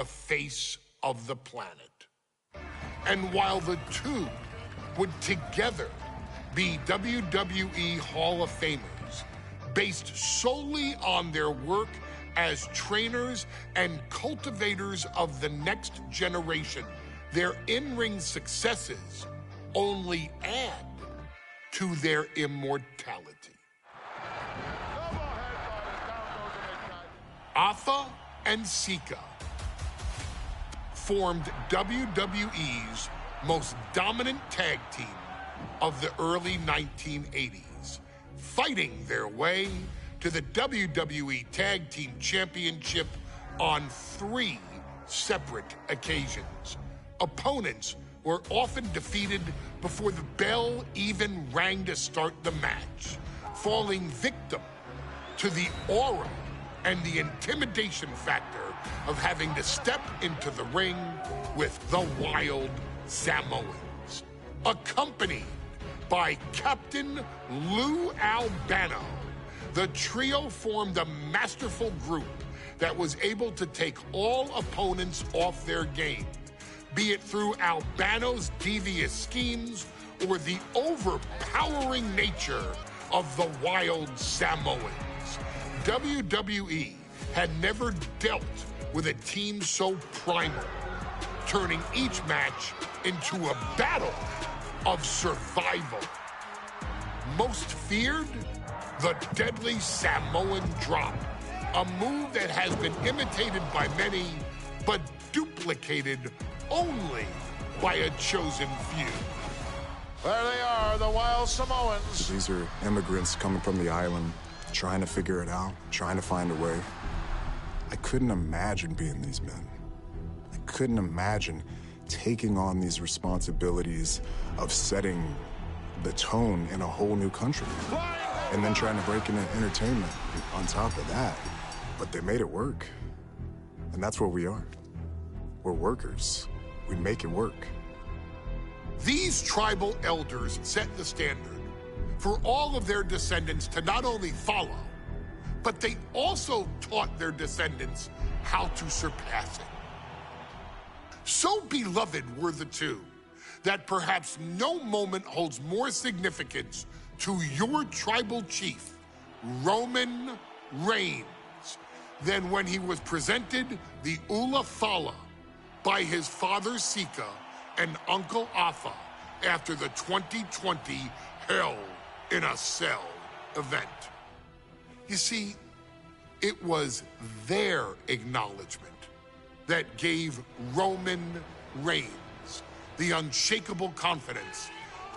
the face of the planet. And while the two would together be WWE Hall of Famers, based solely on their work as trainers and cultivators of the next generation, their in-ring successes only add to their immortality. Alpha and Sika formed WWE's most dominant tag team of the early 1980s, fighting their way to the WWE Tag Team Championship on 3 separate occasions. Opponents were often defeated before the bell even rang to start the match, falling victim to the aura and the intimidation factor of having to step into the ring with the Wild Samoans. Accompanied by Captain Lou Albano, the trio formed a masterful group that was able to take all opponents off their game, be it through Albano's devious schemes or the overpowering nature of the Wild Samoans. WWE had never dealt with a team so primal, turning each match into a battle of survival. Most feared, the deadly Samoan drop, a move that has been imitated by many, but duplicated only by a chosen few. There they are, the Wild Samoans. These are immigrants coming from the island, trying to figure it out, trying to find a way. I couldn't imagine being these men. I couldn't imagine taking on these responsibilities of setting the tone in a whole new country. And then trying to break into entertainment on top of that. But they made it work. And that's what we are. We're workers. We make it work. These tribal elders set the standard for all of their descendants to not only follow, but they also taught their descendants how to surpass it. So beloved were the two that perhaps no moment holds more significance to your tribal chief, Roman Reigns, than when he was presented the Ula Fala by his father Sika and Uncle Afa after the 2020 Hell in a Cell event. You see, it was their acknowledgement that gave Roman Reigns the unshakable confidence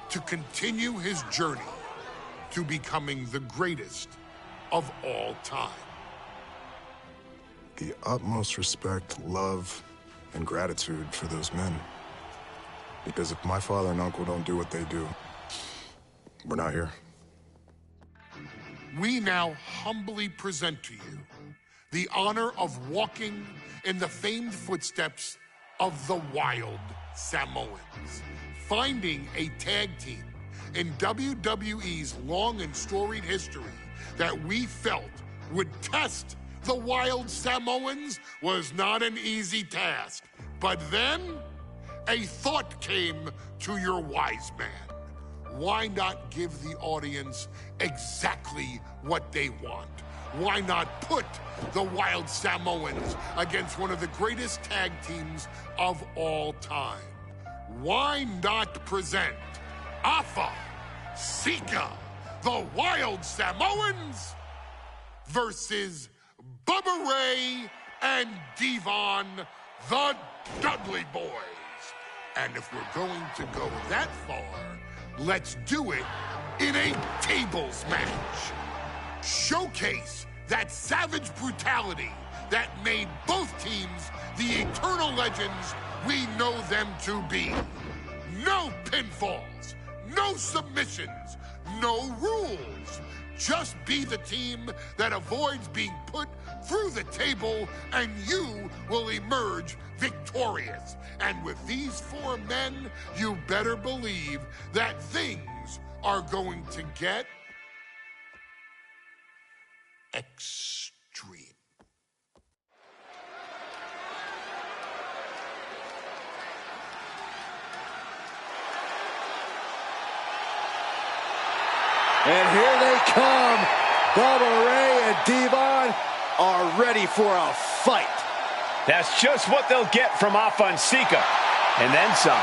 to continue his journey to becoming the greatest of all time. The utmost respect, love, and gratitude for those men. Because if my father and uncle don't do what they do, we're not here. We now humbly present to you the honor of walking in the famed footsteps of the Wild Samoans, finding a tag team in WWE's long and storied history that we felt would test the Wild Samoans was not an easy task. But then, a thought came to your wise man. Why not give the audience exactly what they want? Why not put the Wild Samoans against one of the greatest tag teams of all time? Why not present Afa, Sika, the Wild Samoans versus Bubba Ray and Devon, the Dudley Boys? And if we're going to go that far, let's do it in a tables match. Showcase that savage brutality that made both teams the eternal legends we know them to be. No pinfalls, no submissions, no rules. Just be the team that avoids being put through the table, and you will emerge victorious. And with these 4 men, you better believe that things are going to get extreme. And here they come. Bubba Ray and Devon are ready for a fight. That's just what they'll get from Afa and Sika. And then some.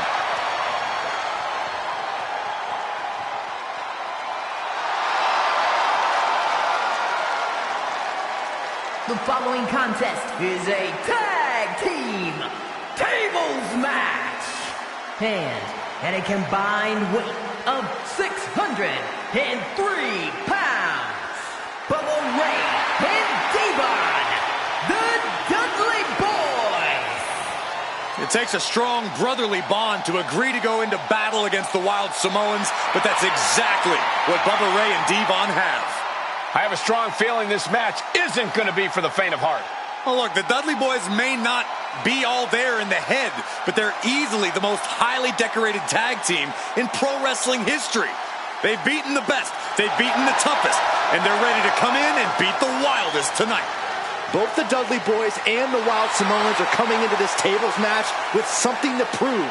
The following contest is a tag team tables match. And at a combined weight of 603 pounds, Bubba Ray and Devon, the Dudley Boys. It takes a strong brotherly bond to agree to go into battle against the Wild Samoans, but that's exactly what Bubba Ray and Devon have. I have a strong feeling this match isn't going to be for the faint of heart. Oh, look, the Dudley Boys may not be all there in the head, but they're easily the most highly decorated tag team in pro wrestling history. They've beaten the best, they've beaten the toughest, and they're ready to come in and beat the wildest tonight. Both the Dudley Boys and the Wild Samoans are coming into this tables match with something to prove.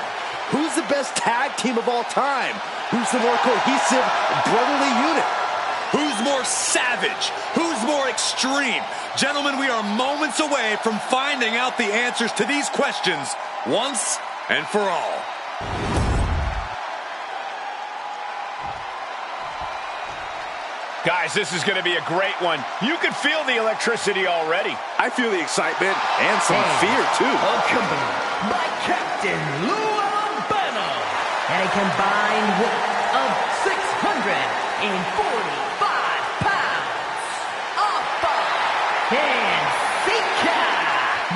Who's the best tag team of all time? Who's the more cohesive brotherly unit? Who's more savage? Who's more extreme? Gentlemen, we are moments away from finding out the answers to these questions once and for all. Guys, this is going to be a great one. You can feel the electricity already. I feel the excitement and some fear, too. Accompanied by Captain Lou Albano at a combined weight of 645 pounds. Afa and Sika,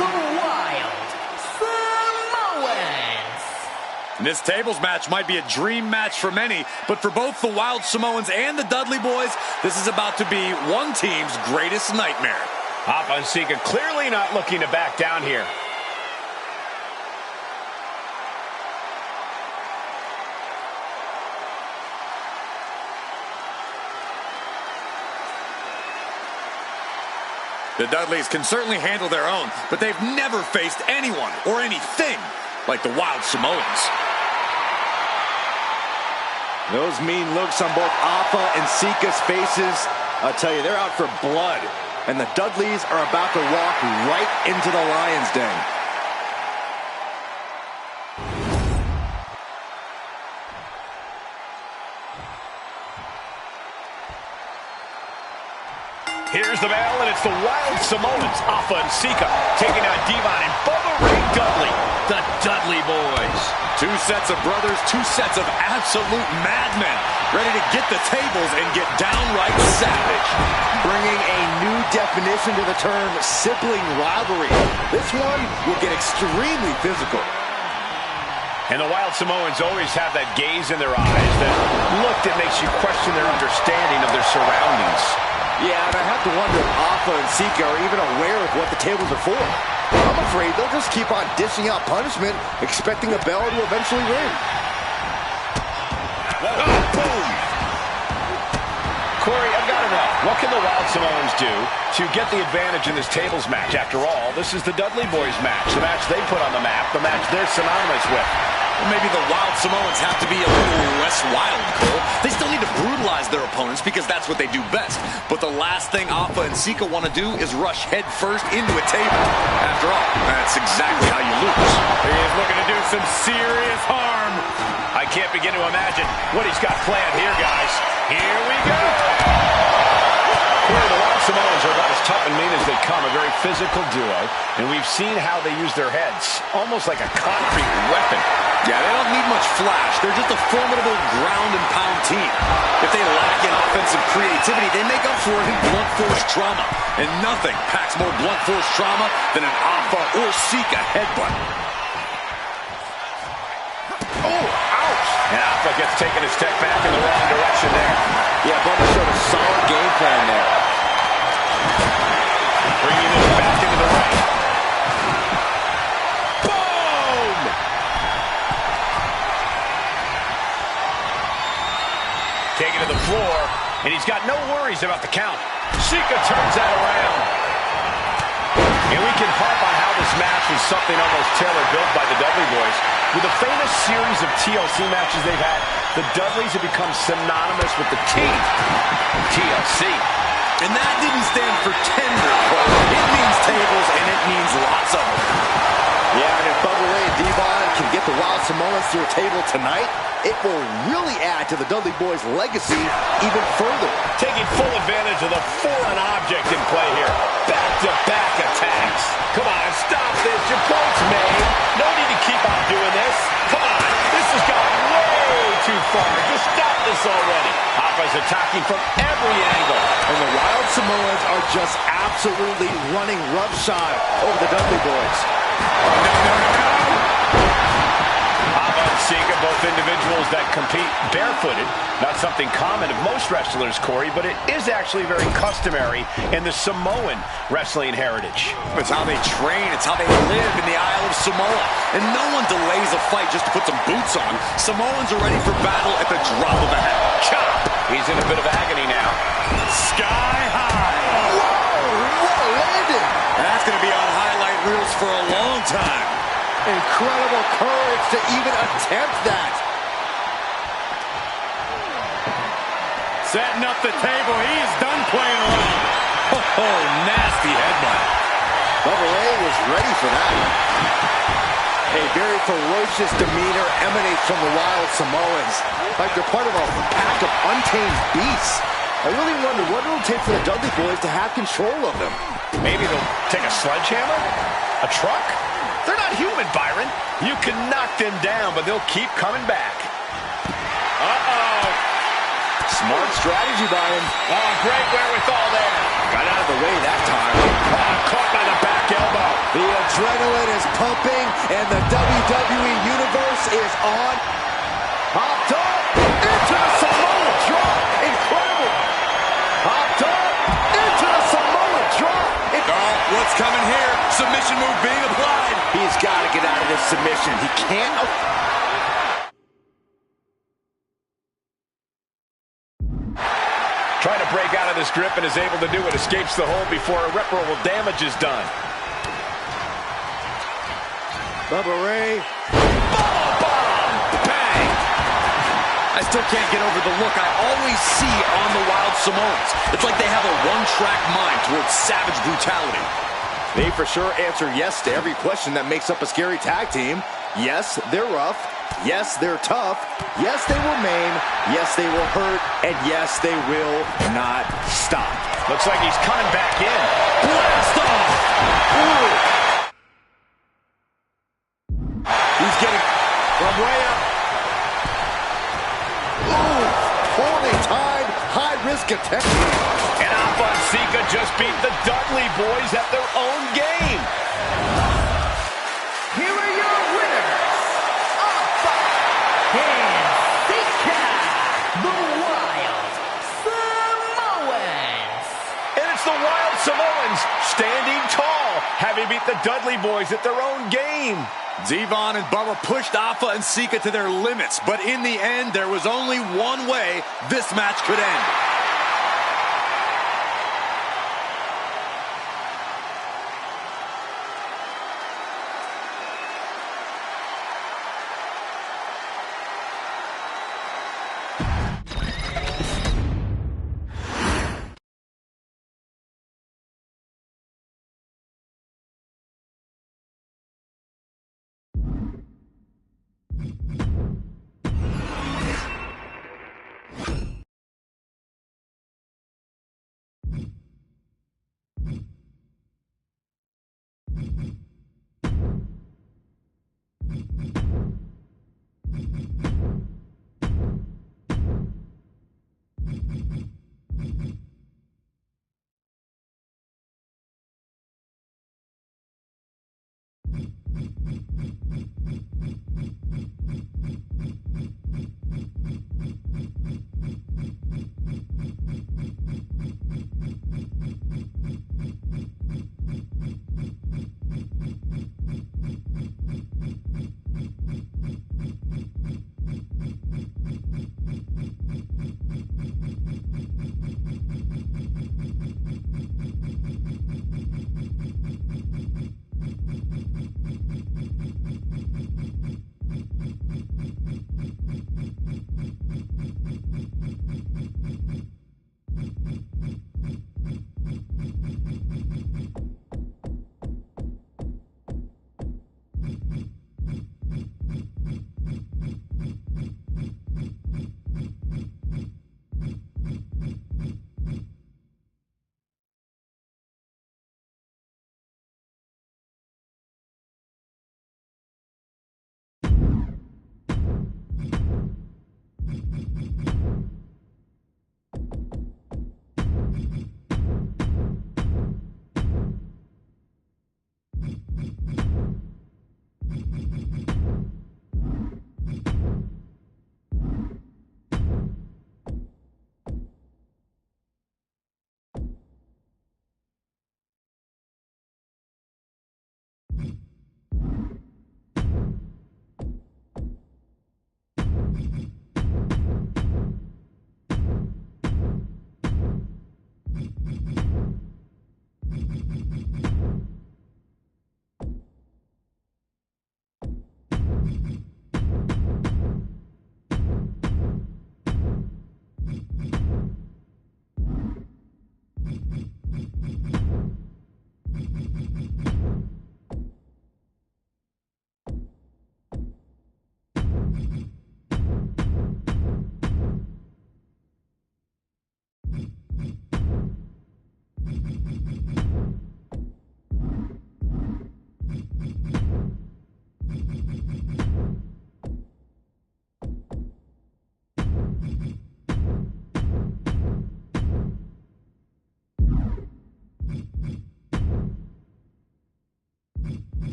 the Wild Samoans. This tables match might be a dream match for many, but for both the Wild Samoans and the Dudley Boys, this is about to be one team's greatest nightmare. Afa and Sika clearly not looking to back down here. The Dudleys can certainly handle their own, but they've never faced anyone or anything like the Wild Samoans. Those mean looks on both Afa and Sika's faces, I'll tell you, they're out for blood. And the Dudleys are about to walk right into the lion's den. Here's the bell, and it's the Wild Samoans, Afa and Sika, taking on Devon and Bubba Ray Dudley, the Dudley Boys. Two sets of brothers, two sets of absolute madmen, ready to get the tables and get downright savage. Bringing a new definition to the term sibling rivalry. This one will get extremely physical. And the Wild Samoans always have that gaze in their eyes, that look that makes you question their understanding of their surroundings. Yeah, and I have to wonder if Afa and Sika are even aware of what the tables are for. I'm afraid they'll just keep on dishing out punishment, expecting a bell to eventually ring. Oh, boom! Corey, I've got to know, what can the Wild Samoans do to get the advantage in this tables match? After all, this is the Dudley Boys match, the match they put on the map, the match they're synonymous with. Well, maybe the Wild Samoans have to be a little less wild, Cole. They still need to brutalize their opponents because that's what they do best. But the last thing Afa and Sika want to do is rush head first into a table. After all, that's exactly how you lose. He is looking to do some serious harm. I can't begin to imagine what he's got planned here, guys. Here we go. The Wild Samoans are about as tough and mean as they come, a very physical duo, and we've seen how they use their heads, almost like a concrete weapon. Yeah, they don't need much flash. They're just a formidable ground and pound team. If they lack in offensive creativity, they make up for it in blunt force trauma. And nothing packs more blunt force trauma than an Afa or Sika headbutt. Oh, ouch! And Afa gets taken a step back in the wrong direction there. Yeah, Bubba showed a solid game plan there. Bringing this back into the right. Boom! Taken to the floor, and he's got no worries about the count. Sika turns that around. And we can harp on how this match was something almost tailor-built by the Dudley Boys. With the famous series of TLC matches they've had, the Dudleys have become synonymous with the T, TLC. And that didn't stand for tender, Cole. It means tables, and it means lots of them. Yeah, and if Bubba Ray and Devon can get the Wild Samoans to a table tonight, it will really add to the Dudley Boys' legacy even further. Taking full advantage of the foreign object in play here. Back-to-back attacks. Come on, stop this. Your point's made. No need to keep on doing this. Come on, this has gone way too far. Just stop this already. Hoppa's attacking from every angle. And the Wild Samoans are just absolutely running roughshod over the Dudley Boys. Hoppa and Sika, both individuals that compete barefooted. Not something common of most wrestlers, Corey, but it is actually very customary in the Samoan wrestling heritage. It's how they train. It's how they live in the Isle of Samoa. And no one delays a fight just to put some boots on. Samoans are ready for battle at the drop of a hat. Chop! He's in a bit of agony now. Sky high. What a landing! And that's going to be on highlight reels for a long time. Incredible courage to even attempt that. Setting up the table. He's done playing around. Oh, nasty headbutt. Bubba Ray was ready for that. A very ferocious demeanor emanates from the Wild Samoans, like they're part of a pack of untamed beasts. I really wonder what it'll take for the Dudley Boys to have control of them. Maybe they'll take a sledgehammer? A truck? They're not human, Byron. You can knock them down, but they'll keep coming back. Uh-oh. Smart strategy by him. Oh, great wherewithal there. Got out of the way that time. Oh, caught by the back elbow. The adrenaline is pumping, and the WWE Universe is on. Hopped up into the Samoa drop. Incredible. Hopped up into the Samoa drop. Oh, what's coming here? Submission move being applied. He's got to get out of this submission. He can't. Trying to break out of this grip and is able to do it. Escapes the hold before irreparable damage is done. Bubba Ray. Bomb! Bang! I still can't get over the look I always see on the Wild Samoans. It's like they have a one-track mind towards savage brutality. They for sure answer yes to every question that makes up a scary tag team. Yes, they're rough. Yes, they're tough. Yes, they will maim. Yes, they will hurt. And yes, they will not stop. Looks like he's coming back in. Blast off! Ooh. He's getting from way up. Ooh, poorly timed, high-risk attempt. And Alpha and Sika just beat the Dudley Boys at their own game. Here are your winners, Alpha and Sika, the Wild Samoans. And it's the Wild Samoans standing tall, having beat the Dudley Boys at their own game. Devon and Bubba pushed Alpha and Sika to their limits, but in the end, there was only one way this match could end.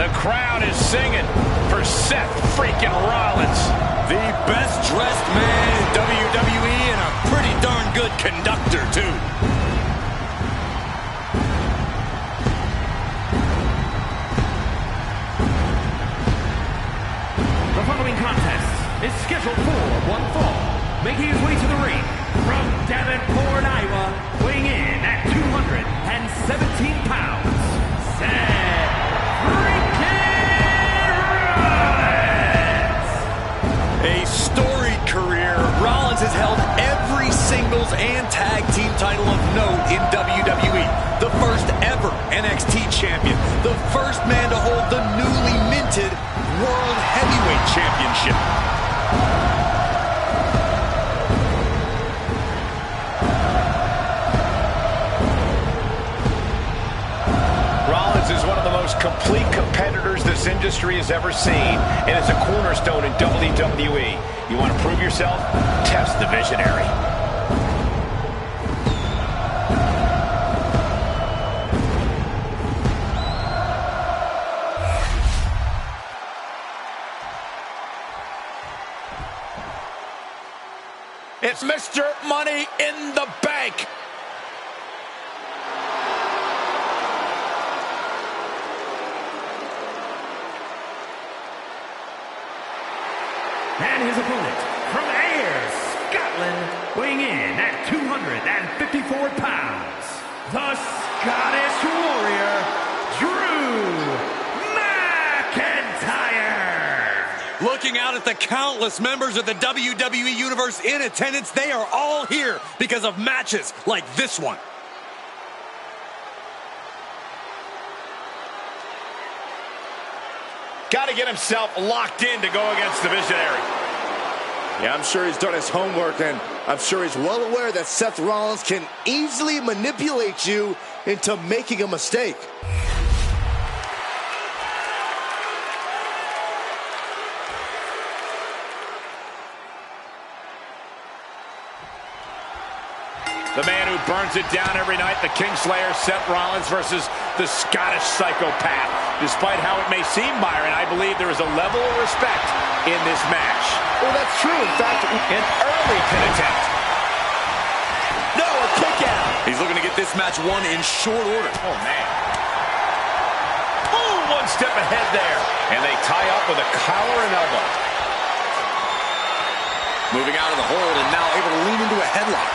The crowd is singing for Seth freaking Rollins. The best dressed man in WWE and a pretty darn good conductor, too. The following contest is scheduled for one fall. Making his way to the ring from Davenport, Iowa, weighing in at 217 pounds, Seth freaking Rollins! A storied career, Rollins has held every singles and tag team title of note in WWE. The first ever NXT champion. The first man to hold the newly minted World Heavyweight Championship. Rollins is one of the most complete competitors this industry has ever seen and is a cornerstone in WWE. You want to prove yourself? Test the visionary. It's Mr. Money in the Bank. And his opponent, from Ayr, Scotland, weighing in at 254 pounds, the Scottish Warrior, Drew McIntyre. Looking out at the countless members of the WWE Universe in attendance, they are all here because of matches like this one. Got to get himself locked in to go against the visionary. Yeah, I'm sure he's done his homework, and I'm sure he's well aware that Seth Rollins can easily manipulate you into making a mistake. The man who burns it down every night, the Kingslayer, Seth Rollins versus the Scottish psychopath. Despite how it may seem, Byron, I believe there is a level of respect in this match. Well, that's true. In fact, An early pin attempt. No, a kick out. He's looking to get this match won in short order. Oh, man. Oh, one step ahead there. And they tie up with a collar and elbow. Moving out of the hold and now able to lean into a headlock.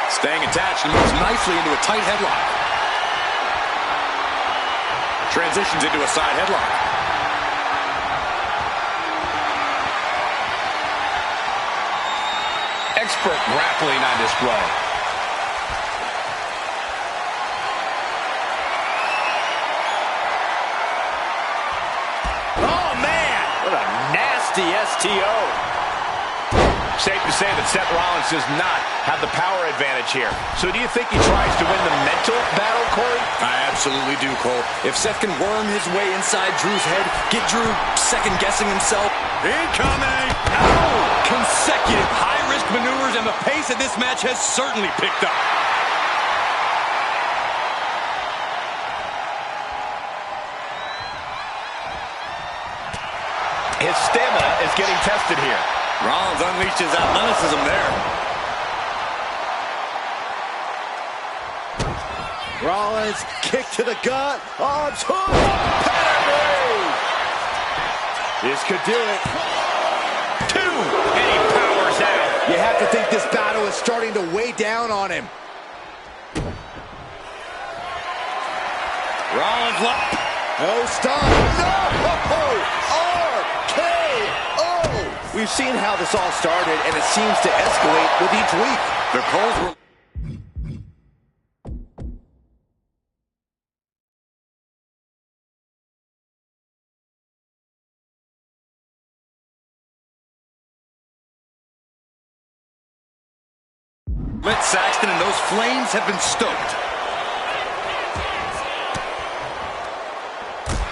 Staying attached and moves nicely into a tight headlock. Transitions into a side headlock. Expert grappling on display. Oh, man! What a nasty STO. Safe to say that Seth Rollins does not have the power advantage here. So do you think he tries to win the mental battle, Corey? I absolutely do, Cole. If Seth can worm his way inside Drew's head, get Drew second-guessing himself. Incoming! Oh! Consecutive high-risk maneuvers, and the pace of this match has certainly picked up. His stamina is getting tested here. Rollins unleashed his athleticism there. Rollins kick to the gut. Arms hook. Pedigree. This could do it. Two, and he powers out. You have to think this battle is starting to weigh down on him. Rollins left. No stop. No! We've seen how this all started, and it seems to escalate with each week. The calls were... Saxton, and those flames have been stoked.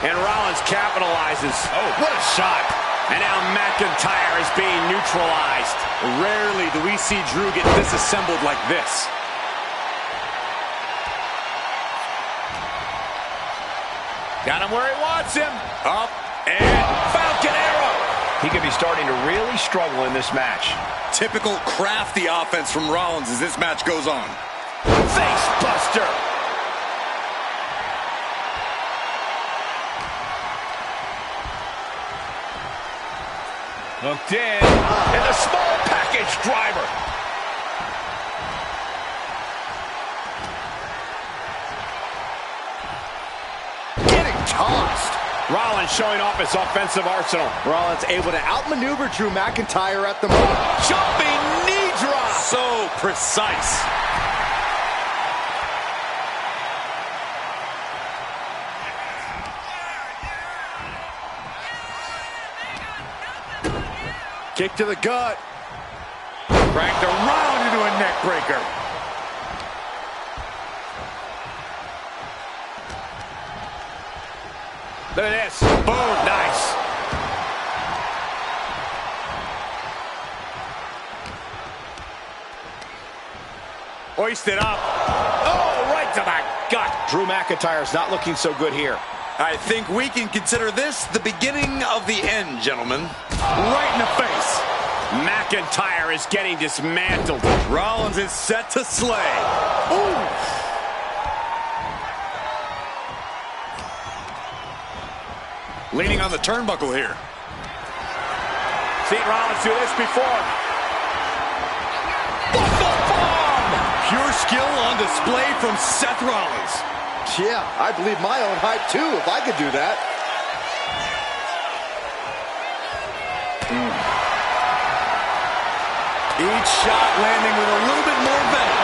And Rollins capitalizes. Oh, what a shot. And now McIntyre is being neutralized. Rarely do we see Drew get disassembled like this. Got him where he wants him. Up and Falcon Arrow. He could be starting to really struggle in this match. Typical crafty offense from Rollins as this match goes on. Face buster. Hooked in. And the small package driver. Tossed. Rollins showing off his offensive arsenal. Rollins able to outmaneuver Drew McIntyre at the moment. Jumping knee drop. So precise. Kick to the gut. Cracked around into a neck breaker. Look at this. Boom. Nice. Hoisted up. Oh, right to the gut. Drew McIntyre's not looking so good here. I think we can consider this the beginning of the end, gentlemen. Right in the face. McIntyre is getting dismantled. Rollins is set to slay. Ooh. Leaning on the turnbuckle here. Seen Rollins do this before. Buckle bomb! Pure skill on display from Seth Rollins. Yeah, I believe my own hype too, if I could do that. Each shot landing with a little bit more venom.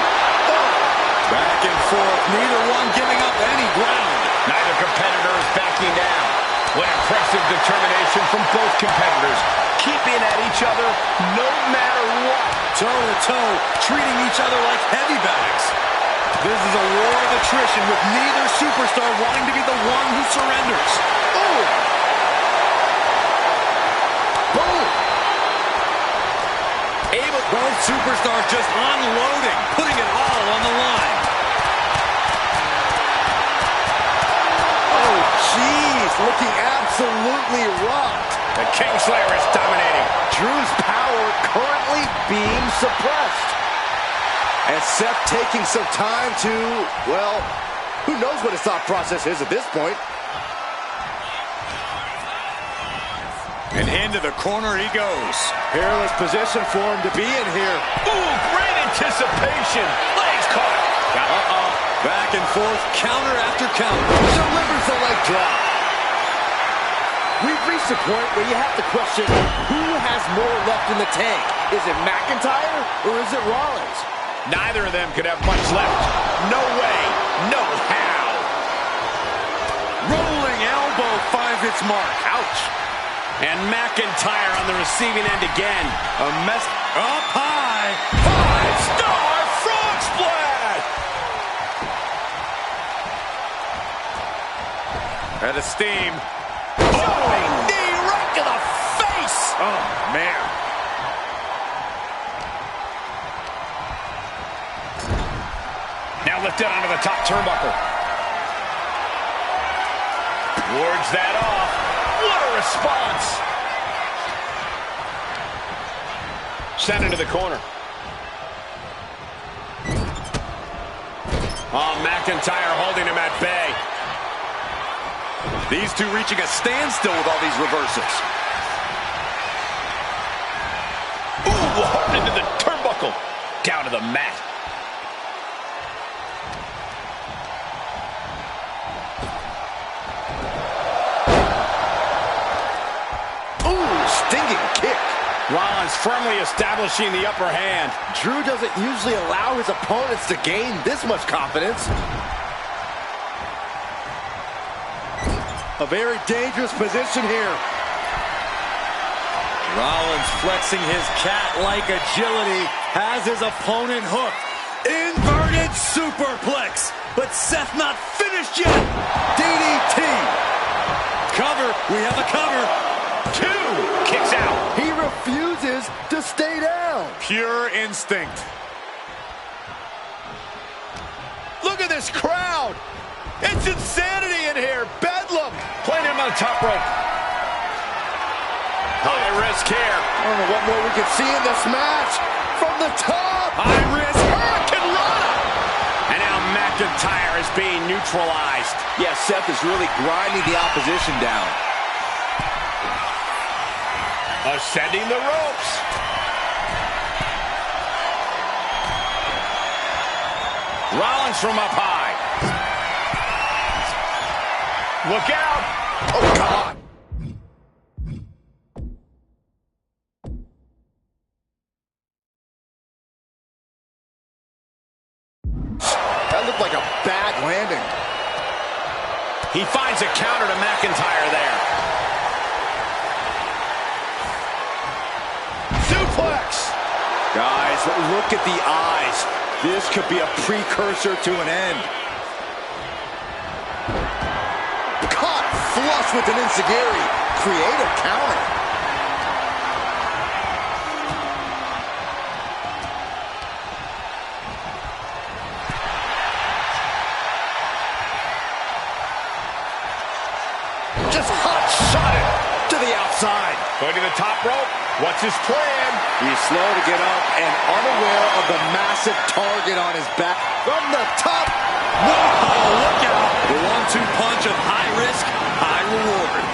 Back and forth, neither one giving up any ground. Neither competitor is backing down. What impressive determination from both competitors. Keeping at each other no matter what. Toe-to-toe, treating each other like heavy bags. This is a war of attrition with neither superstar wanting to be the one who surrenders. Oh! Boom! Both superstars just unloading, putting it all on the line. Oh, jeez, looking absolutely rocked. The Kingslayer is dominating. Drew's power currently being suppressed. And Seth taking some time to, well, who knows what his thought process is at this point. And into the corner he goes. Peerless position for him to be in here. Ooh, great anticipation. Legs caught. Uh-oh. Back and forth, counter after counter. Delivers the leg drop. We've reached a point where you have to question who has more left in the tank. Is it McIntyre or is it Rollins? Neither of them could have much left. No way. No how. Rolling elbow finds its mark. Ouch. And McIntyre on the receiving end again. A mess up high. 5-star frog splash. At a steam. Jumping knee right to the face. Oh, man. Now lifted onto the top turnbuckle. Wards that off. What a response. Sent into the corner. Oh, McIntyre holding him at bay. These two reaching a standstill with all these reversals. Ooh, hard into the turnbuckle. Down to the mat. Stinging kick. Rollins firmly establishing the upper hand. Drew doesn't usually allow his opponents to gain this much confidence. A very dangerous position here. Rollins flexing his cat-like agility, has his opponent hooked. Inverted superplex, but Seth not finished yet. DDT. Cover, we have a cover. 2 kicks out. He refuses to stay down. Pure instinct. Look at this crowd. It's insanity in here. Bedlam. on the top rope. High risk here. I don't know what more we could see in this match. From the top. High risk. Hurricane Rana. And now McIntyre is being neutralized. Yeah, Seth is really grinding the opposition down. Ascending the ropes. Rollins from up high. Look out. Oh, God. That looked like a bad landing. He finds a counter to McIntyre there. Suplex. Guys, look at the eyes. This could be a precursor to an end. Caught flush with an enziguri. Creative counter. Just hot-shotted to the outside. Going to the top rope. What's his plan? He's slow to get up and unaware of the massive target on his back. From the top. Whoa, look out. The 1-2 punch of high risk, high reward.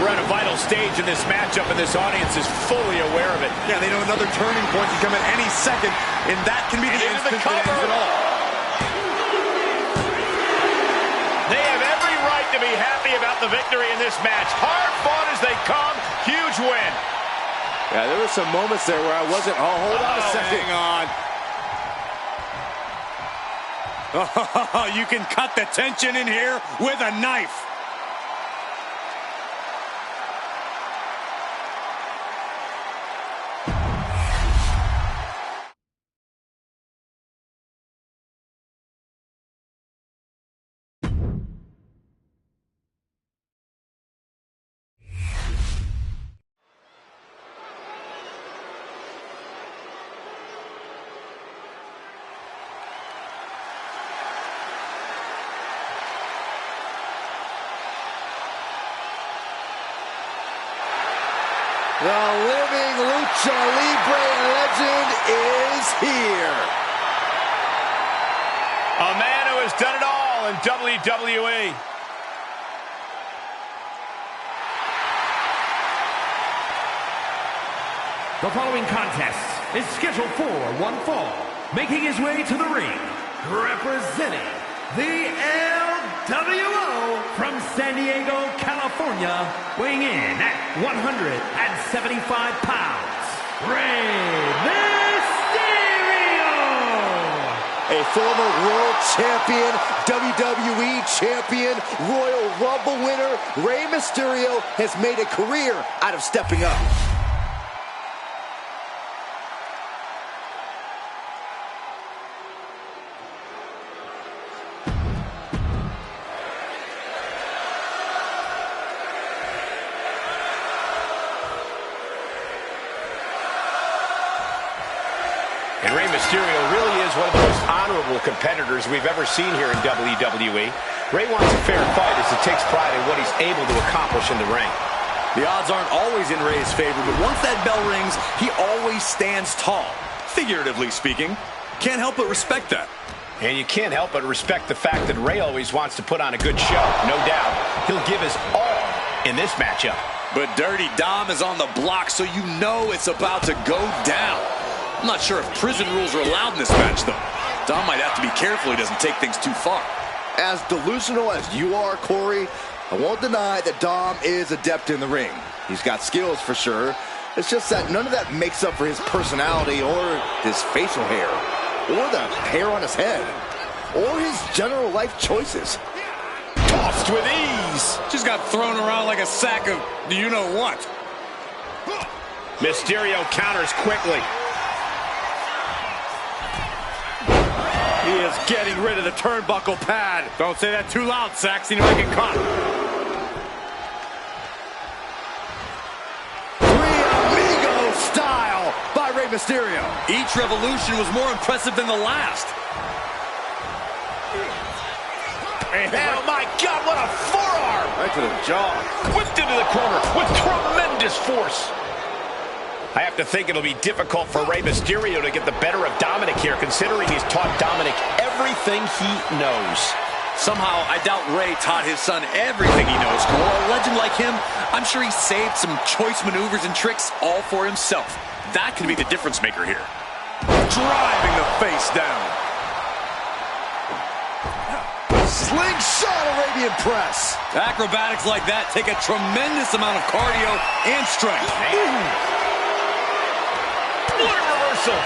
We're at a vital stage in this matchup, and this audience is fully aware of it. Yeah, they know another turning point can come at any second, and that can be the instant that ends it all. They have every right to be happy about the victory in this match. Hard fought as they come. Huge win. Yeah, there were some moments there where I wasn't. Oh, hold on a second. Hang on. You can cut the tension in here with a knife. The living Lucha Libre legend is here. A man who has done it all in WWE. The following contest is scheduled for one fall. Making his way to the ring, representing the LWO from San Diego, California, weighing in at 175 pounds, Rey Mysterio! A former world champion, WWE champion, Royal Rumble winner, Rey Mysterio has made a career out of stepping up. And Rey Mysterio really is one of the most honorable competitors we've ever seen here in WWE. Rey wants a fair fight as he takes pride in what he's able to accomplish in the ring. The odds aren't always in Rey's favor, but once that bell rings, he always stands tall. Figuratively speaking, can't help but respect that. And you can't help but respect the fact that Rey always wants to put on a good show. No doubt, he'll give his all in this matchup. But Dirty Dom is on the block, so you know it's about to go down. I'm not sure if prison rules are allowed in this match, though. Dom might have to be careful he doesn't take things too far. As delusional as you are, Corey, I won't deny that Dom is adept in the ring. He's got skills for sure. It's just that none of that makes up for his personality or his facial hair or the hair on his head or his general life choices. Tossed with ease. Just got thrown around like a sack of you-know-what. Mysterio counters quickly. He is getting rid of the turnbuckle pad. Don't say that too loud, Saxon. You might get caught. Style by Rey Mysterio. Each revolution was more impressive than the last. And oh my God, what a forearm! Right to the jaw. Whipped into the corner with tremendous force. I have to think it'll be difficult for Rey Mysterio to get the better of Dominic here, considering he's taught Dominic everything he knows. Somehow, I doubt Rey taught his son everything he knows. For a legend like him, I'm sure he saved some choice maneuvers and tricks all for himself. That could be the difference maker here. Driving the face down. Slingshot Arabian press. Acrobatics like that take a tremendous amount of cardio and strength. What a reversal.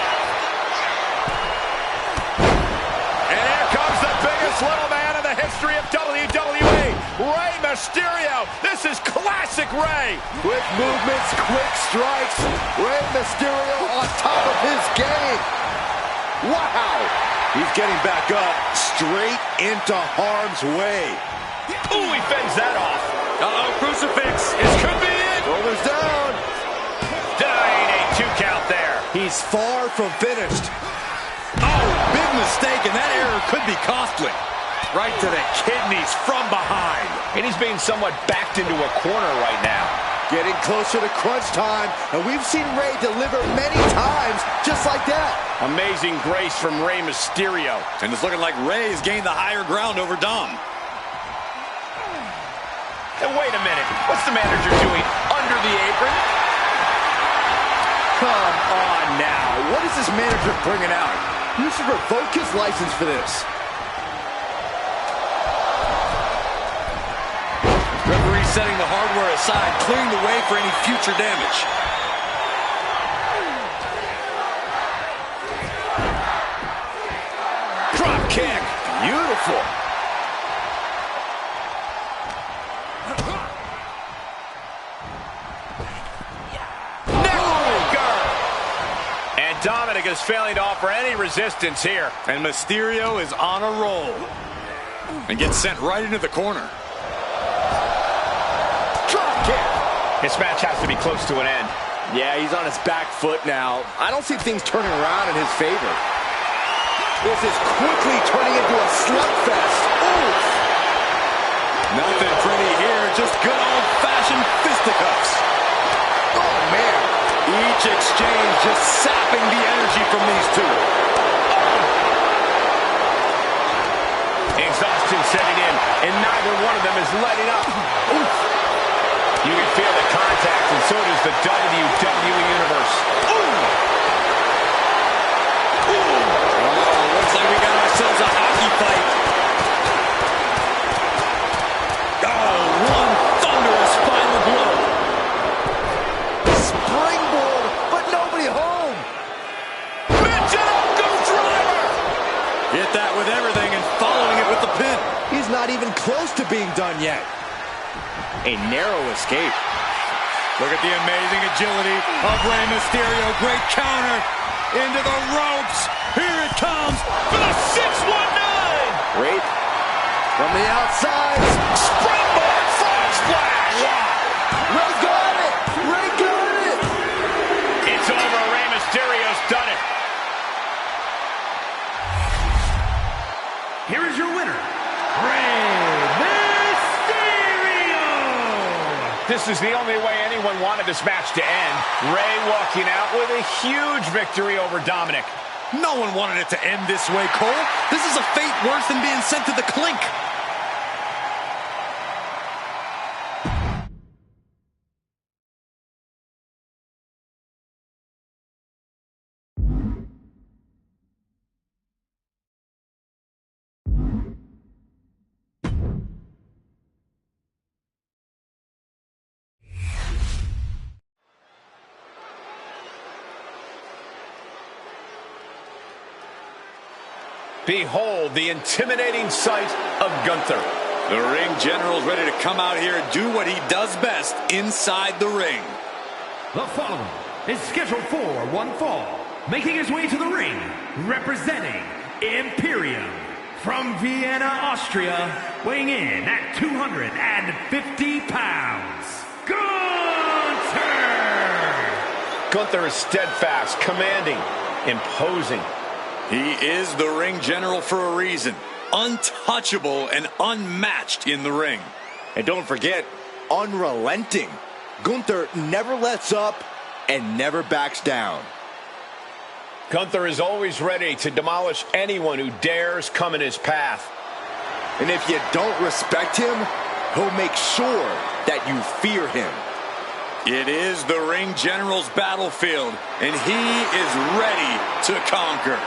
And here comes the biggest little man in the history of WWE, Rey Mysterio. This is classic Rey. Quick movements, quick strikes. Rey Mysterio on top of his game. Wow. He's getting back up, straight into harm's way. Ooh, he fends that off. Uh-oh, crucifix. This could be it. Shoulders down. Denying a 2 count there. He's far from finished. Oh, big mistake, and that error could be costly. Right to the kidneys from behind. And he's being somewhat backed into a corner right now. Getting closer to crunch time, and we've seen Rey deliver many times just like that. Amazing grace from Rey Mysterio. And it's looking like Rey's gained the higher ground over Dom. And wait a minute, what's the manager doing under the apron? Come on now, what is this manager bringing out? You should revoke his license for this. Referee setting the hardware aside, clearing the way for any future damage. Drop kick. Beautiful. Neckbreaker. And Dominic is failing to offer any resistance here. And Mysterio is on a roll. And gets sent right into the corner. This match has to be close to an end. Yeah, he's on his back foot now. I don't see things turning around in his favor. This is quickly turning into a slugfest. Oof. Nothing pretty here, just good old-fashioned fisticuffs. Oh, man. Each exchange just sapping the energy from these two. Exhaustion setting in, and neither one of them is letting up. Oof. You can feel the contact, and so does the WWE Universe. Ooh! Ooh! Oh, looks like we got ourselves a hockey fight. Oh, one thunderous final blow. Springboard, but nobody home. Michinoku driver! Hit that with everything and following it with the pin. He's not even close to being done yet. A narrow escape. Look at the amazing agility of Rey Mysterio. Great counter into the ropes. Here it comes for the 619. Great. From the outside. Springboard frog splash! Wow. Rey got it. Rey got it. It's over. Rey Mysterio's done it. Here is your winner, Rey Mysterio! This is the only way anyone wanted this match to end. Rey walking out with a huge victory over Dominic. No one wanted it to end this way, Cole. This is a fate worse than being sent to the clink. Behold the intimidating sight of Gunther. The ring general's ready to come out here and do what he does best inside the ring. The following is scheduled for one fall. Making his way to the ring, representing Imperium. From Vienna, Austria, weighing in at 250 pounds, Gunther! Gunther is steadfast, commanding, imposing. He is the ring general for a reason. Untouchable and unmatched in the ring. And don't forget, unrelenting. Gunther never lets up and never backs down. Gunther is always ready to demolish anyone who dares come in his path. And if you don't respect him, he'll make sure that you fear him. It is the ring general's battlefield, and he is ready to conquer.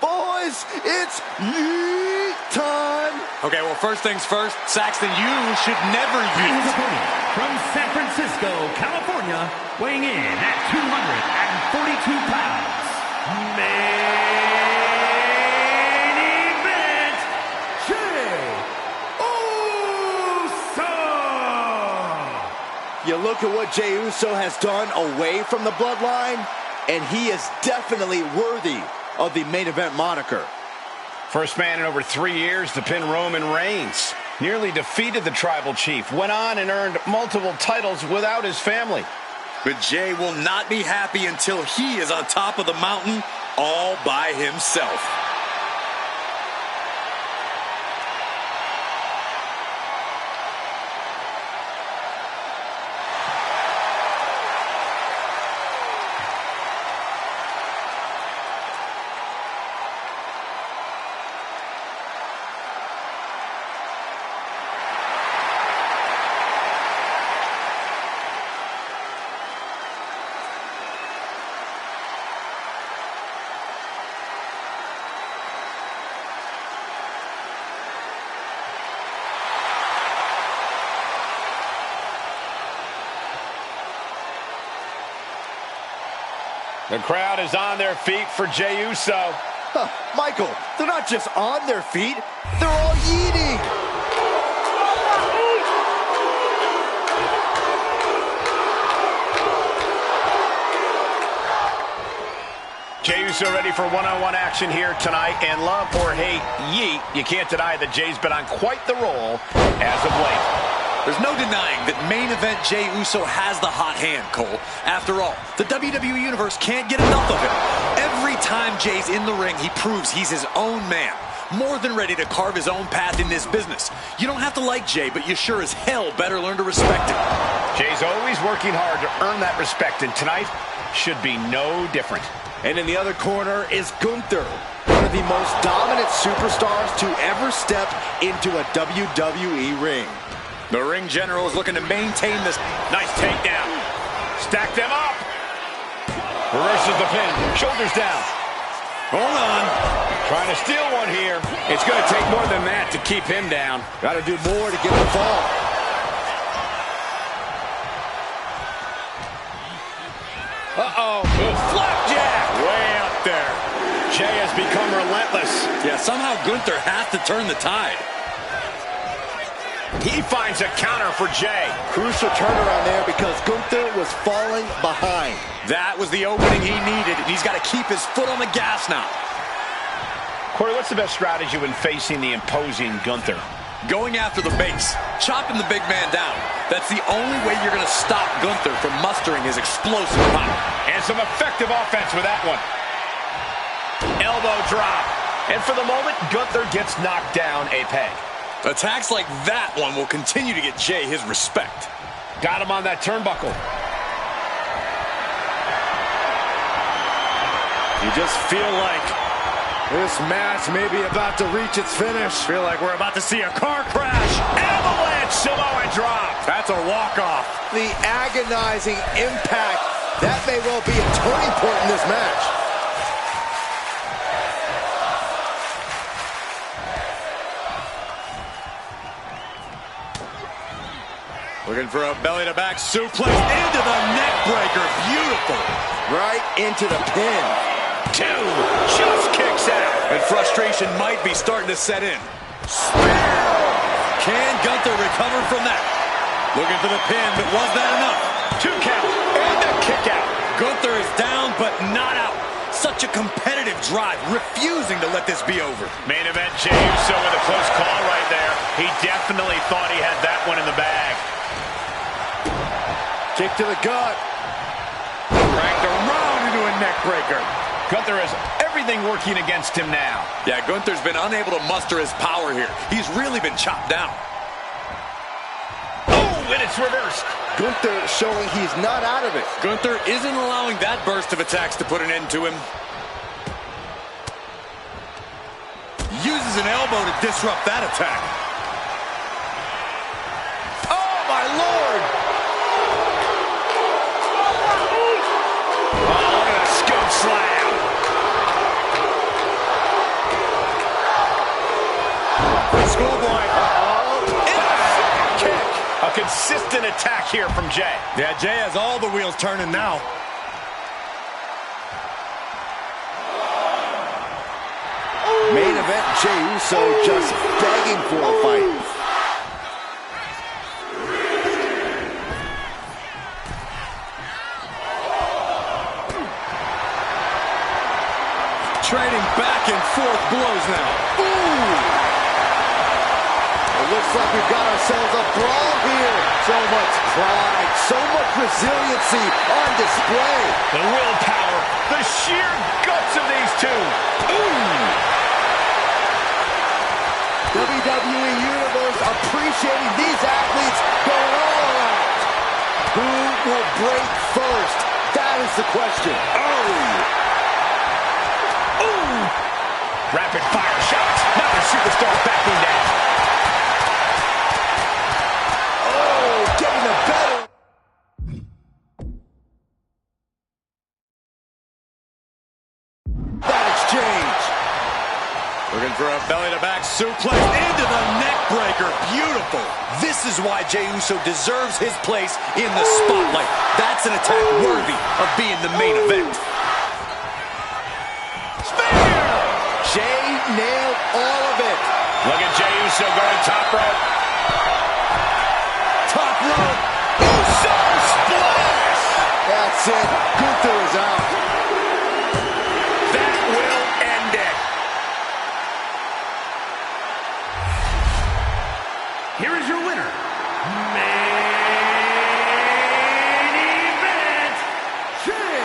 Boys, it's yeet time. Okay, well, first things first, Saxton, you should never His yeet. opponent from San Francisco, California, weighing in at 242 pounds. Main event, Jey Uso! You look at what Jey Uso has done away from the bloodline, and he is definitely worthy of the main event moniker. First man in over 3 years to pin Roman Reigns. Nearly defeated the tribal chief. Went on and earned multiple titles without his family. But Jey will not be happy until he is on top of the mountain all by himself. The crowd is on their feet for Jey Uso. Huh, Michael, they're not just on their feet, they're all eating. Jey Uso ready for one-on-one action here tonight, and love or hate, yeet, you can't deny that Jey's been on quite the roll as of late. There's no denying that main event Jey Uso has the hot hand, Cole. After all, the WWE Universe can't get enough of him. Every time Jey's in the ring, he proves he's his own man. More than ready to carve his own path in this business. You don't have to like Jey, but you sure as hell better learn to respect him. Jey's always working hard to earn that respect, and tonight should be no different. And in the other corner is Gunther, one of the most dominant superstars to ever step into a WWE ring. The ring general is looking to maintain this. Nice takedown. Stack them up. Reverses the pin. Shoulders down. Hold on. Trying to steal one here. It's going to take more than that to keep him down. Got to do more to get the fall. Uh-oh. Flapjack. Way up there. Jey has become relentless. Yeah, somehow Gunther has to turn the tide. He finds a counter for Jey. Crucial turnaround there because Gunther was falling behind. That was the opening he needed, and he's got to keep his foot on the gas now. Corey, what's the best strategy when facing the imposing Gunther? Going after the base, chopping the big man down. That's the only way you're going to stop Gunther from mustering his explosive power. And some effective offense with that one. Elbow drop. And for the moment, Gunther gets knocked down a peg. Attacks like that one will continue to get Jey his respect. Got him on that turnbuckle. You just feel like this match may be about to reach its finish. Feel like we're about to see a car crash. Avalanche Samoan drop. That's a walk-off. The agonizing impact. That may well be a turning point in this match. Looking for a belly-to-back suplex into the neck breaker. Beautiful. Right into the pin. Two. Just kicks out. And frustration might be starting to set in. Can Gunther recover from that? Looking for the pin, but was that enough? 2 count. And the kick out. Gunther is down, but not out. Such a competitive drive, refusing to let this be over. Main event, Jey Uso with a close call right there. He definitely thought he had that one in the bag. Kick to the gut. Cranked around into a neck breaker. Gunther has everything working against him now. Yeah, Gunther's been unable to muster his power here. He's really been chopped down. Oh, and it's reversed. Gunther showing he's not out of it. Gunther isn't allowing that burst of attacks to put an end to him. Uses an elbow to disrupt that attack. Oh, my Lord! Oh, look at a scoop slam. Schoolboy. Kick. A consistent attack here from Jey. Yeah, Jey has all the wheels turning now. Main event, Jey Uso just begging for a fight. Trading back and forth blows now. Ooh! It looks like we've got ourselves a brawl here. So much pride, so much resiliency on display. The willpower, the sheer guts of these two. Ooh! WWE Universe appreciating these athletes going all out. Who will break first? That is the question. Rapid fire shots. Now the superstar backing down. Oh, getting the better. That exchange. Looking for a belly-to-back suplex into the neck breaker. Beautiful. This is why Jey Uso deserves his place in the spotlight. That's an attack worthy of being the main event. Jey nailed all of it. Look at Jey Uso going top rope. Top rope. Uso splash. That's it. Gunther is out. That will end it. Here is your winner, main event, Jey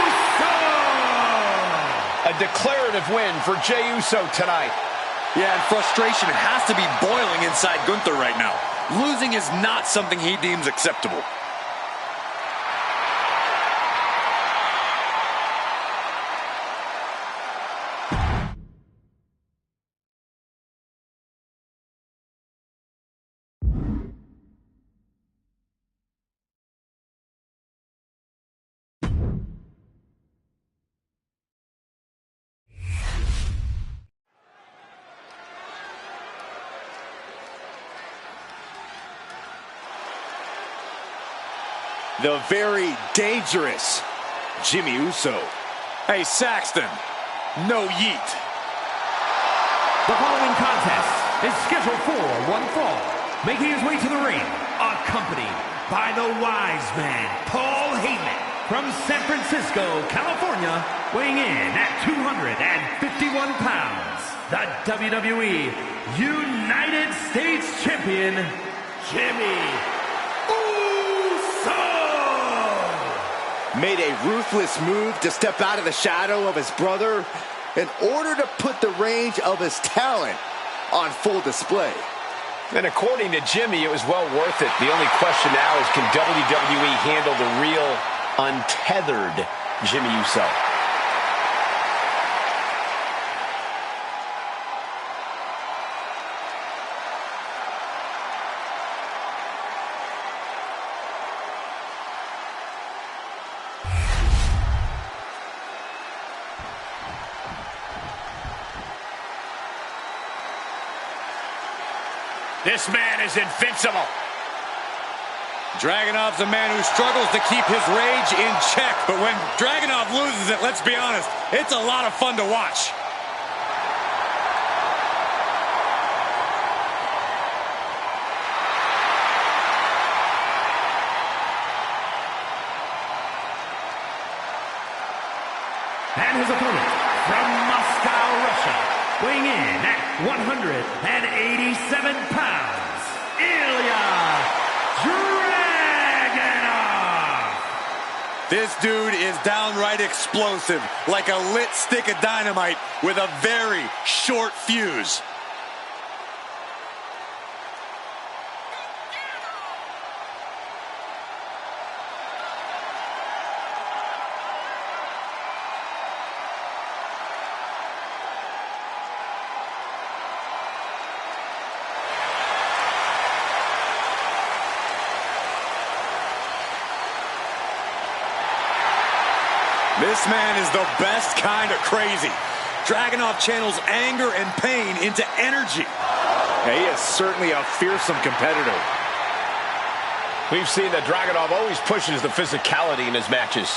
Uso! A declarative win for Jey Uso tonight. Yeah, and frustration has to be boiling inside Gunther right now. Losing is not something he deems acceptable. The very dangerous Jimmy Uso. Hey, Saxton, no yeet. The following contest is scheduled for one fall. Making his way to the ring, accompanied by the wise man, Paul Heyman, from San Francisco, California, weighing in at 251 pounds, the WWE United States Champion, Jimmy Uso! Made a ruthless move to step out of the shadow of his brother in order to put the range of his talent on full display. And according to Jimmy, it was well worth it. The only question now is, can WWE handle the real, untethered Jimmy Uso? This man is invincible. Dragunov's a man who struggles to keep his rage in check, but when Dragunov loses it, let's be honest, it's a lot of fun to watch. And his opponent from Moscow, Russia, weighing in at 187 pounds, Ilya Dragunov. This dude is downright explosive, like a lit stick of dynamite with a very short fuse. This man is the best kind of crazy. Dragunov channels anger and pain into energy. He is certainly a fearsome competitor. We've seen that Dragunov always pushes the physicality in his matches.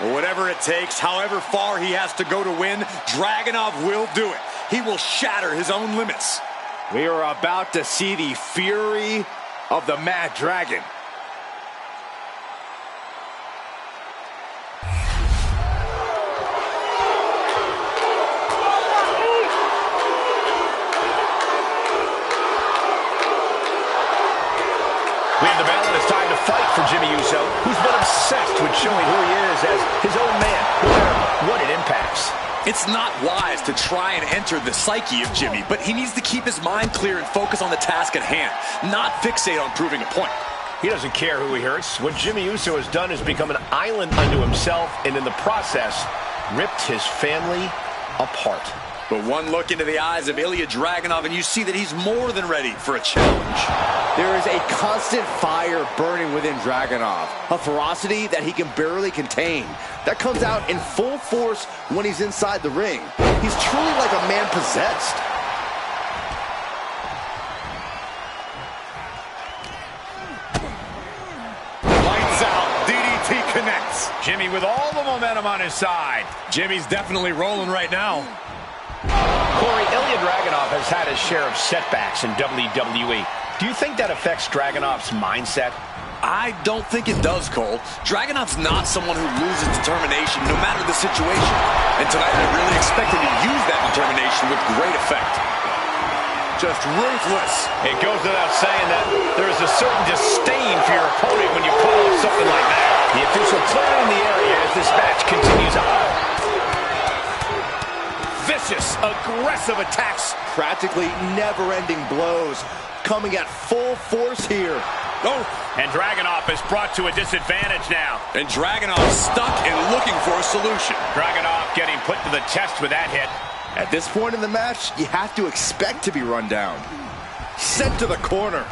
Well, whatever it takes, however far he has to go to win, Dragunov will do it. He will shatter his own limits. We are about to see the fury of the Mad Dragon. We have the bell, and it's time to fight for Jimmy Uso, who's been obsessed with showing who he is as his own man, no matter what it impacts. It's not wise to try and enter the psyche of Jimmy, but he needs to keep his mind clear and focus on the task at hand, not fixate on proving a point. He doesn't care who he hurts. What Jimmy Uso has done is become an island unto himself, and in the process, ripped his family apart. But one look into the eyes of Ilya Dragunov, and you see that he's more than ready for a challenge. There is a constant fire burning within Dragunov, a ferocity that he can barely contain. That comes out in full force when he's inside the ring. He's truly like a man possessed. Lights out, DDT connects. Jimmy with all the momentum on his side. Jimmy's definitely rolling right now. Corey, Ilya Dragunov has had his share of setbacks in WWE. Do you think that affects Dragunov's mindset? I don't think it does, Cole. Dragunov's not someone who loses determination no matter the situation. And tonight I really expect him to use that determination with great effect. Just ruthless. It goes without saying that there is a certain disdain for your opponent when you pull off something like that. The official clearing the area as this match continues on. Vicious, aggressive attacks. Practically never-ending blows coming at full force here. Oh, and Dragunov is brought to a disadvantage now. And Dragunov stuck and looking for a solution. Dragunov getting put to the test with that hit. At this point in the match, you have to expect to be run down. Sent to the corner.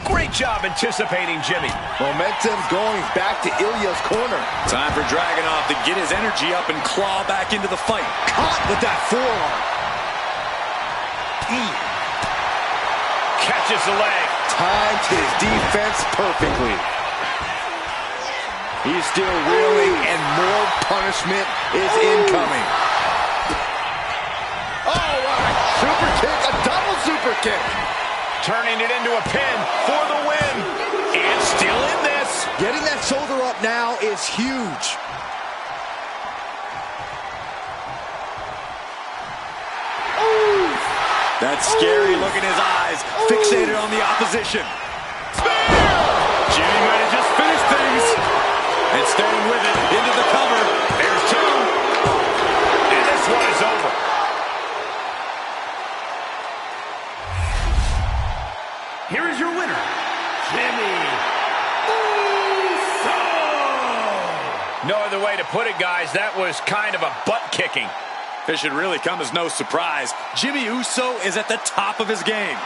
Great job anticipating Jimmy. Momentum's going back to Ilya's corner. Time for Dragunov to get his energy up and claw back into the fight. Caught with that forearm. Catches the leg. Timed his defense perfectly. He's still reeling, and more punishment is incoming. Oh, what a super kick, a double super kick. Turning it into a pin for the win. And still in this. Getting that shoulder up now is huge. That scary look in his eyes, fixated on the opposition. Spear! Jimmy might have just finished things. And staying with it, into the cover. There's two. And this one is over. Here is your winner, Jimmy Uso! No other way to put it, guys. That was kind of a butt-kicking. This should really come as no surprise. Jimmy Uso is at the top of his game.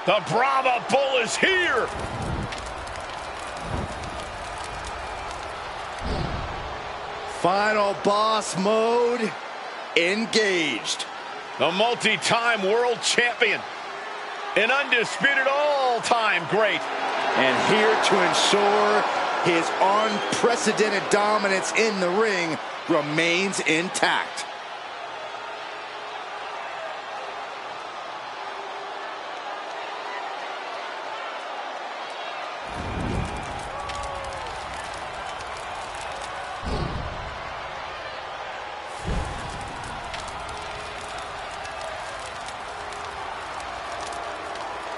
The Brahma Bull is here. Final boss mode engaged. The multi-time world champion. An undisputed all-time great. And here to ensure his unprecedented dominance in the ring remains intact.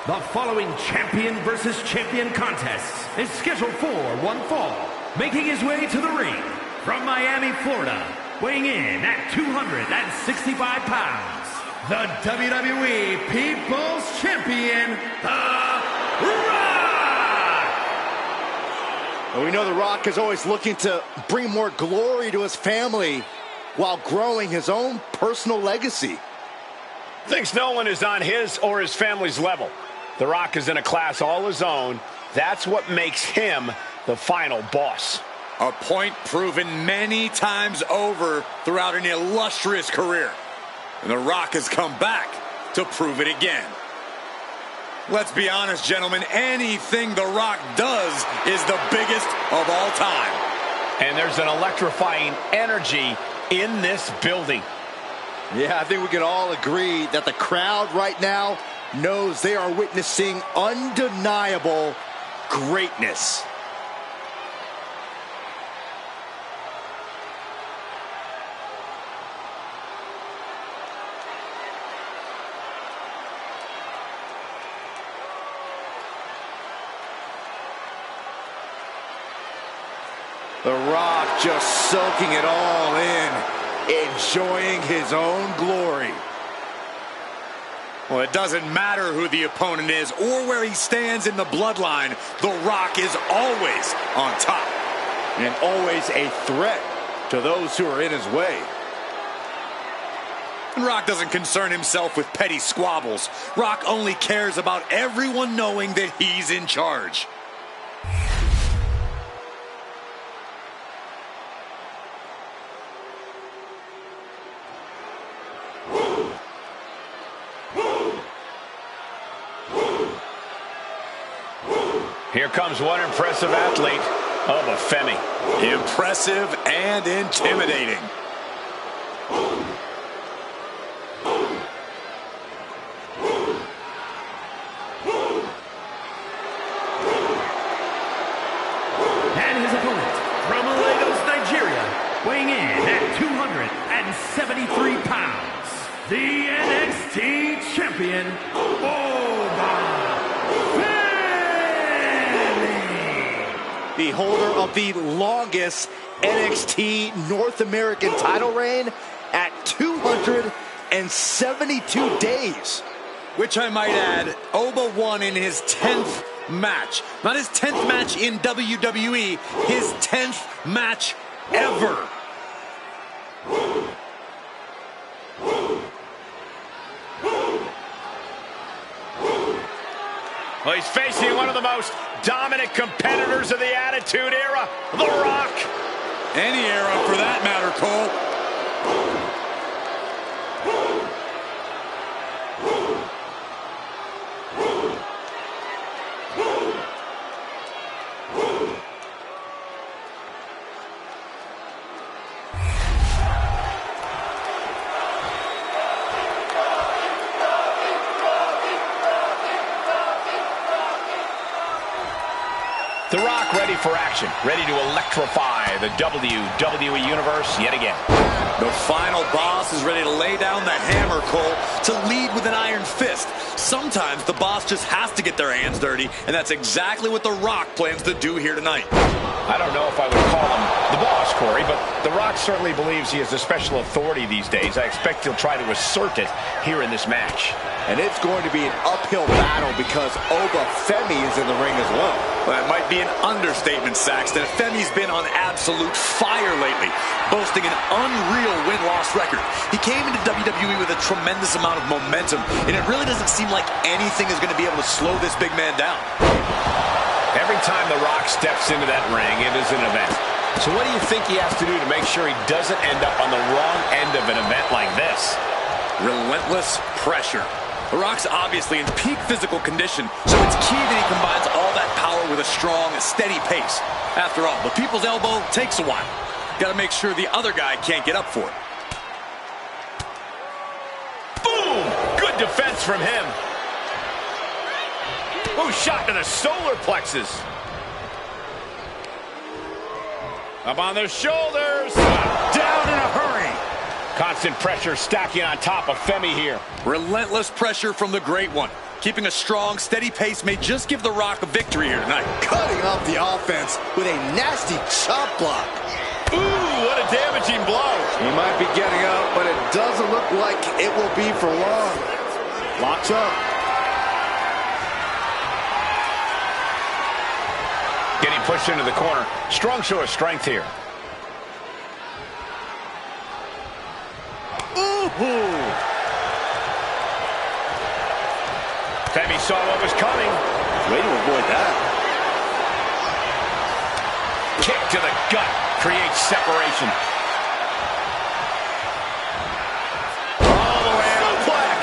The following champion versus champion contest is scheduled for one fall. Making his way to the ring from Miami, Florida, weighing in at 265 pounds, the WWE People's Champion, The Rock! And we know The Rock is always looking to bring more glory to his family while growing his own personal legacy. Thinks no one is on his or his family's level. The Rock is in a class all his own. That's what makes him the final boss. A point proven many times over throughout an illustrious career. And The Rock has come back to prove it again. Let's be honest, gentlemen, anything The Rock does is the biggest of all time. And there's an electrifying energy in this building. Yeah, I think we can all agree that the crowd right now knows they are witnessing undeniable greatness. The Rock just soaking it all in, enjoying his own glory. Well, it doesn't matter who the opponent is or where he stands in the bloodline. The Rock is always on top. And always a threat to those who are in his way. And Rock doesn't concern himself with petty squabbles. Rock only cares about everyone knowing that he's in charge. Here comes one impressive athlete of a Femi. Impressive and intimidating. And his opponent from Lagos, Nigeria, weighing in at 273 pounds, the NXT champion, the holder of the longest NXT North American title reign at 272 days. Which I might add, Oba won in his 10th match. Not his 10th match in WWE, his 10th match ever. Well, he's facing one of the most dominant competitors of the Attitude Era, The Rock. Any era for that matter, Cole. The Rock ready for action, ready to electrify the WWE Universe yet again. The final boss is ready to lay down the hammer, Cole, to lead with an iron fist. Sometimes the boss just has to get their hands dirty, and that's exactly what The Rock plans to do here tonight. I don't know if I would call him the boss, Corey, but The Rock certainly believes he is a special authority these days. I expect he'll try to assert it here in this match. And it's going to be an uphill battle because Oba Femi is in the ring as well. That might be an understatement, Saxton. Femi's been on absolute fire lately, boasting an unreal win-loss record. He came into WWE with a tremendous amount of momentum, and it really doesn't seem like anything is going to be able to slow this big man down. Every time The Rock steps into that ring, it is an event. So what do you think he has to do to make sure he doesn't end up on the wrong end of an event like this? Relentless pressure. The Rock's obviously in peak physical condition, so it's key that he combines all that power with a strong, steady pace. After all, the people's elbow takes a while. Got to make sure the other guy can't get up for it. Boom! Good defense from him. Oh, shot to the solar plexus. Up on their shoulders. Down in a hurry. Constant pressure stacking on top of Femi here. Relentless pressure from the Great One. Keeping a strong, steady pace may just give The Rock a victory here tonight. Cutting off the offense with a nasty chop block. Ooh, what a damaging blow. He might be getting up, but it doesn't look like it will be for long. Locks up. Getting pushed into the corner. Strong show of strength here. Femi saw what was coming. Way to avoid that. Kick to the gut creates separation. All the way out. Suplex.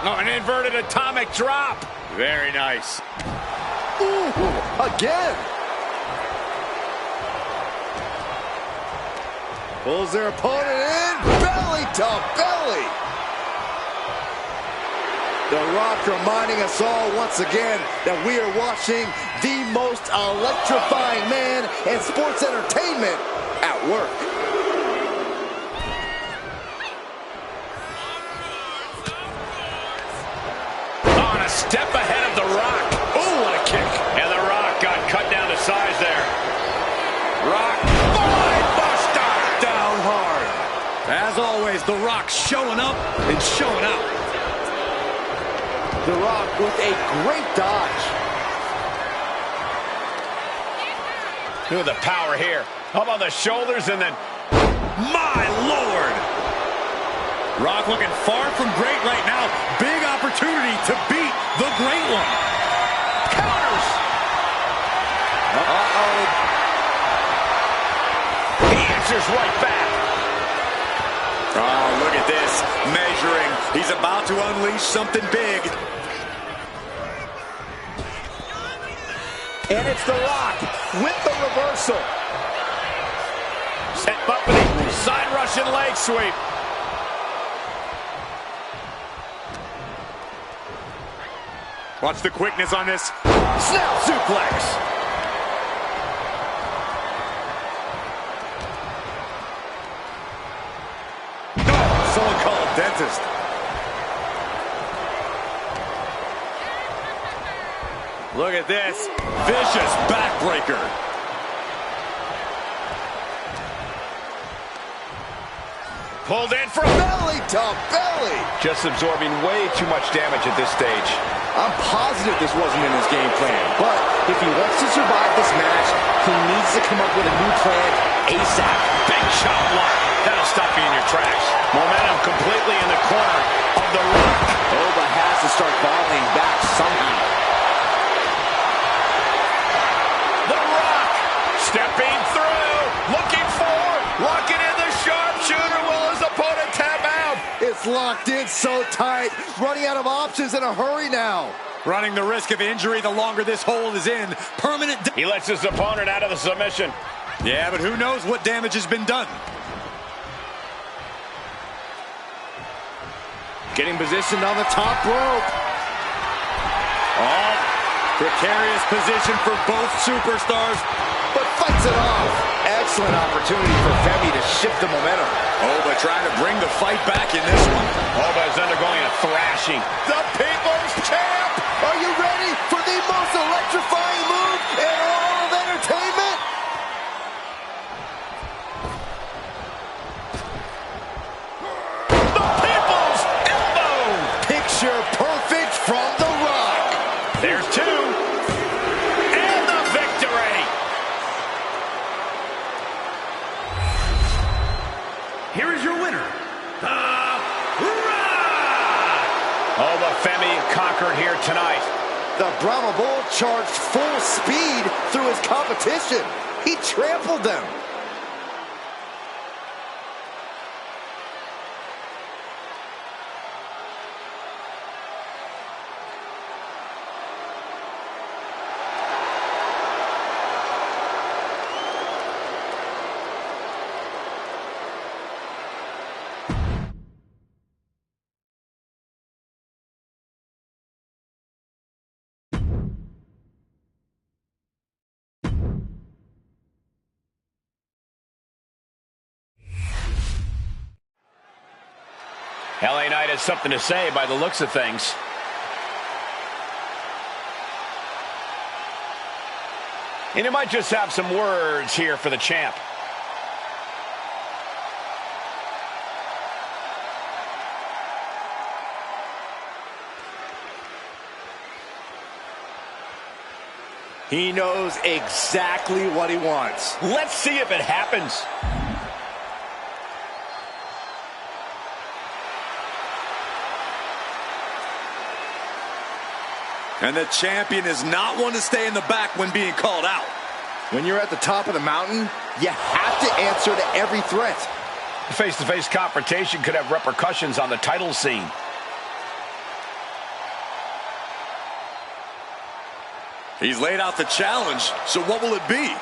Oh, an inverted atomic drop. Very nice. Ooh, again. Pulls their opponent in, belly to belly. The Rock reminding us all once again that we are watching the most electrifying man in sports entertainment at work. On a step ahead of The Rock. Oh, what a kick. And The Rock got cut down to size there. Rock. Down hard. As always, The Rock showing up and showing out. The Rock with a great dodge. Look at the power here. Up on the shoulders and then... My Lord! Rock looking far from great right now. Big opportunity to beat the Great One. Counters! Uh-oh. He answers right back. Oh, look at this. Measuring. He's about to unleash something big. And it's The Rock with the reversal. Set up with a side Russian leg sweep. Watch the quickness on this. Snap suplex. Someone call a dentist. Look at this. Vicious backbreaker. Pulled in from Belly to belly. just absorbing way too much damage at this stage. I'm positive this wasn't in his game plan, but if he wants to survive this match, he needs to come up with a new plan ASAP. Big chop block. That'll stop you in your tracks. Momentum completely in the corner of The Rock. Oba has to start falling back somehow. The Rock stepping through, looking forward, locking in the sharpshooter. Will his opponent tap out? It's locked in so tight, running out of options in a hurry now. Running the risk of injury the longer this hold is in. Permanent. He lets his opponent out of the submission. Yeah, but who knows what damage has been done. Getting positioned on the top rope. Oh, precarious position for both superstars. But fights it off. Excellent opportunity for Femi to shift the momentum. Oba trying to bring the fight back in this one. Oba is undergoing a thrashing. The People's Champ! Are you ready? here tonight. The Brahma Bull charged full speed through his competition. He trampled them. LA Knight has something to say by the looks of things. And he might just have some words here for the champ. He knows exactly what he wants. Let's see if it happens. And the champion is not one to stay in the back when being called out. When you're at the top of the mountain, you have to answer to every threat. Face-to-face confrontation could have repercussions on the title scene. He's laid out the challenge, so what will it be?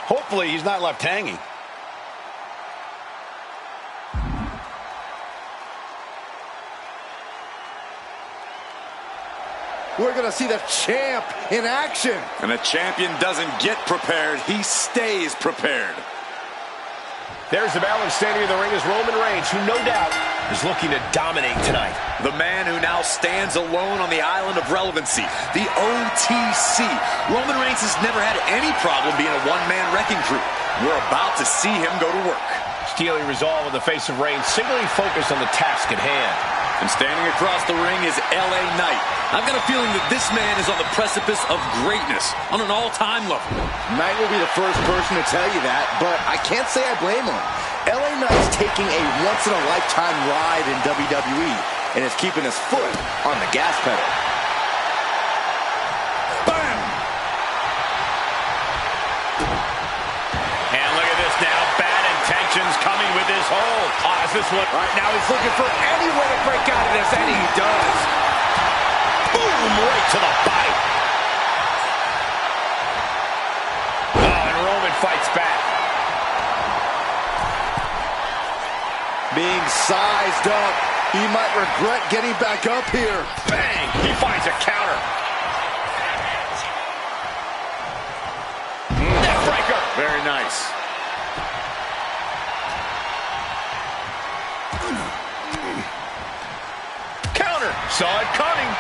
Hopefully he's not left hanging. We're going to see the champ in action. And a champion doesn't get prepared, he stays prepared. There's the balance standing in the ring is Roman Reigns, who no doubt is looking to dominate tonight. The man who now stands alone on the island of relevancy, the OTC. Roman Reigns has never had any problem being a one-man wrecking crew. We're about to see him go to work. Steely resolve in the face of Reigns, singly focused on the task at hand. And standing across the ring is LA Knight. I've got a feeling that this man is on the precipice of greatness on an all-time level. Knight will be the first person to tell you that, but I can't say I blame him. LA Knight's taking a once-in-a-lifetime ride in WWE and is keeping his foot on the gas pedal. Bam! And look at this now. Bad intentions coming with this hold. Is this one? Right now he's looking for any way to break out of this, and he does. Boom, right to the bite. Oh, and Roman fights back. Being sized up, he might regret getting back up here. Bang! He finds a counter. Neckbreaker. Very nice. Counter. Saw it coming.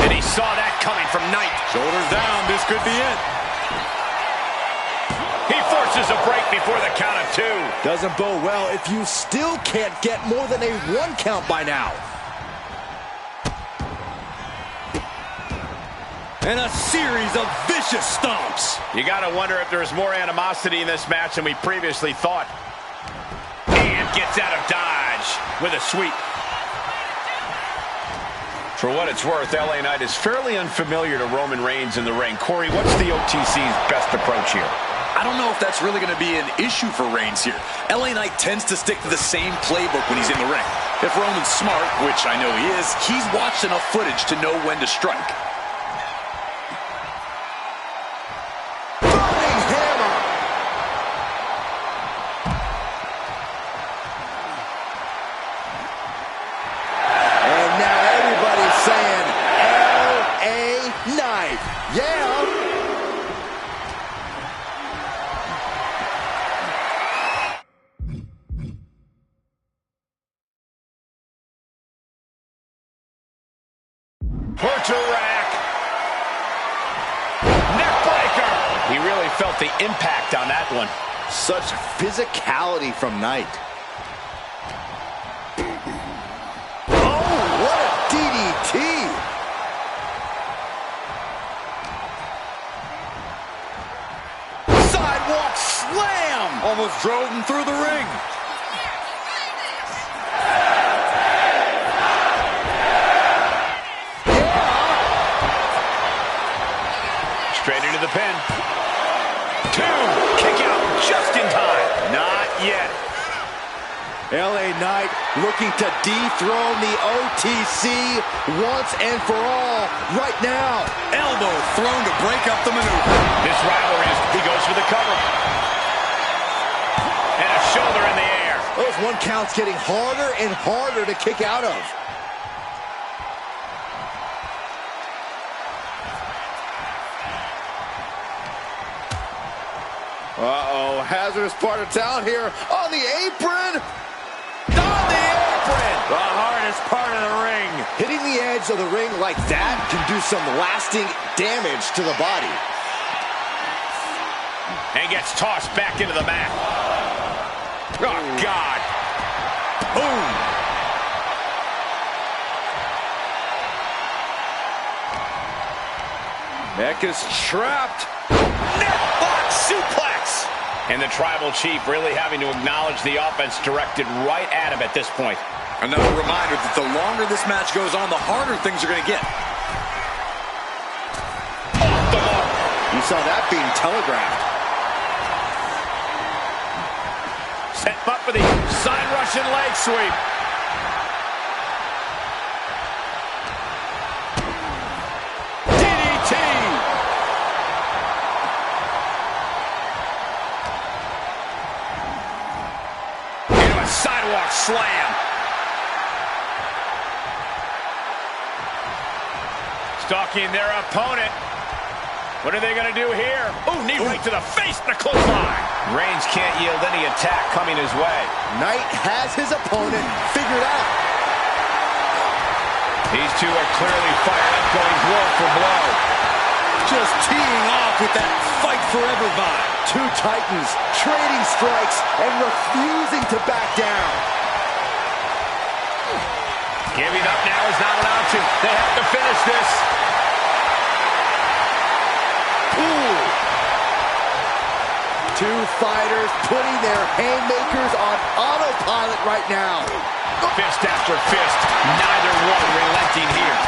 And he saw that coming from Knight. Shoulders down, this could be it. He forces a break before the count of two. Doesn't bode well if you still can't get more than a 1 count by now. And a series of vicious stomps. You got to wonder if there's more animosity in this match than we previously thought. And gets out of dodge with a sweep. For what it's worth, LA Knight is fairly unfamiliar to Roman Reigns in the ring. Corey, what's the OTC's best approach here? I don't know if that's really going to be an issue for Reigns here. LA Knight tends to stick to the same playbook when he's in the ring. If Roman's smart, which I know he is, he's watched enough footage to know when to strike. He really felt the impact on that one. Such physicality from Knight. Oh, what a DDT! Sidewalk slam! Almost drove him through the ring. LA Knight looking to dethrone the OTC once and for all right now. Elbow thrown to break up the maneuver. This rivalry he goes for the cover. And a shoulder in the air. Those one counts getting harder and harder to kick out of. Uh-oh, hazardous part of town here on the apron. On the apron! The hardest part of the ring. Hitting the edge of the ring like that can do some lasting damage to the body. And gets tossed back into the mat. Oh, God. Boom. Neck is trapped. Neckbox suplex. And the Tribal Chief really having to acknowledge the offense directed right at him at this point. Another reminder that the longer this match goes on, the harder things are going to get. Off the mark. You saw that being telegraphed. Set up for the side Russian leg sweep. DDT. Into a sidewalk slam. Stalking their opponent. What are they going to do here? Oh, knee right to the face, the clothesline. Reigns can't yield any attack coming his way. Knight has his opponent figured out. These two are clearly fired up, going blow for blow. Just teeing off with that fight forever vibe. Two titans trading strikes and refusing to back down. Giving up now is not allowed to. They have to finish this. Ooh. Two fighters putting their haymakers on autopilot right now. Fist after fist. Neither one relenting here.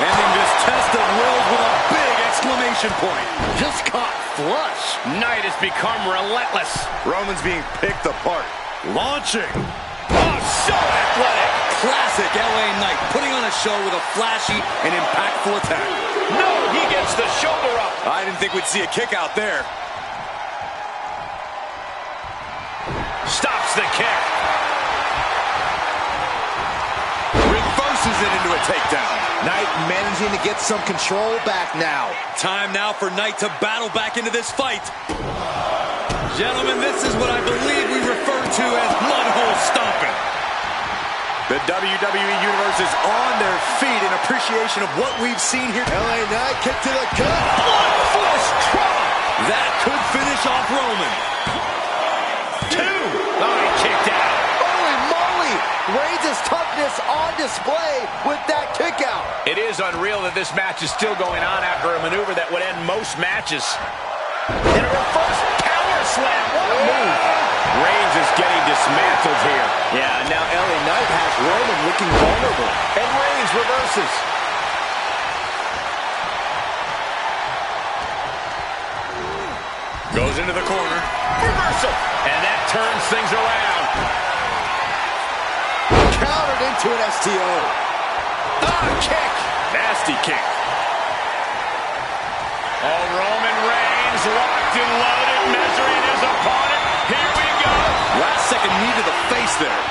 Ending this test of wills with a big exclamation point. Just caught flush. Knight has become relentless. Roman's being picked apart. Launching. Oh, so athletic. Classic LA Knight, putting on a show with a flashy and impactful attack. No, he gets the shoulder up. I didn't think we'd see a kick out there. Stops the kick. Reverses it into a takedown. Knight managing to get some control back now. Time now for Knight to battle back into this fight. Gentlemen, this is what I believe we refer to as mudhole stomping. The WWE Universe is on their feet in appreciation of what we've seen here. LA Knight kick to the gut. Blood force trauma. That could finish off Roman. Two. Oh, he kicked out. Holy moly! Reigns' toughness on display with that kick out. It is unreal that this match is still going on after a maneuver that would end most matches. And a reverse power slam. What a move. Reigns is getting dismantled here. Yeah, now LA Knight has Roman looking vulnerable. And Reigns reverses. Goes into the corner. Reversal. And that turns things around. Countered into an STO. Kick. Nasty kick. Oh, Roman Reigns locked and loaded, measuring his opponent. Here we go. Last second knee to the face there.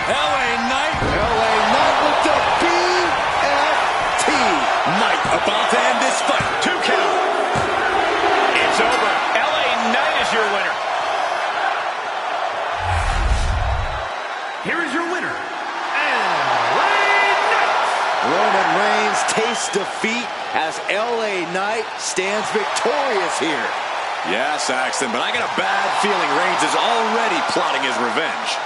LA Knight. LA Knight with the BFT. Knight about to end this fight. 2 count. It's over. LA Knight is your winner. Here is your winner, LA Knight. Roman Reigns tastes defeat as LA Knight stands victorious here. Yeah, Saxton, but I got a bad feeling Reigns is already plotting his revenge.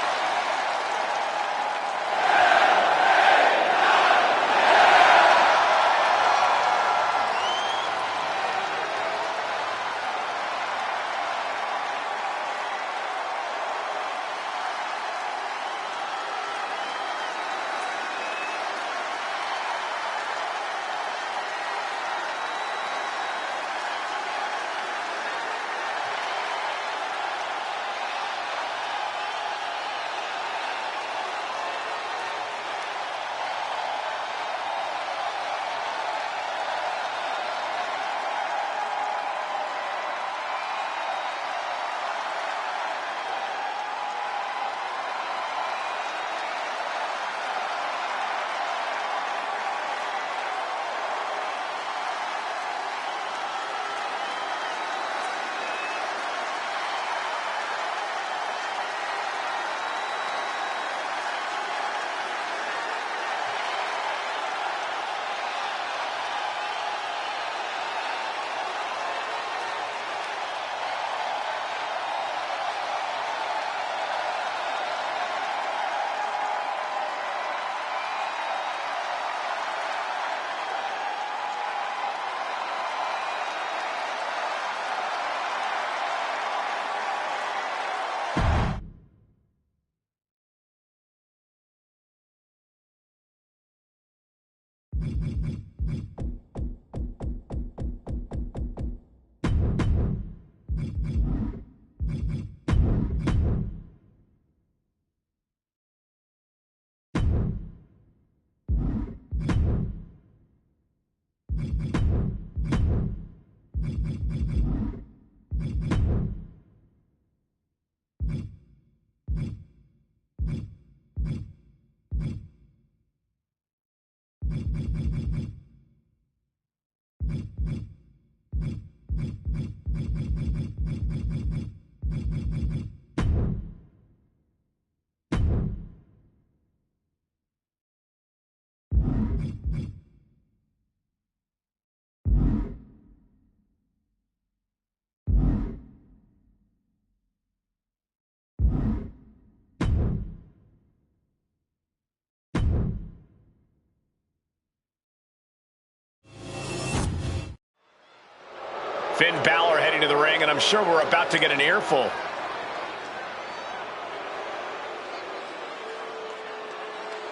Finn Balor heading to the ring, and I'm sure we're about to get an earful.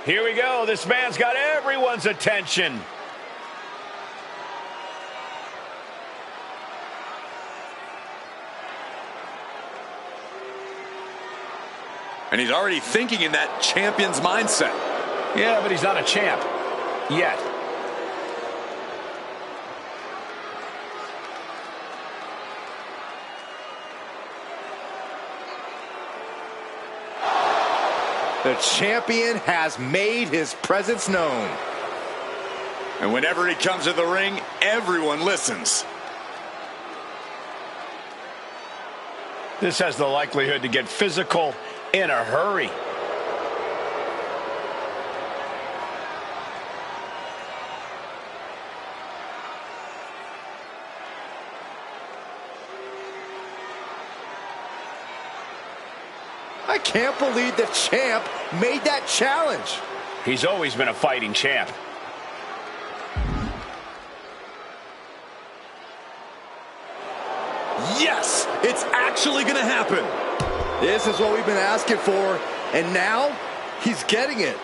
Here we go. This man's got everyone's attention. And he's already thinking in that champion's mindset. Yeah, but he's not a champ. Yet. The champion has made his presence known. And whenever he comes to the ring, everyone listens. This has the likelihood to get physical in a hurry. I can't believe the champ made that challenge. He's always been a fighting champ. Yes, it's actually going to happen. This is what we've been asking for, and now he's getting it.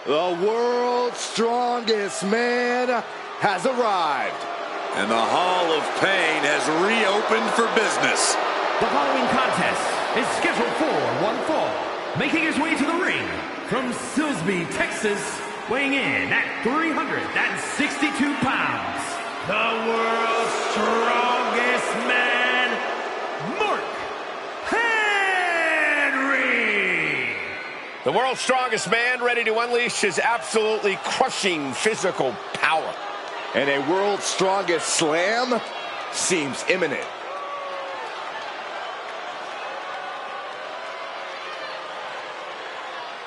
The world's strongest man has arrived. And the Hall of Pain has reopened for business. The following contest is scheduled for one fall. Making his way to the ring from Silsbee, Texas, weighing in at 362 pounds, the world's strongest man, Mark Henry. The world's strongest man, ready to unleash his absolutely crushing physical power. And a world's strongest slam seems imminent.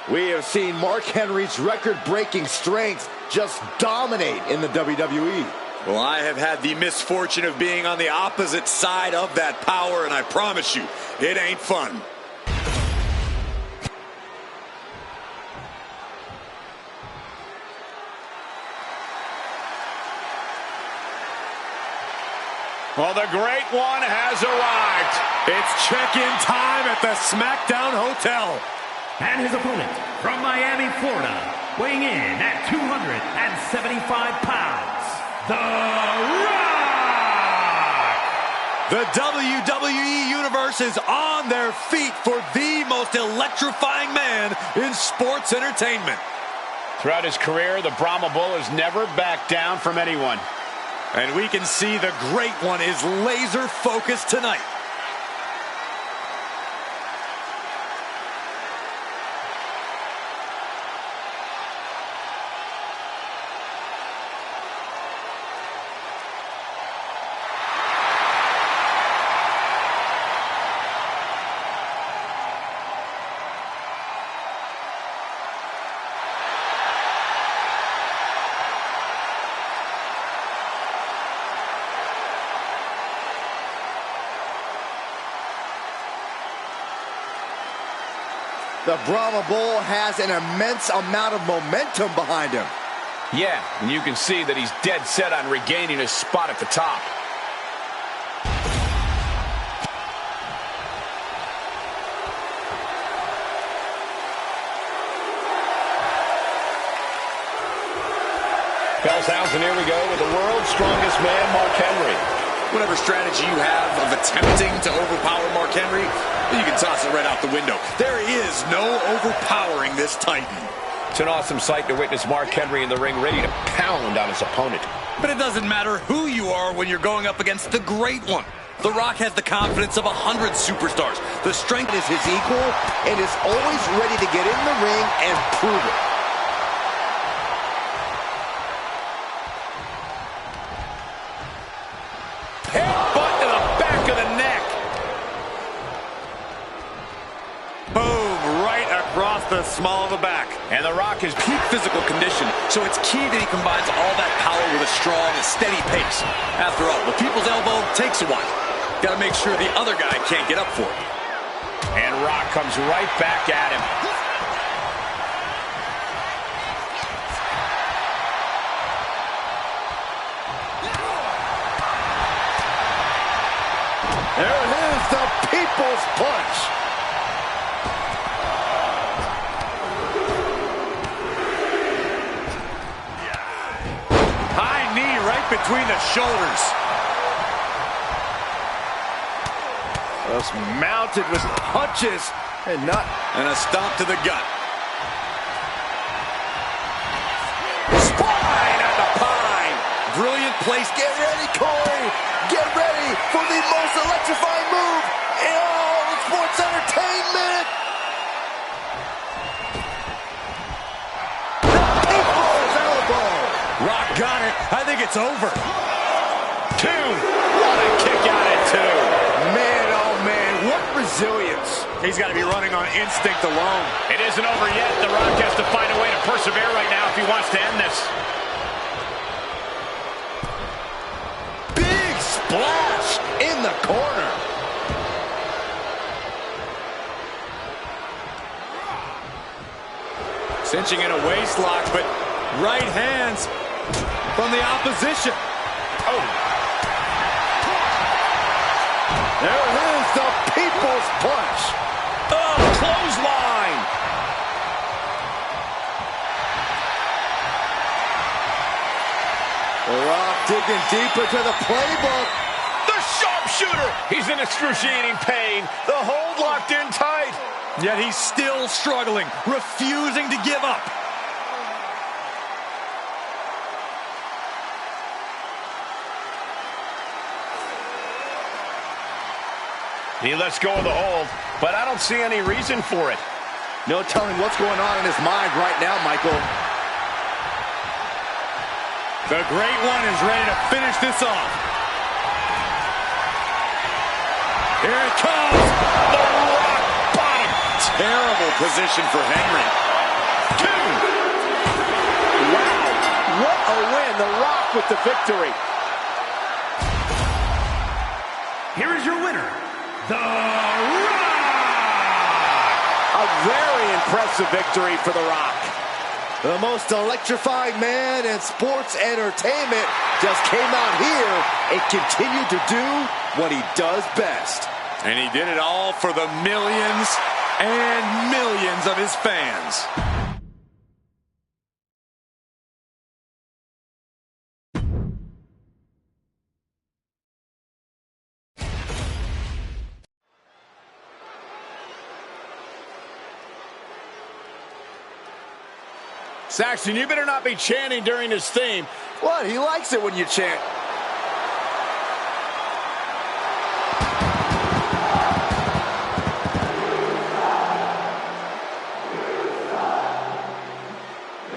We have seen Mark Henry's record-breaking strength just dominate in the WWE. Well, I have had the misfortune of being on the opposite side of that power, and I promise you, it ain't fun. Well, the Great One has arrived. It's check-in time at the SmackDown Hotel. And his opponent from Miami, Florida, weighing in at 275 pounds, The Rock! The WWE Universe is on their feet for the most electrifying man in sports entertainment. Throughout his career, the Brahma Bull has never backed down from anyone. And we can see the Great One is laser focused tonight. The Brahma Bull has an immense amount of momentum behind him. Yeah, and you can see that he's dead set on regaining his spot at the top. Sounds, and here we go with the world's strongest man, Mark Henry. Whatever strategy you have of attempting to overpower Mark Henry, you can toss it right out the window. There is no overpowering this Titan. It's an awesome sight to witness Mark Henry in the ring, ready to pound on his opponent. But it doesn't matter who you are when you're going up against the great one. The Rock has the confidence of 100 superstars. The strength is his equal and is always ready to get in the ring and prove it. Headbutt to the back of the neck. Boom, right across the small of the back. And The Rock is Peak physical condition, so it's key that he combines all that power with a strong and steady pace. After all, the people's elbow takes a while. Got to make sure the other guy can't get up for it. And Rock comes right back at him. There it is, the People's Punch. High knee right between the shoulders. Just mounted with punches and a stomp to the gut. spine on the pine. Brilliant place. Get ready, Corey. Get ready for the most electrifying move in all of sports entertainment. The People's Elbow. Rock got it. I think it's over. Two. What a kick out at two. Man, oh man, what resilience. He's got to be running on instinct alone. It isn't over yet. The Rock has to find a way to persevere right now if he wants to end this. Big splash in the corner. Cinching in a waist lock, but right hands from the opposition. Oh. There it is, the People's Punch. Oh, clothesline. The Rock digging deep into the playbook. The sharpshooter. He's in excruciating pain. The hold locked in tight. Yet he's still struggling, refusing to give up. He lets go of the hold, but I don't see any reason for it. No telling what's going on in his mind right now, Michael. The Great One is ready to finish this off. Here it comes. The Rock bottom. Terrible position for Henry. Two. Wow, what a win. The Rock with the victory. Here is your winner, The Rock! A very impressive victory for The Rock. The most electrifying man in sports entertainment just came out here and continued to do what he does best. And he did it all for the millions and millions of his fans. Saxton, you better not be chanting during this theme. What? He likes it when you chant.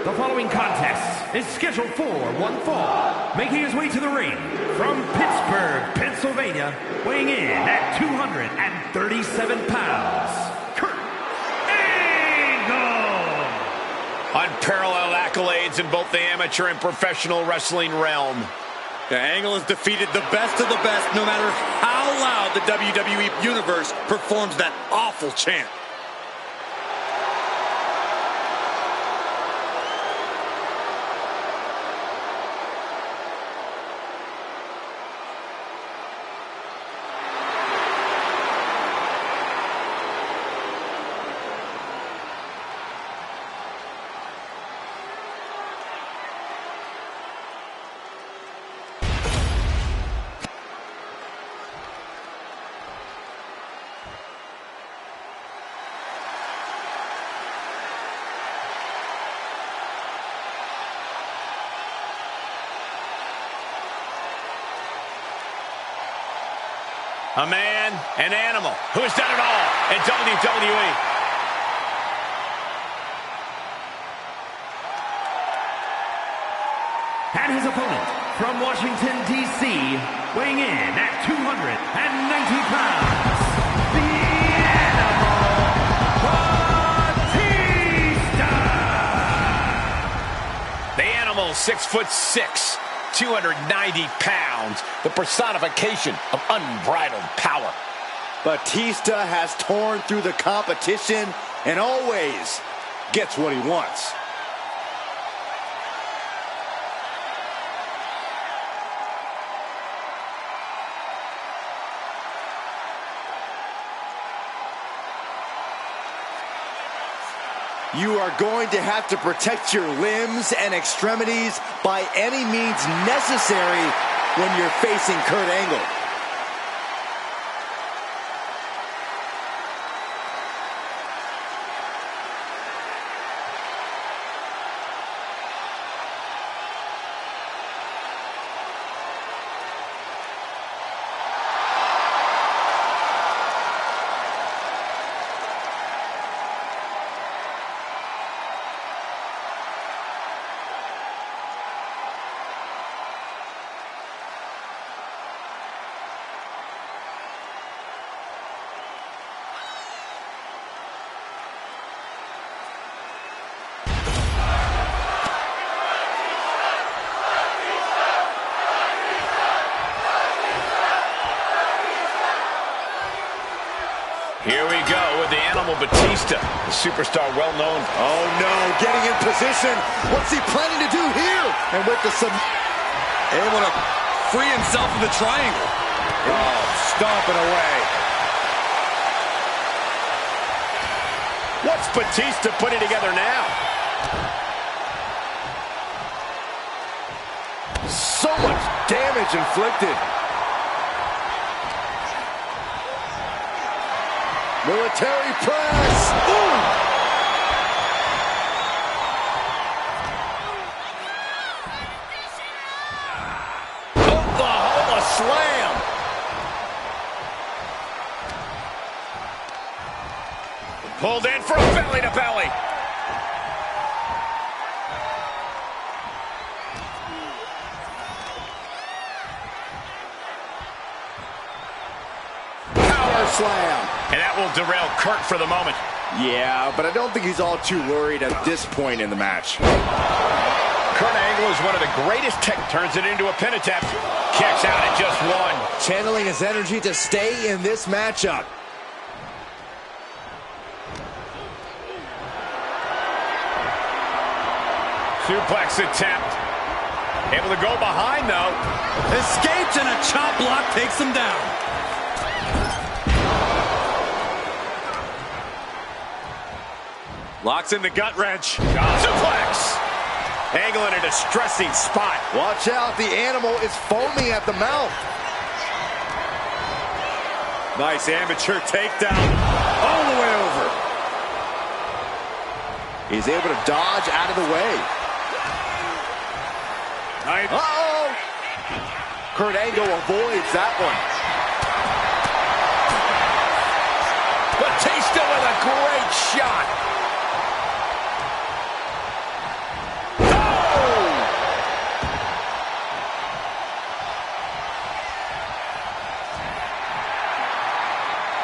The following contest is scheduled for one fall. Making his way to the ring from Pittsburgh, Pennsylvania, weighing in at 237 pounds, Kurt Angle. Unparalleled accolades in both the amateur and professional wrestling realm. The Angle has defeated the best of the best, no matter how loud the WWE Universe performs that awful chant. A man, an animal, who has done it all in WWE. And his opponent, from Washington, D.C., weighing in at 290 pounds, the Animal, Batista! The Animal, 6'6", 290 pounds, the personification of unbridled power. Batista has torn through the competition and always gets what he wants. You are going to have to protect your limbs and extremities by any means necessary when you're facing Kurt Angle. Here we go with the Animal Batista, the superstar well-known. Oh no, getting in position. What's he planning to do here? And with the able to free himself of the triangle. Oh, stomping away. What's Batista putting together now? So much damage inflicted. Military press. Ooh. Oklahoma slam. Pulled in for a belly-to-belly. Power slam. And that will derail Kurt for the moment. Yeah, but I don't think he's all too worried at this point in the match. Kurt Angle is one of the greatest tech. Turns it into a pin attempt. Kicks out at just one. Channeling his energy to stay in this matchup. Suplex attempt. Able to go behind, though. Escapes and a chop block takes him down. Locks in the gut wrench. Suplex. Angle in a distressing spot. Watch out, the Animal is foaming at the mouth. Nice amateur takedown. All the way over. He's able to dodge out of the way. Nice. Uh-oh! Kurt Angle avoids that one. Batista with a great shot.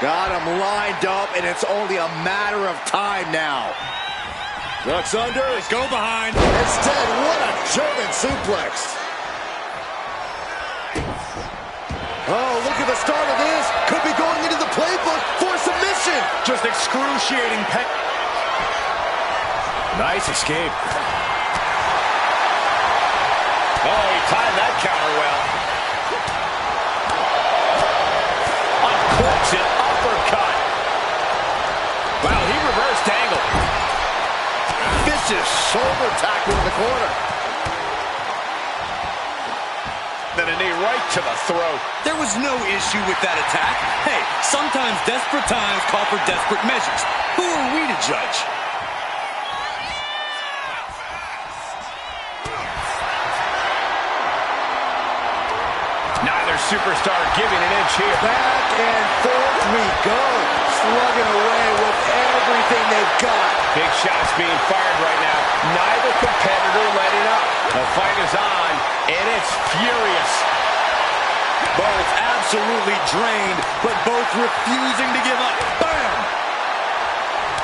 Got him lined up, and it's only a matter of time now. Ducks under. Go behind. Instead, what a German suplex. Oh, look at the start of this. Could be going into the playbook for submission. Just excruciating pain. Nice escape. Oh, he timed that counter well. Uncorks it, uppercut. Wow, he reversed Angle. Vicious shoulder tackle in the corner. Then a knee right to the throat. There was no issue with that attack. Hey, sometimes desperate times call for desperate measures. Who are we to judge? Neither superstar giving an inch here. Back and forth we go. Slugging away with everything they've got. Big shots being fired right now. Neither competitor letting up. The fight is on, and it's furious. Both absolutely drained, but both refusing to give up. Bam!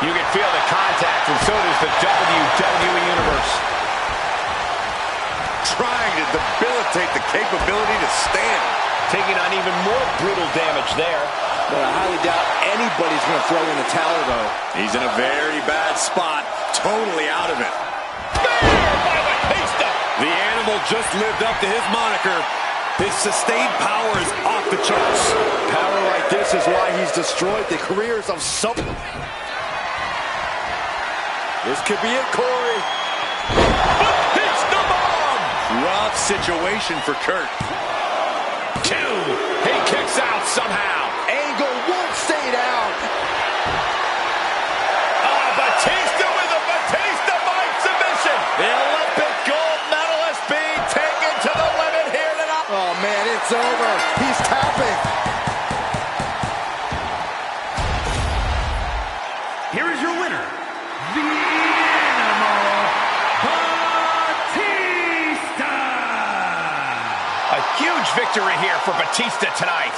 You can feel the contact, and so does the WWE Universe. Trying to debilitate the capability to stand. Taking on even more brutal damage there. But I highly doubt anybody's going to throw in the towel, though. He's in a very bad spot. Totally out of it. Bam! By Batista! The animal just lived up to his moniker. His sustained power is off the charts. Power like this is why he's destroyed the careers of some... This could be it, Corey. Batista bomb! Rough situation for Kurt. 2. He kicks out somehow. Angle won't stay down. Batista with a Batista by submission. The Olympic gold medalist being taken to the limit here tonight. Oh, man, it's over. He's tapping. Here is your winner, the Animal, Batista! A huge victory here for Batista tonight.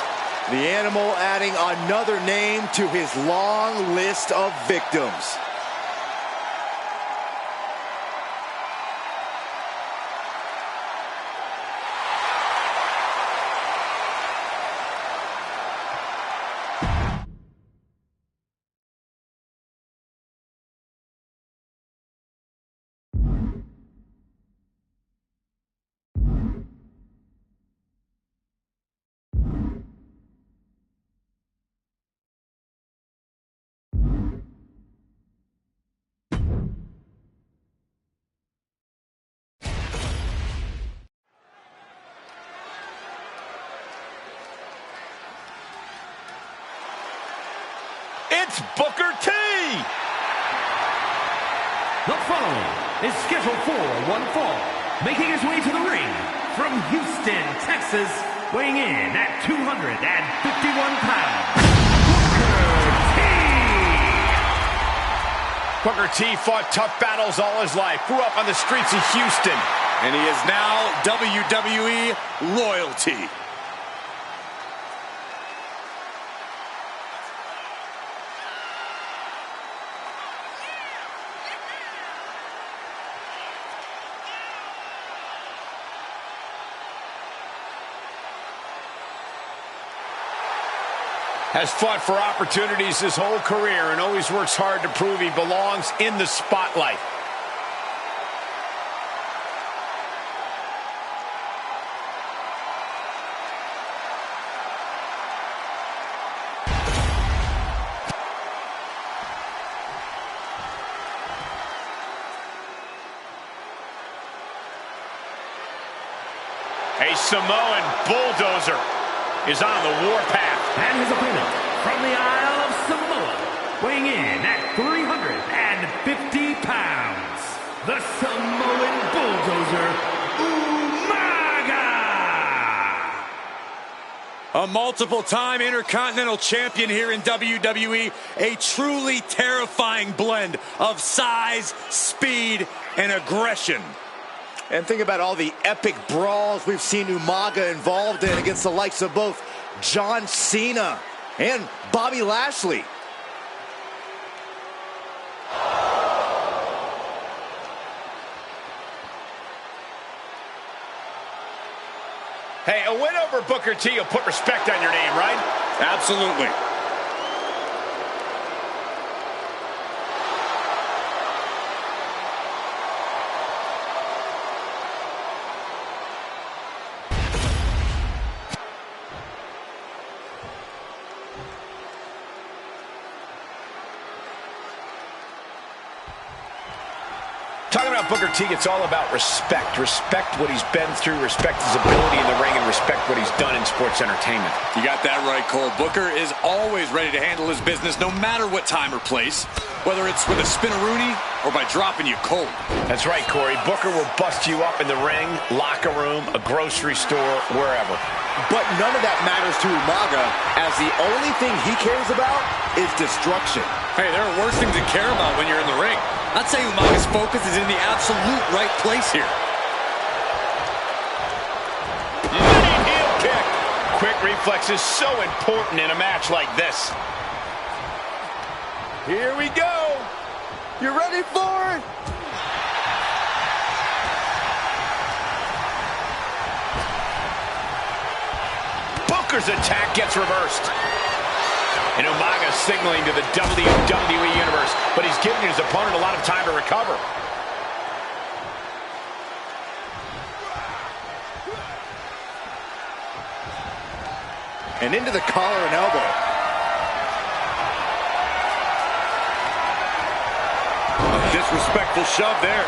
The Animal adding another name to his long list of victims. It's Booker T! The following is scheduled for one fall, making his way to the ring from Houston, Texas, weighing in at 251 pounds, Booker T fought tough battles all his life, grew up on the streets of Houston. And he is now WWE royalty. Has fought for opportunities his whole career and always works hard to prove he belongs in the spotlight. A Samoan bulldozer is on the warpath. And his opponent from the Isle of Samoa, weighing in at 350 pounds, the Samoan bulldozer, Umaga! A multiple-time Intercontinental Champion here in WWE. A truly terrifying blend of size, speed, and aggression. And think about all the epic brawls we've seen Umaga involved in against the likes of both John Cena and Bobby Lashley. Hey, a win over Booker T will put respect on your name, right? Absolutely. Talking about Booker T, it's all about respect. Respect what he's been through, respect his ability in the ring, and respect what he's done in sports entertainment. You got that right, Cole. Booker is always ready to handle his business no matter what time or place, whether it's with a spin-a-rooney or by dropping you cold. That's right, Corey. Booker will bust you up in the ring, locker room, a grocery store, wherever. But none of that matters to Umaga, as the only thing he cares about is destruction. Hey, there are worse things to care about when you're in the ring. I'd say Umaga's focus is in the absolute right place here. Running heel kick. Quick reflex is so important in a match like this. Here we go. You ready for it? Booker's attack gets reversed. And Umaga signaling to the WWE Universe, but he's giving his opponent a lot of time to recover. And into the collar and elbow. A disrespectful shove there.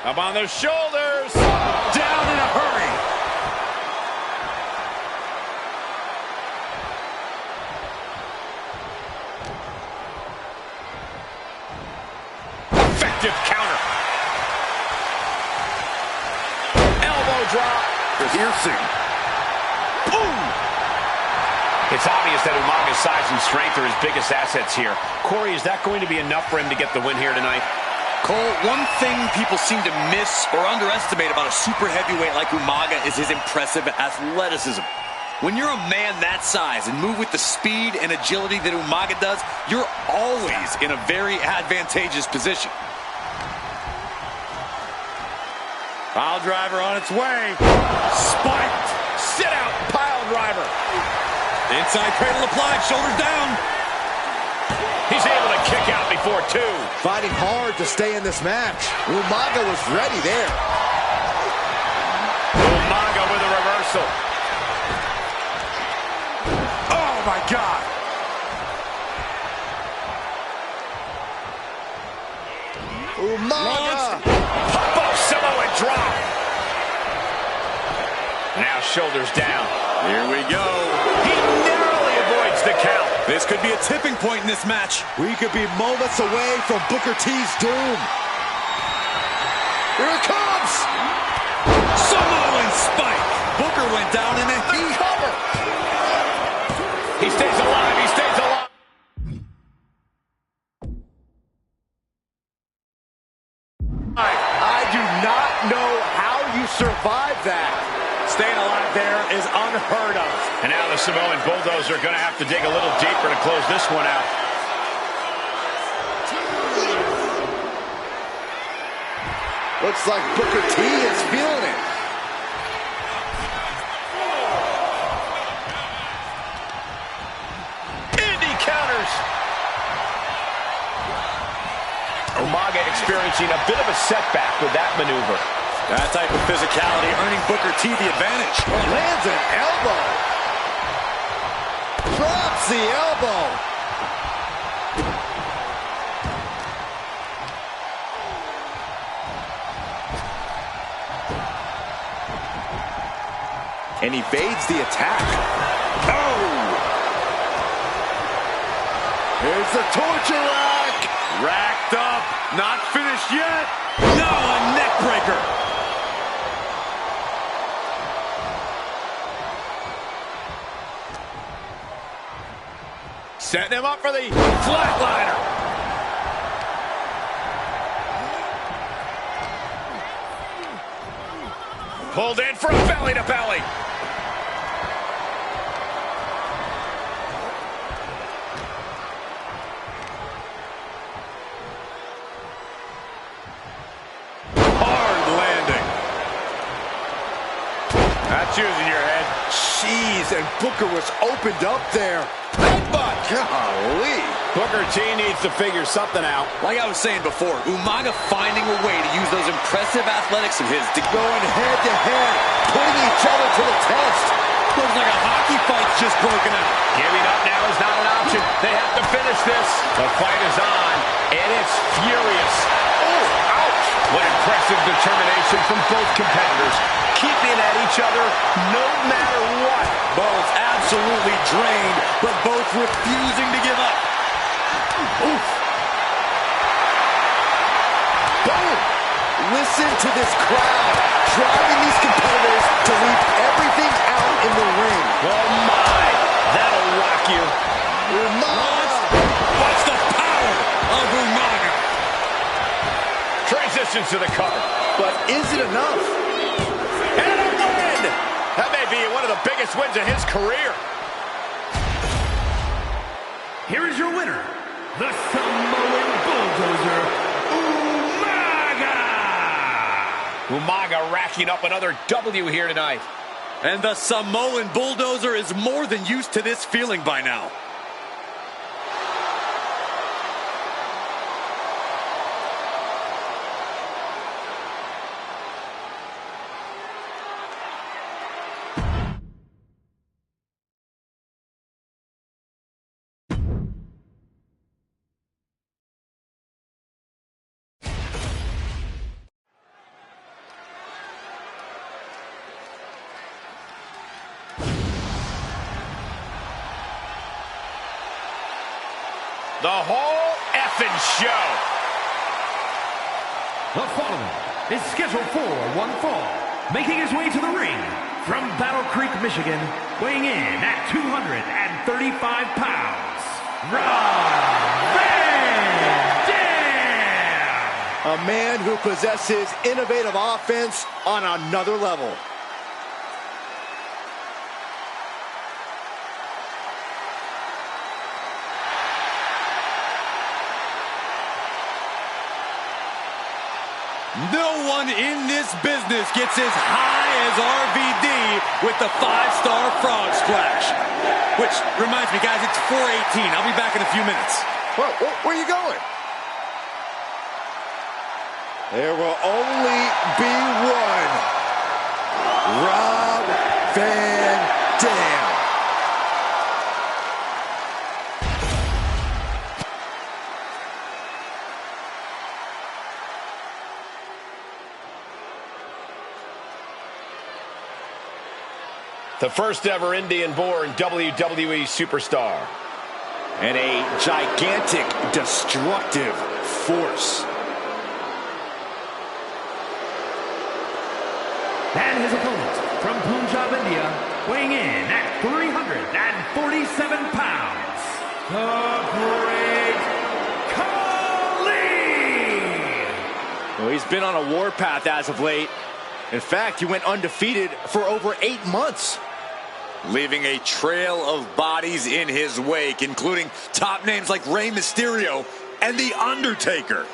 Up on the shoulders. Down in a hurry. Effective counter. Elbow drop. Piercing. Boom. It's obvious that Umaga's size and strength are his biggest assets here. Corey, is that going to be enough for him to get the win here tonight? Cole, one thing people seem to miss or underestimate about a super heavyweight like Umaga is his impressive athleticism. When you're a man that size and move with the speed and agility that Umaga does, you're always in a very advantageous position. Pile driver on its way. Spiked. Sit out pile driver. Inside cradle applied, shoulders down. He's able to kick out before two. Fighting hard to stay in this match. Umaga was ready there. Umaga with a reversal. Oh my God. Umaga. Pop-up Samoan drop. Now shoulders down. Here we go. He narrowly avoids the count. This could be a tipping point in this match. We could be moments away from Booker T's doom. Here it comes. Samoan spike. Booker went down in a heat. Cover. He stays alive. He stays alive. I do not know how you survive that. Staying alive there is unheard of. And now the Samoan Bulldozer are going to have to dig a little deeper to close this one out. Looks like Booker T is feeling it. Indy counters. Umaga experiencing a bit of a setback with that maneuver. That type of physicality earning Booker T the advantage. Lands an elbow. Drops the elbow. And evades the attack. Oh! Here's the torture rack. Racked up. Not finished yet. No, a neck breaker. Setting him up for the flatliner. Pulled in for a belly-to-belly. Hard landing. That's using your head. Jeez, and Booker was opened up there. Headbutt. Golly. Booker T needs to figure something out. Like I was saying before, Umaga finding a way to use those impressive athletics of his to go Going head to head, putting each other to the test. Looks like a hockey fight's just broken out. Giving up now is not an option. They have to finish this. The fight is on, and it's furious. Oh, ouch. What impressive determination from both competitors. Keeping at each other no matter what. Both absolutely drained, but both refusing to give up. Oof. Boom. Listen to this crowd, driving these competitors to leave everything out in the ring. Oh my, that'll rock you. Umaga! What's the power of Umaga? Transitions to the cover. But is it enough? And a win! That may be one of the biggest wins of his career. Here is your winner, the Samoan Bulldozer, Umaga! Umaga racking up another W here tonight. And the Samoan Bulldozer is more than used to this feeling by now. The whole effing show. The following is scheduled for one fall, making his way to the ring from Battle Creek, Michigan, weighing in at 235 pounds, Rob Van Dam! A man who possesses innovative offense on another level. No one in this business gets as high as RVD with the 5-star frog splash. Which reminds me, guys, it's 4:18. I'll be back in a few minutes. Where are you going? There will only be one. Rob Van Dam. The first ever Indian-born WWE superstar. And a gigantic, destructive force. And his opponent from Punjab, India, weighing in at 347 pounds, the Great Khali! Well, he's been on a warpath as of late. In fact, he went undefeated for over 8 months. Leaving a trail of bodies in his wake, including top names like Rey Mysterio and The Undertaker.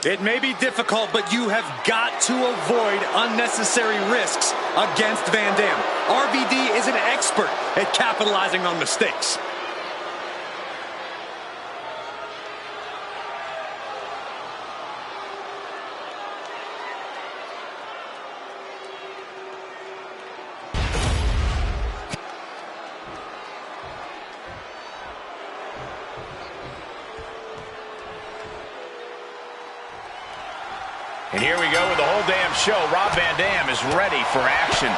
It may be difficult, but you have got to avoid unnecessary risks against Van Dam. RVD is an expert at capitalizing on mistakes. And here we go with the whole damn show. Rob Van Dam is ready for action.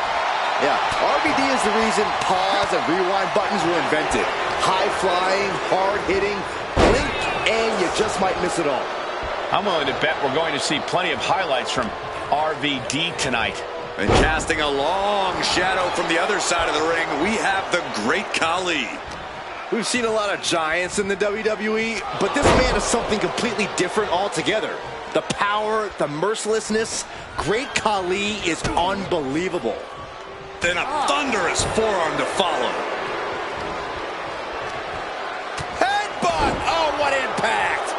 Yeah, RVD is the reason pause and rewind buttons were invented. High-flying, hard-hitting, blink, and you just might miss it all. I'm willing to bet we're going to see plenty of highlights from RVD tonight. And casting a long shadow from the other side of the ring, we have the Great Khali. We've seen a lot of giants in the WWE, but this man is something completely different altogether. The power, the mercilessness, Great Khali is unbelievable. Then a thunderous forearm to follow. Headbutt! Oh, what impact!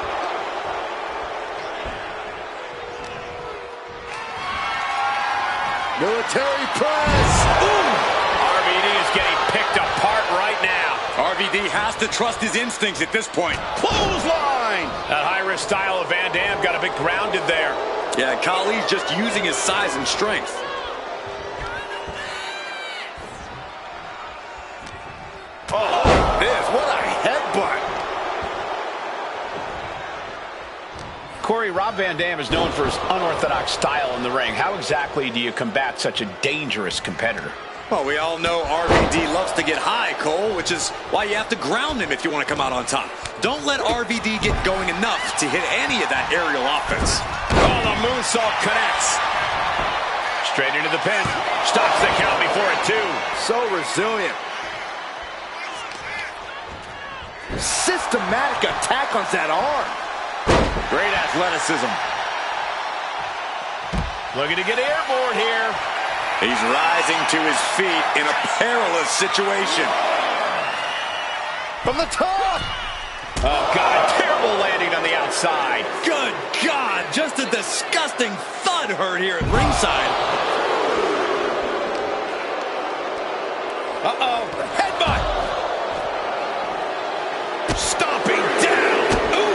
Military press! Ooh! RVD is getting picked apart right now. RVD has to trust his instincts at this point. Clothesline! That high-risk style of Van Dam got a bit grounded there. Yeah, Khali's just using his size and strength. Oh, this, what a headbutt. Corey, Rob Van Dam is known for his unorthodox style in the ring. How exactly do you combat such a dangerous competitor? Well, we all know RVD loves to get high, Cole, which is why you have to ground him if you want to come out on top. Don't let RVD get going enough to hit any of that aerial offense. Oh, the moonsault connects. Straight into the pin. Stops the count before it, too. So resilient. Systematic attack on that arm. Great athleticism. Looking to get airborne here. He's rising to his feet in a perilous situation. From the top. Oh, God, terrible landing on the outside. Good God, just a disgusting thud heard here at ringside. Uh-oh, headbutt. Stomping down. Ooh.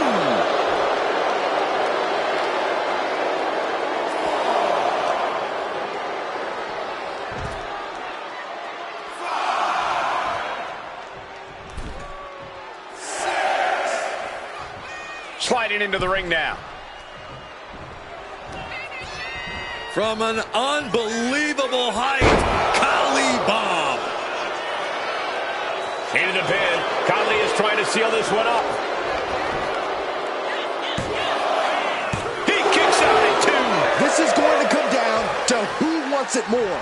Sliding into the ring now. From an unbelievable height, Khali bomb. Into the pin. Khali is trying to seal this one up. He kicks out at 2. This is going to come down to who wants it more.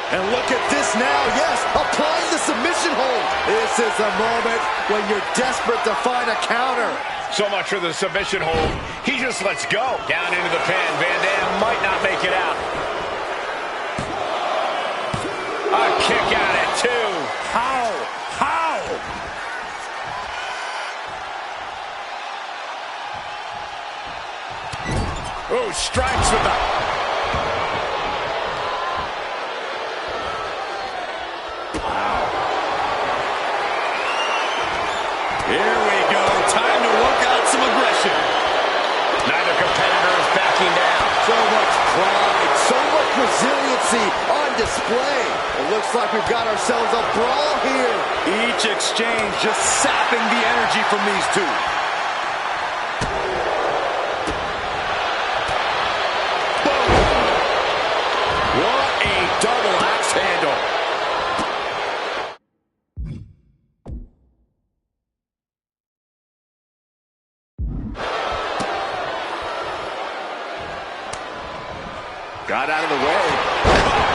And look at this now, yes, applying the submission hold. This is the moment when you're desperate to find a counter. So much for the submission hold. He just lets go. Down into the pin. Van Dam might not make it out. A kick out at 2. How? Oh, strikes with the... Here we go. Time to work out some aggression. Neither competitor is backing down. So much pride, so much resiliency on display. It looks like we've got ourselves a brawl here. Each exchange just sapping the energy from these two. Boom. What a double axe handle. Got out of the way.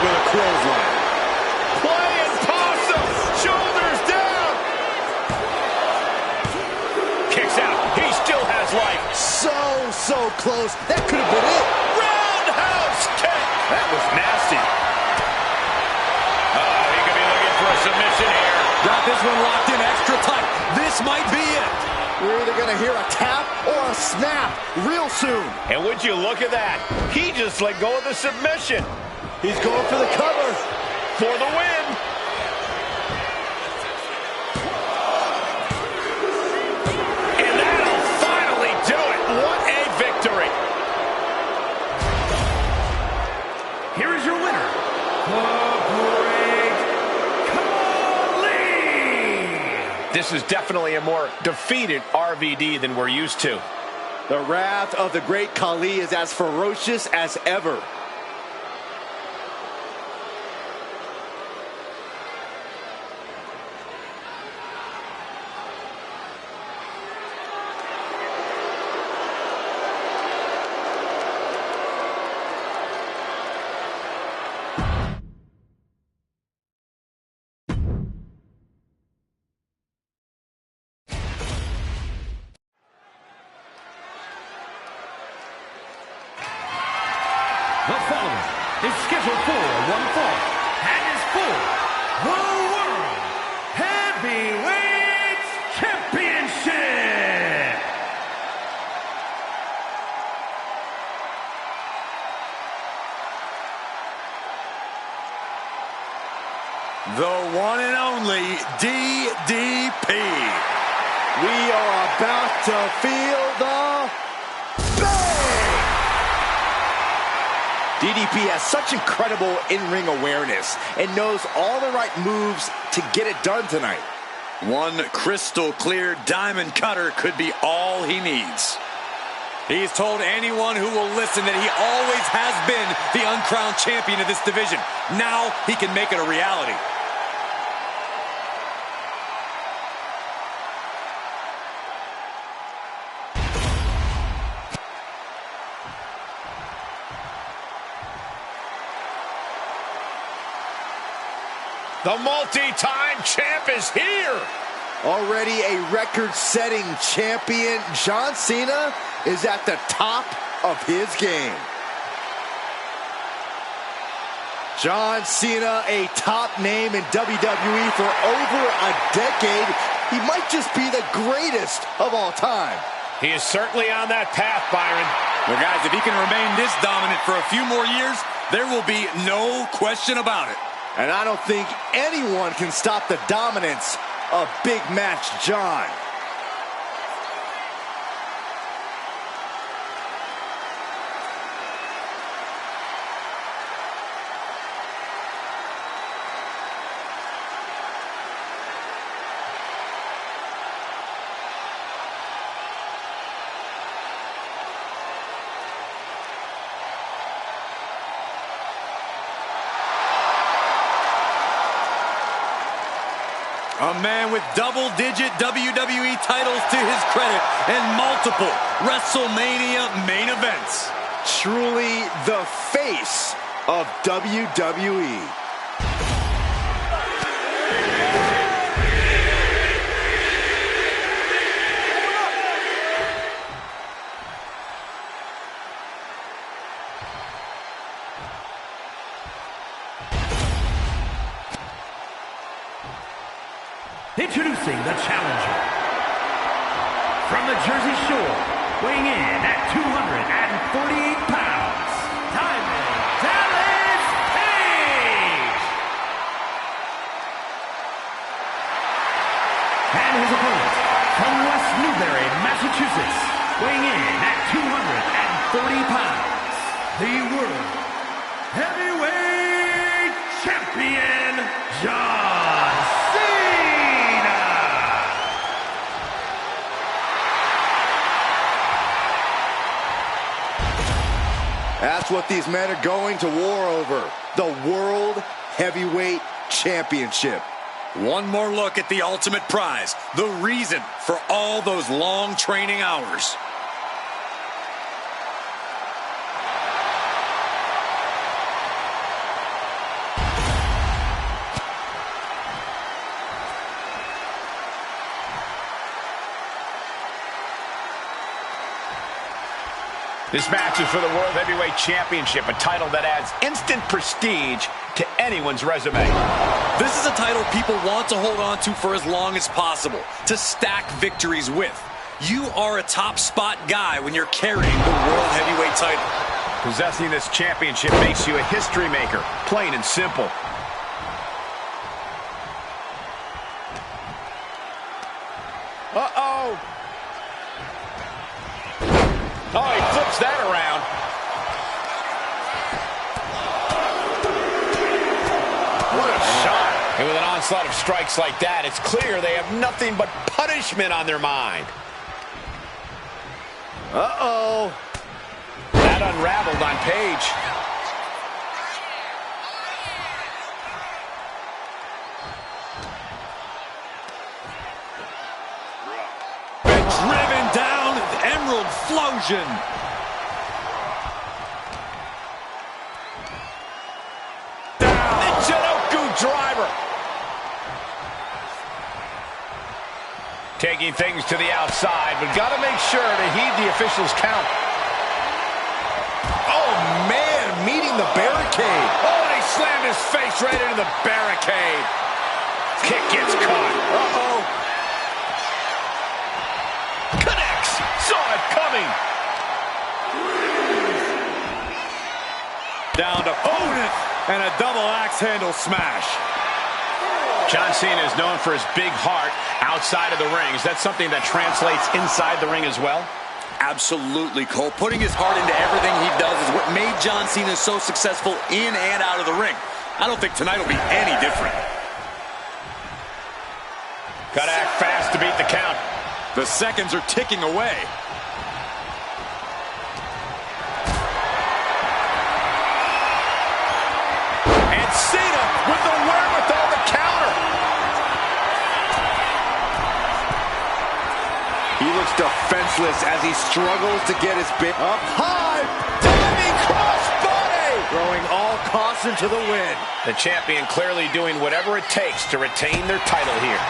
With a clothesline. Playing possum. Shoulders down. Kicks out. He still has life. So close. That could have been it. Roundhouse kick. That was nasty. He could be looking for a submission here. Got this one locked in extra tight. This might be it. We're either going to hear a tap or a snap real soon. And would you look at that? He just let go of the submission. He's going for the cover. For the win. And that'll finally do it. What a victory. Here is your winner, the Great Khali. This is definitely a more defeated RVD than we're used to. The wrath of the Great Khali is as ferocious as ever. The following is scheduled for one fall and is for the World Heavyweight Championship. The one and only DDP. We are about to feel the bang! DDP has such incredible in-ring awareness and knows all the right moves to get it done tonight. One crystal clear diamond cutter could be all he needs. He's told anyone who will listen that he always has been the uncrowned champion of this division. Now he can make it a reality. The multi-time champ is here. Already a record-setting champion, John Cena is at the top of his game. John Cena, a top name in WWE for over a decade. He might just be the greatest of all time. He is certainly on that path, Byron. Well, guys, if he can remain this dominant for a few more years, there will be no question about it. And I don't think anyone can stop the dominance of Big Match John. A man with double-digit WWE titles to his credit and multiple WrestleMania main events. Truly the face of WWE. Introducing the challenger. From the Jersey Shore, weighing in at 248 pounds, Diamond Dallas Page! And his opponent, from West Newbury, Massachusetts, weighing in at 240 pounds, the World Heavyweight Champion, John Cena! That's what these men are going to war over. The World Heavyweight Championship. One more look at the ultimate prize. The reason for all those long training hours. This match is for the World Heavyweight Championship, a title that adds instant prestige to anyone's resume. This is a title people want to hold on to for as long as possible, to stack victories with. You are a top spot guy when you're carrying the World Heavyweight title. Possessing this championship makes you a history maker, plain and simple. Uh-oh. Oh, he flips that around. What a shot. And with an onslaught of strikes like that, it's clear they have nothing but punishment on their mind. Uh-oh. That unraveled on Page. Driven down, Emerald Flosion. Driver. Taking things to the outside, but got to make sure to heed the officials' count. Oh, man, meeting the barricade. Oh, and he slammed his face right into the barricade. Kick gets caught. Uh-oh. Connects. Saw it coming. Down to opponent. And a double axe handle smash. John Cena is known for his big heart outside of the ring. Is that something that translates inside the ring as well? Absolutely, Cole. Putting his heart into everything he does is what made John Cena so successful in and out of the ring. I don't think tonight will be any different. Gotta act fast to beat the count. The seconds are ticking away. And Cena with the wherewithal to counter. He looks defenseless as he struggles to get his bit up high. Diving crossbody! Throwing all caution to the wind. The champion clearly doing whatever it takes to retain their title here.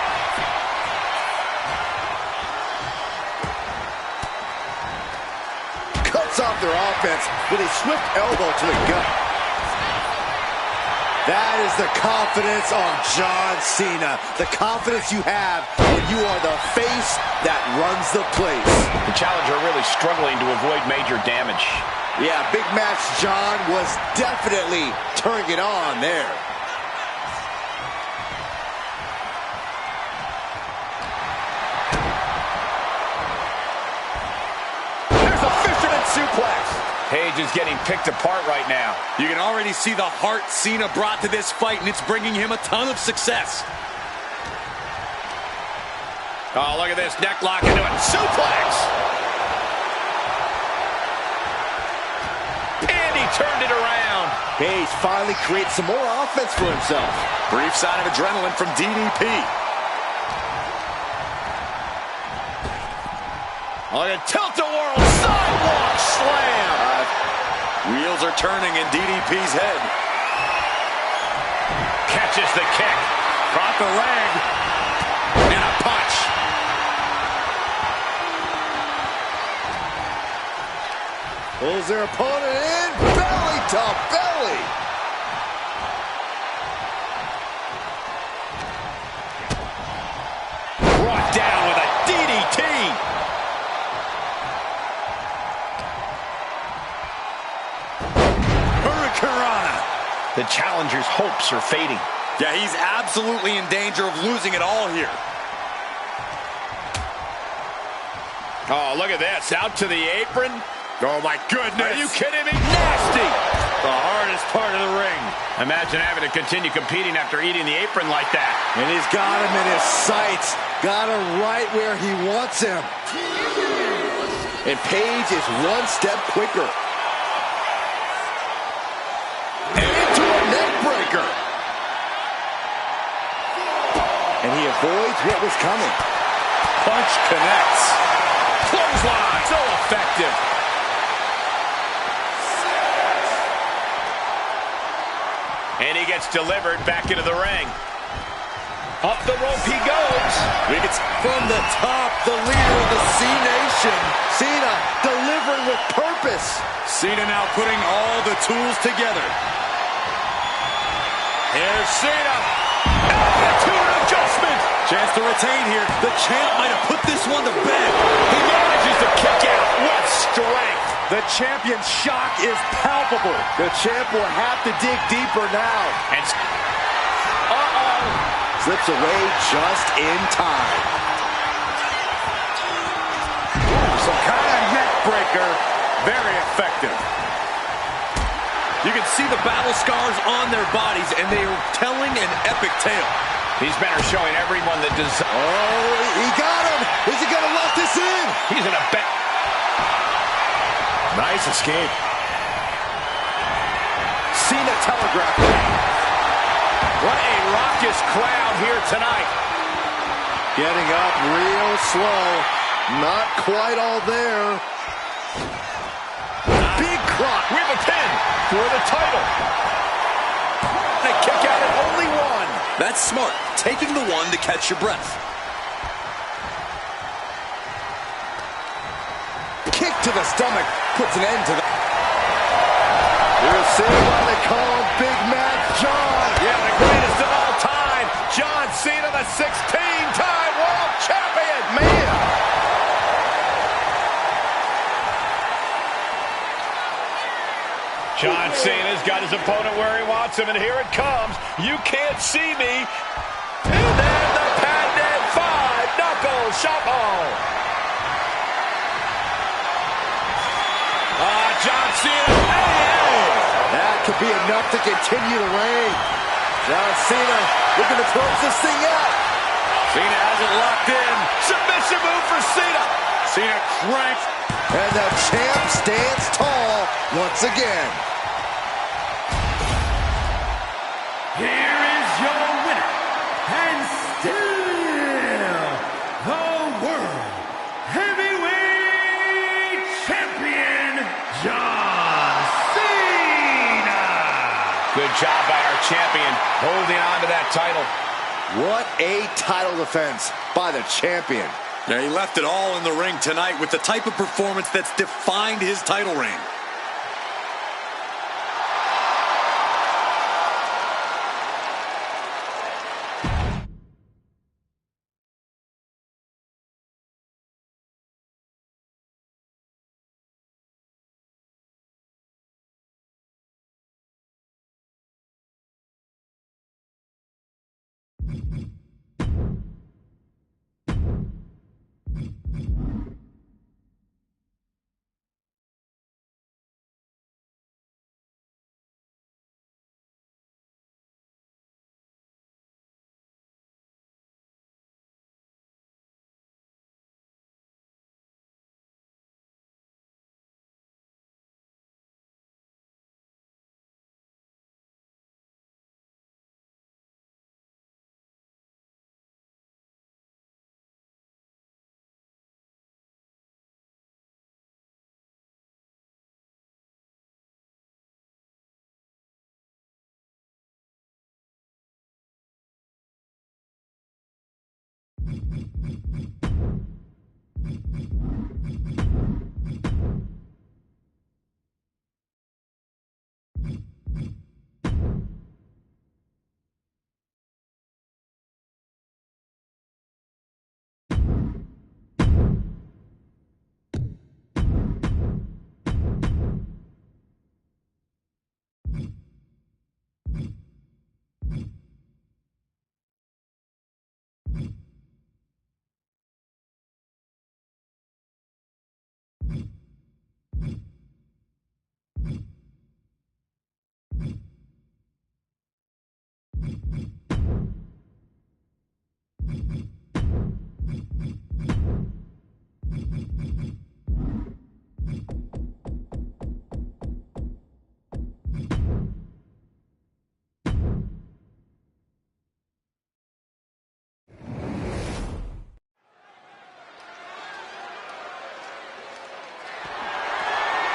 Cuts off their offense with a swift elbow to the gut. That is the confidence of John Cena. The confidence you have when you are the face that runs the place. The challenger really struggling to avoid major damage. Yeah, Big Match John was definitely turning it on there. There's a fisherman suplex. Page is getting picked apart right now. You can already see the heart Cena brought to this fight, and it's bringing him a ton of success. Oh, look at this. Neck lock into it. Suplex. And he turned it around. Page finally creates some more offense for himself. Brief sign of adrenaline from DDP. Look at tilt-a-whirl sidewalk slam. Wheels are turning in DDP's head. Catches the kick. Brought the leg. And a punch. Pulls their opponent in. Belly to belly. Brought down with a DDT. The challenger's hopes are fading. Yeah, he's absolutely in danger of losing it all here. Oh, look at this. Out to the apron. Oh, my goodness. Are you kidding me? Nasty. The hardest part of the ring. Imagine having to continue competing after eating the apron like that. And he's got him in his sights. Got him right where he wants him. And Page is one step quicker. And he avoids what was coming. Punch connects. Clothesline. So effective. And he gets delivered back into the ring. Up the rope he goes. It's from the top, the leader of the C-Nation. Cena delivering with purpose. Cena now putting all the tools together. Here's Cena. Attitude adjustment. Chance to retain here. The champ might have put this one to bed. He manages to kick out with strength. The champion's shock is palpable. The champ will have to dig deeper now. And slips away just in time. Some kind of neck breaker. Very effective. You can see the battle scars on their bodies, and they are telling an epic tale. These men are showing everyone that desire. Oh, he got him. Is he going to lock this in? He's in a bet. Nice escape. Cena telegraphing. What a raucous crowd here tonight. Getting up real slow. Not quite all there. Big crop. We have a pin for the title. They kick out at only one. That's smart. Taking the one to catch your breath. Kick to the stomach puts an end to that. We'll see why they call him Big Match John. Yeah, the greatest of all time. John Cena, the 16-time world champion. Man. John Cena's got his opponent where he wants him, and here it comes. You can't see me. And then the patented five-knuckle shuffle. John Cena. Hey! That could be enough to continue the reign. John Cena looking to close this thing out. Cena has it locked in. Submission move for Cena. Cena cranks. And the champ stands tall once again. Here is your winner, and still the World Heavyweight Champion, John Cena. Good job by our champion holding on to that title. What a title defense by the champion. Yeah, he left it all in the ring tonight with the type of performance that's defined his title reign.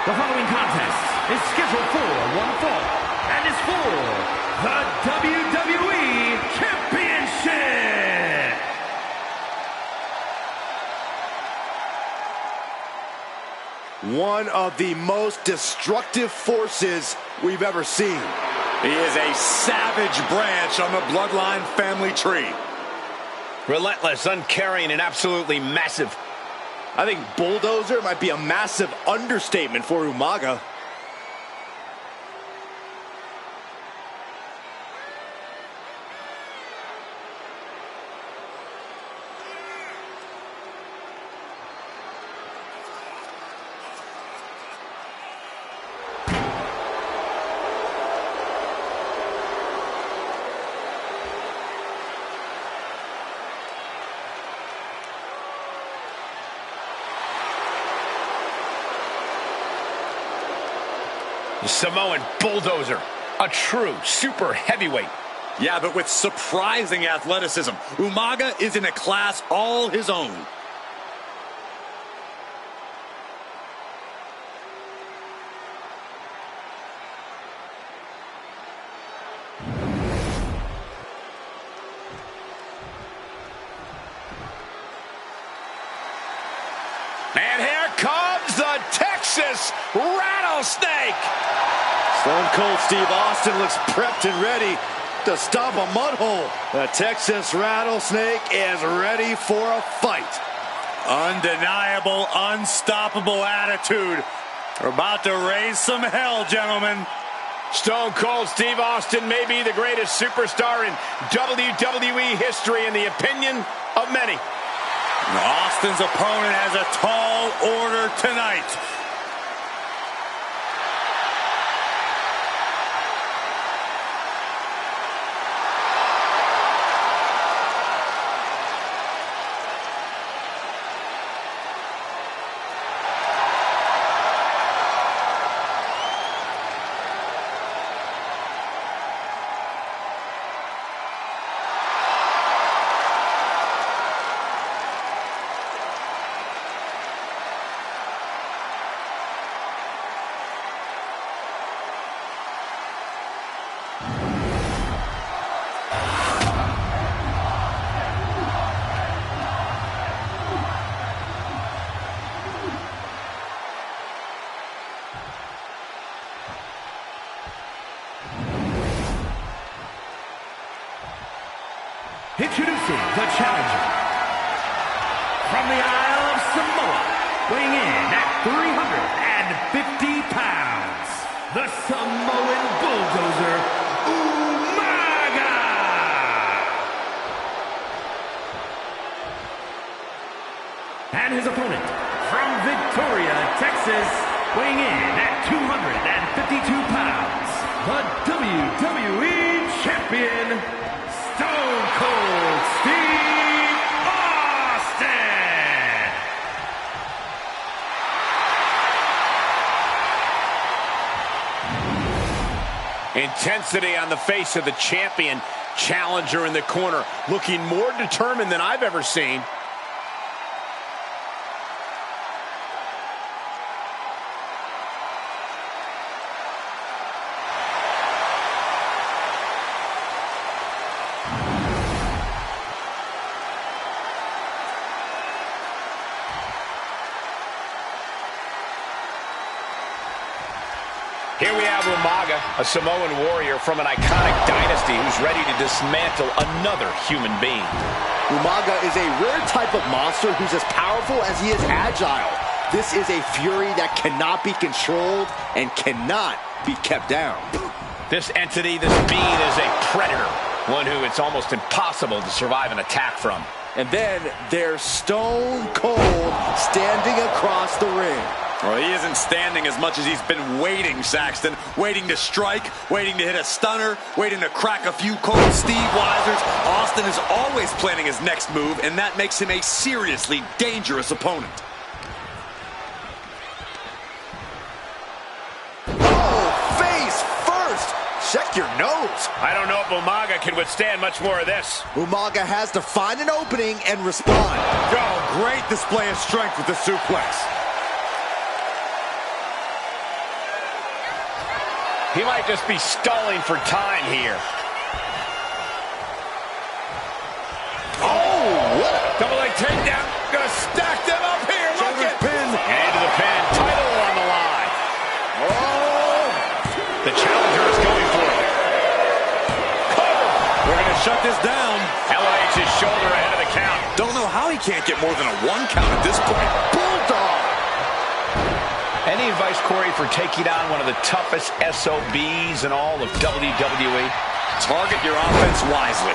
The following contest is scheduled for one fall and is for the WWE Championship. One of the most destructive forces we've ever seen. He is a savage branch on the Bloodline family tree. Relentless, uncaring, and absolutely massive. I think bulldozer might be a massive understatement for Umaga. Samoan bulldozer, a true super heavyweight. Yeah, but with surprising athleticism. Umaga is in a class all his own. And here comes the Texas Rattlesnake. Stone Cold Steve Austin looks prepped and ready to stomp a mud hole. The Texas Rattlesnake is ready for a fight. Undeniable, unstoppable attitude. We're about to raise some hell, gentlemen. Stone Cold Steve Austin may be the greatest superstar in WWE history in the opinion of many. Austin's opponent has a tall order tonight. Introducing the challenger from the Isle of Samoa, weighing in at 350 pounds, the Samoan bulldozer, Umaga! And his opponent from Victoria, Texas, weighing in at 252 pounds, the WWE Champion, Stone Cold Steve Austin! Intensity on the face of the champion. Challenger in the corner, looking more determined than I've ever seen. Here we have Umaga, a Samoan warrior from an iconic dynasty who's ready to dismantle another human being. Umaga is a rare type of monster who's as powerful as he is agile. This is a fury that cannot be controlled and cannot be kept down. This entity, this being, is a predator, one who it's almost impossible to survive an attack from. And then there's Stone Cold standing across the ring. Well, he isn't standing as much as he's been waiting, Saxton. Waiting to strike, waiting to hit a stunner, waiting to crack a few cold Steve Weisers. Austin is always planning his next move, and that makes him a seriously dangerous opponent. Oh, face first! Check your nose. I don't know if Umaga can withstand much more of this. Umaga has to find an opening and respond. Oh, great display of strength with the suplex. He might just be stalling for time here. Oh, what a double leg takedown. Gonna stack them up here. Look at pin. And into the pin. Title on the line. Oh! The challenger is going for it. Cover. We're gonna shut this down. LH's shoulder ahead of the count. Don't know how he can't get more than a 1 count at this point. bulldog! Any advice, Corey, for taking on one of the toughest SOBs in all of WWE? Target your offense wisely.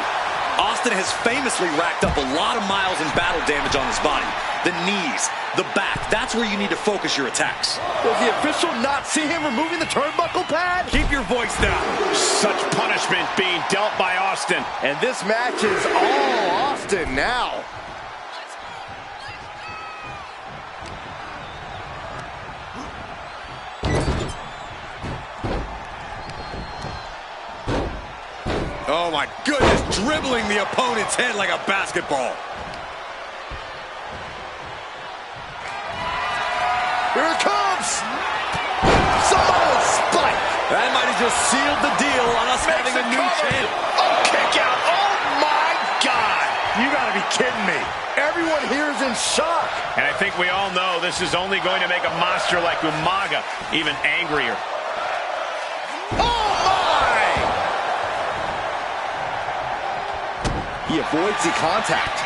Austin has famously racked up a lot of miles in battle damage on his body. The knees, the back, that's where you need to focus your attacks. Does the official not see him removing the turnbuckle pad? Keep your voice down. Such punishment being dealt by Austin. And this match is all Austin now. Oh my goodness, dribbling the opponent's head like a basketball. Here it comes! Samoan spike! That might have just sealed the deal on us having a new champ. Oh, kick out. Oh my God. You gotta be kidding me. Everyone here is in shock. And I think we all know this is only going to make a monster like Umaga even angrier. Oh my! He avoids the contact.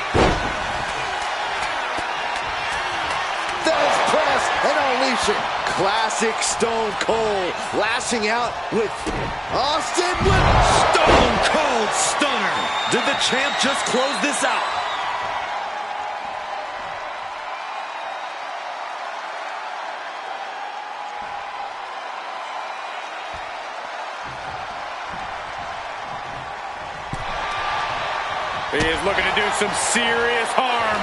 Thesz press and unleashing. Classic Stone Cold lashing out with Austin with Stone Cold Stunner. Did the champ just close this out? He is looking to do some serious harm.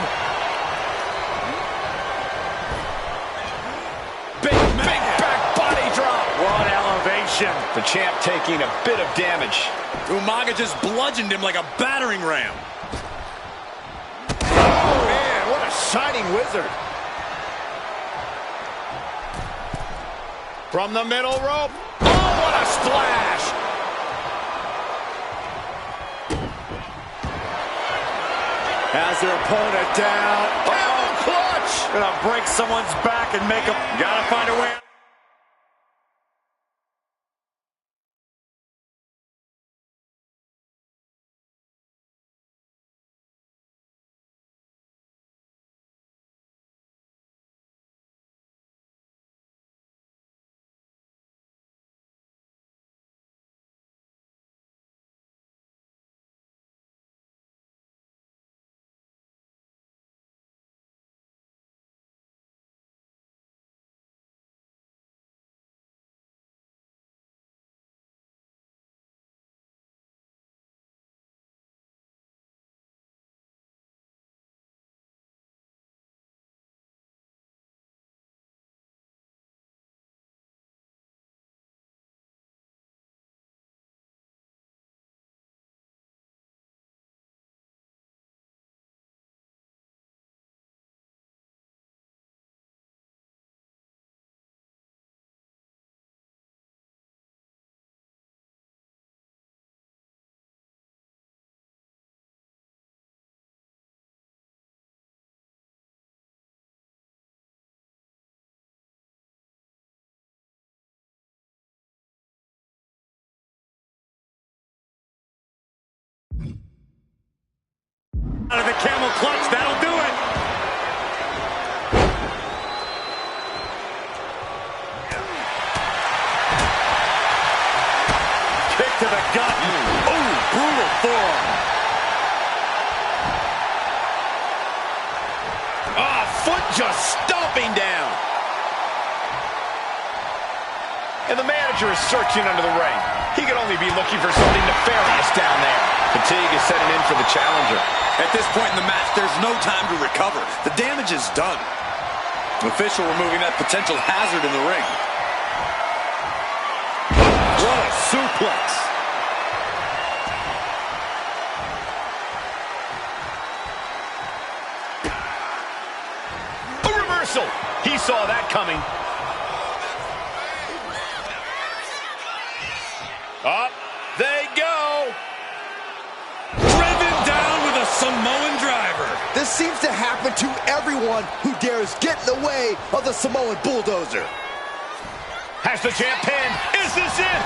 Big back body drop. What elevation. The champ taking a bit of damage. Umaga just bludgeoned him like a battering ram. Oh man, what a shining wizard. From the middle rope. Oh, what a splash. Has their opponent down. Oh, clutch! Gonna break someone's back and make him. Gotta find a way. the camel clutch. That'll do it. Kick to the gut. Oh, brutal forearm. Foot just stomping down. And the manager is searching under the ring. He could only be looking for something nefarious down there. Fatigue is setting in for the challenger. At this point in the match, there's no time to recover. The damage is done. Official removing that potential hazard in the ring. What a suplex. He saw that coming. Up they go. Driven down with a Samoan driver. This seems to happen to everyone who dares get in the way of the Samoan bulldozer. Has the champ pinned. Is this it?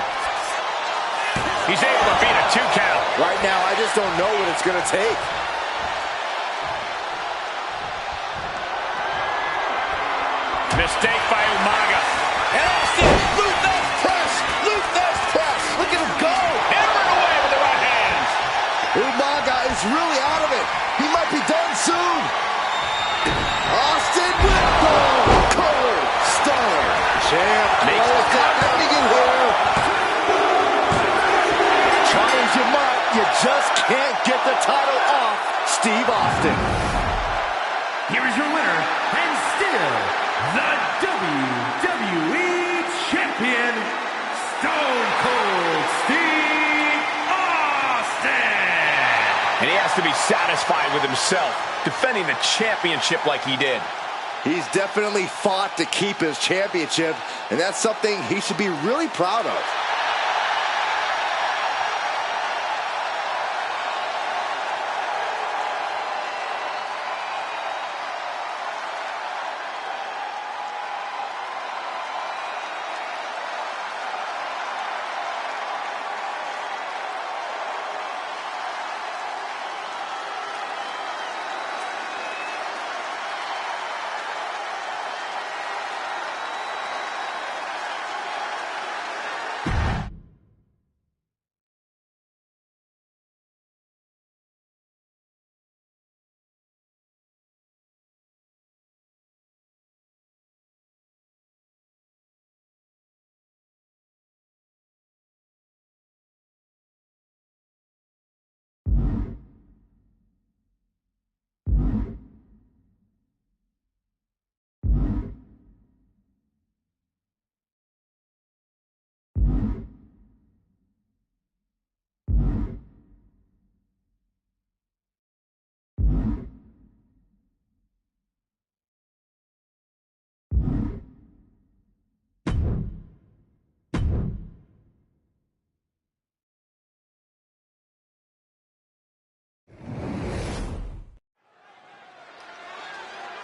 He's able to beat a 2 count. Right now, I just don't know what it's going to take. Mistake by Umaga. And Austin, Luther's press! Luther's press! Look at him go! Hammering away with the right hands. Umaga is really out of it. He might be done soon. Austin with the cold stunner. Champ makes the cover. Challenge you might, you just can't get the title off Steve Austin. Here is your winner, and still the WWE Champion, Stone Cold Steve Austin. And he has to be satisfied with himself, defending the championship like he did. He's definitely fought to keep his championship, and that's something he should be really proud of.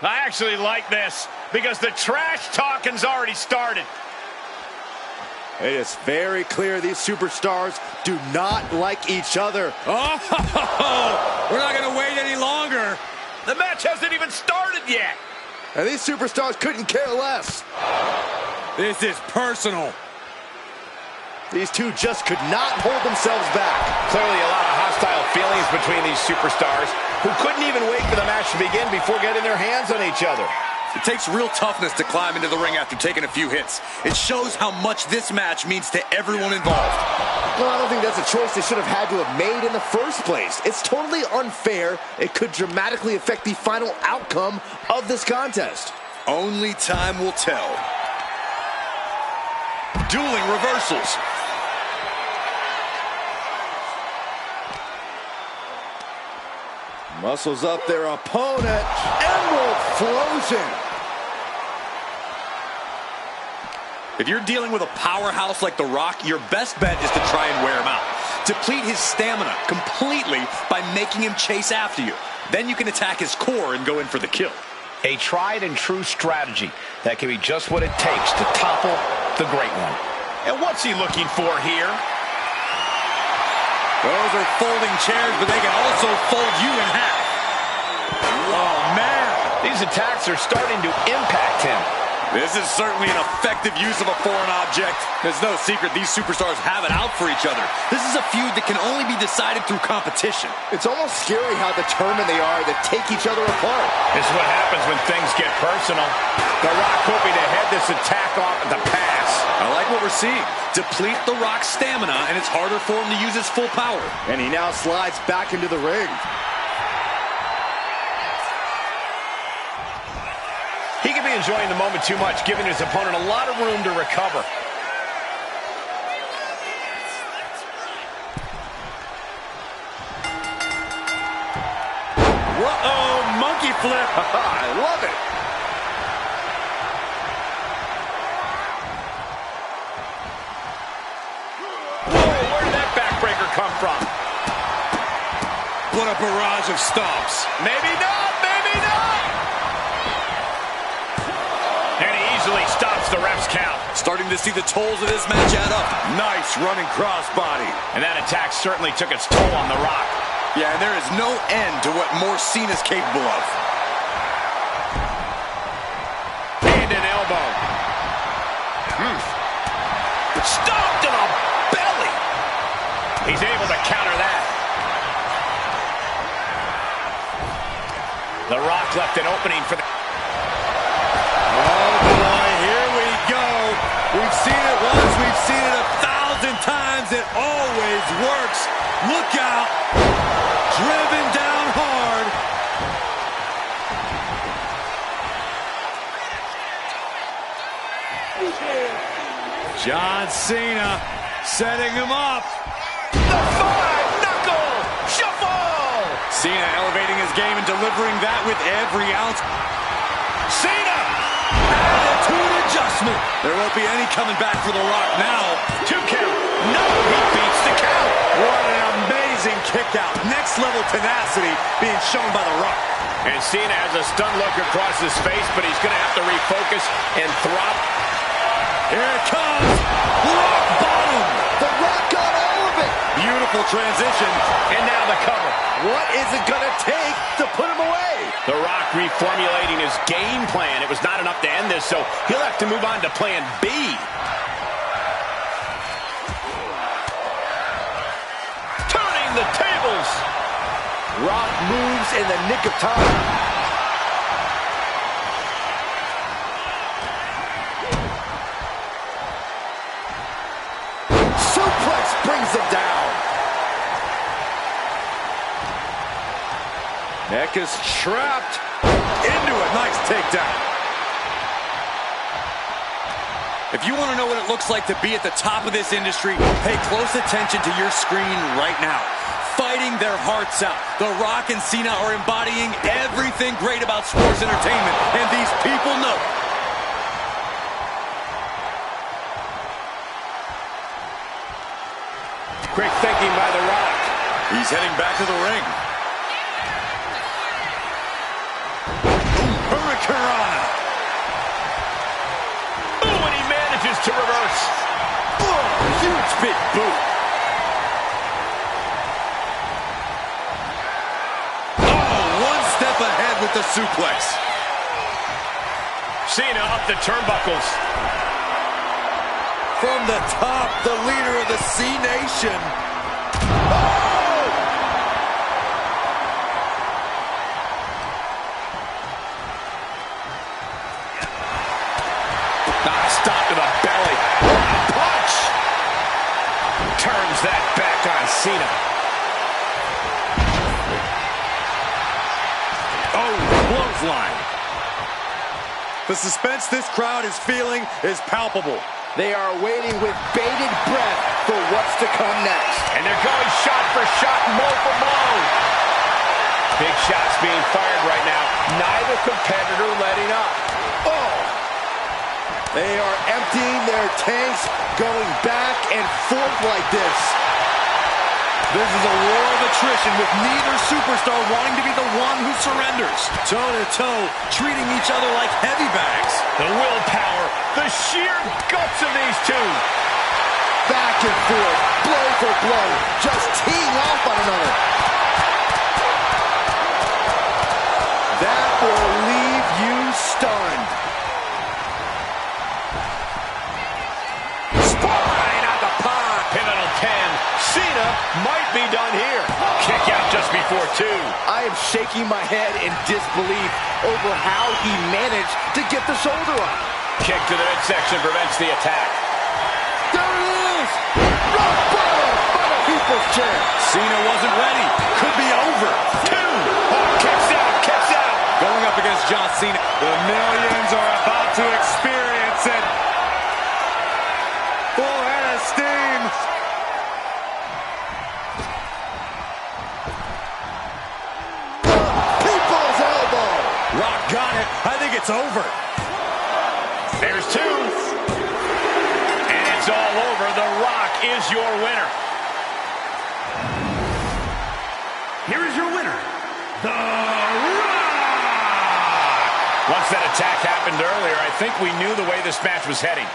I actually like this because the trash talking's already started. It is very clear these superstars do not like each other. Oh, we're not going to wait any longer. The match hasn't even started yet. And these superstars couldn't care less. This is personal. These two just could not hold themselves back. Clearly a lot of hostile feelings between these superstars who couldn't even wait for the match to begin before getting their hands on each other. It takes real toughness to climb into the ring after taking a few hits. It shows how much this match means to everyone involved. Well, I don't think that's a choice they should have had to have made in the first place. It's totally unfair. It could dramatically affect the final outcome of this contest. Only time will tell. Dueling reversals. Muscles up their opponent. Emerald Flosion. If you're dealing with a powerhouse like The Rock, your best bet is to try and wear him out. Deplete his stamina completely by making him chase after you. Then you can attack his core and go in for the kill. A tried and true strategy that can be just what it takes to topple the great one. And what's he looking for here? Those are folding chairs, but they can also fold you in half. these attacks are starting to impact him. This is certainly an effective use of a foreign object. There's no secret these superstars have it out for each other. This is a feud that can only be decided through competition. It's almost scary how determined they are to take each other apart. This is what happens when things get personal. The Rock hoping to head this attack off at the pass. I like what we're seeing. Deplete The Rock's stamina, and it's harder for him to use his full power. And he now slides back into the ring. He could be enjoying the moment too much, giving his opponent a lot of room to recover. Whoa, monkey flip. I love it. Whoa, where did that backbreaker come from? What a barrage of stomps. Maybe not, maybe not. And he easily stops the ref's count. Starting to see the tolls of this match add up. Nice running crossbody. And that attack certainly took its toll on The Rock. Yeah, and there is no end to what more Cena's capable of. Hand and elbow. Stomped to the belly. He's able to counter that. The Rock left an opening for the... Oh boy, here we go. We've seen it once, we've seen it 1,000 times. It always works. Look out. Driven down hard. John Cena setting him up. The five-knuckle shuffle! Cena elevating his game and delivering that with every ounce. Cena! Attitude adjustment. There won't be any coming back for The Rock now. 2 count. No, he beats the count. What an amazing kick out. Next level tenacity being shown by The Rock. And Cena has a stunned look across his face, but he's going to have to refocus and throttle. Here it comes. Rock bottom. The Rock got all of it. Beautiful transition. And now the cover. What is it going to take to put him away? The Rock reformulating his game plan. It was not enough to end this, so he'll have to move on to plan B. Turning the tables. Rock moves in the nick of time. Suplex brings him down. Neck is trapped. Into it. Nice takedown. If you want to know what it looks like to be at the top of this industry, pay close attention to your screen right now. Fighting their hearts out. The Rock and Cena are embodying everything great about sports entertainment, and these people know it. Quick thinking by The Rock. He's heading back to the ring. Hurricanrana. Ooh, and he manages to reverse. Oh, huge big boot. Oh, one step ahead with the suplex. Cena up the turnbuckles. From the top, the leader of the C-Nation. Stop to the belly. What a punch! Turns that back on Cena. Oh, clothesline. The suspense this crowd is feeling is palpable. They are waiting with bated breath for what's to come next. And they're going shot for shot, blow for blow. Big shots being fired right now. Neither competitor letting up. Oh! They are emptying their tanks, going back and forth like this. This is a war of attrition with neither superstar wanting to be the one who surrenders. Toe-to-toe, treating each other like heavy bags. The willpower, the sheer guts of these two. Back and forth, blow for blow, just teeing off on another. That will leave Cena might be done here. Kick out just before 2. I am shaking my head in disbelief over how he managed to get the shoulder up. Kick to the midsection prevents the attack. There it is! Rock bottom by the people's chair. Cena wasn't ready. Could be over. 2. Oh, kicks out, kicks out. Going up against John Cena. The millions are about to experience it. Full head of steam. People's elbow. Rock got it. I think it's over. There's 2. And it's all over. The Rock is your winner. Here is your winner, The Rock! Once that attack happened earlier, I think we knew the way this match was heading.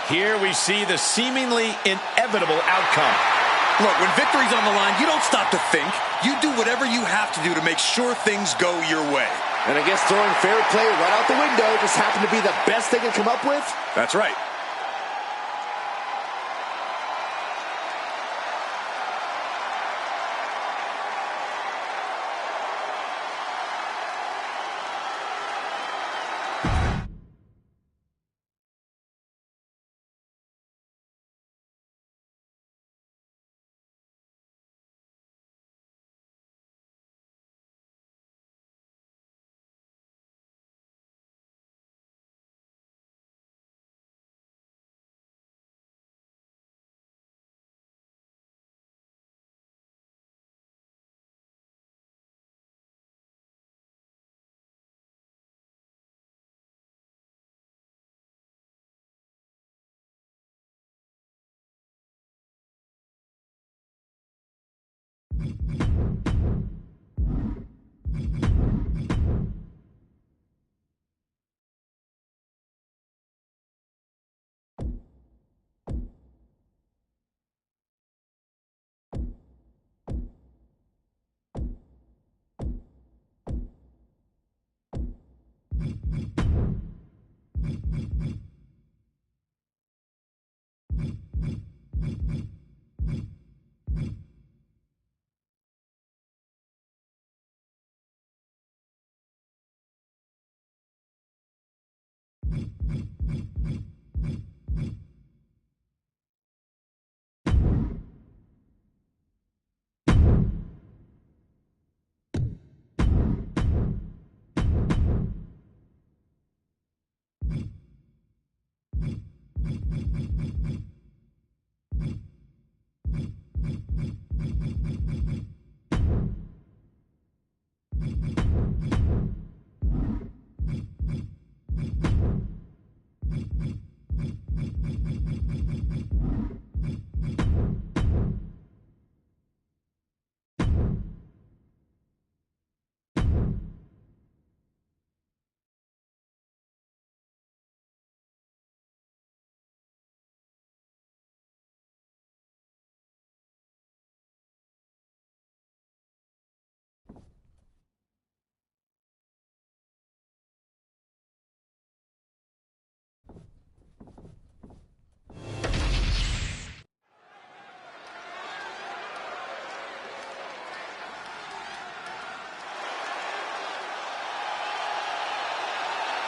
Here we see the seemingly inevitable outcome. Look, when victory's on the line, you don't stop to think. You do whatever you have to do to make sure things go your way. And I guess throwing fair play right out the window just happened to be the best they could come up with. That's right.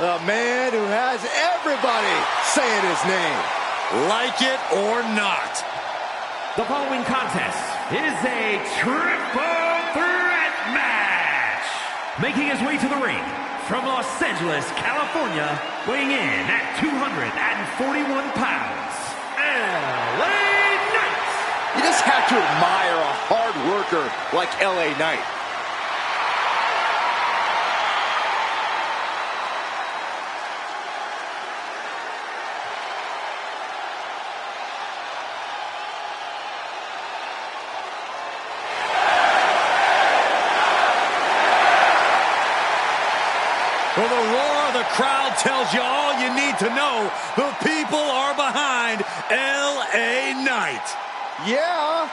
The man who has everybody saying his name. Like it or not. The following contest is a triple threat match. Making his way to the ring from Los Angeles, California, weighing in at 241 pounds, LA Knight. You just have to admire a hard worker like LA Knight. Well, the roar of the crowd tells you all you need to know. The people are behind LA Knight. Yeah.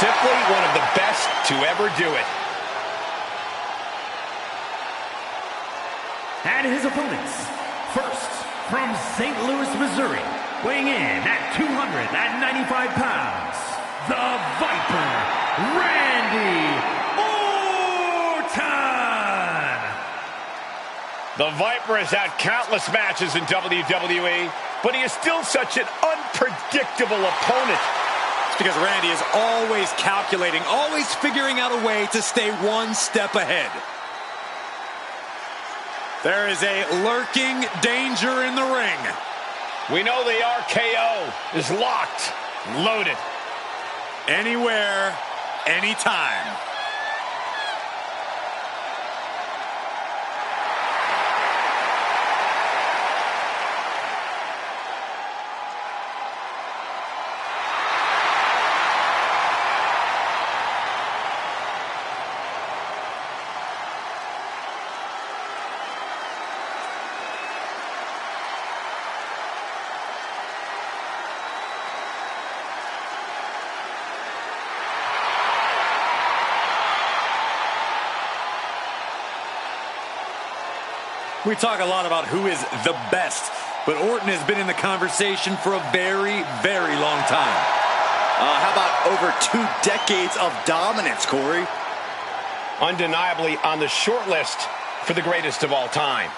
Simply one of the best to ever do it. And his opponents, first from St. Louis, Missouri, weighing in at 295 pounds, the Viper, Randy Orton. The Viper has had countless matches in WWE, but he is still such an unpredictable opponent. It's because Randy is always calculating, always figuring out a way to stay one step ahead. There is a lurking danger in the ring. We know the RKO is locked, loaded. Anywhere, anytime. We talk a lot about who is the best, but Orton has been in the conversation for a very, very long time. How about over 2 decades of dominance, Corey? Undeniably on the short list for the greatest of all time.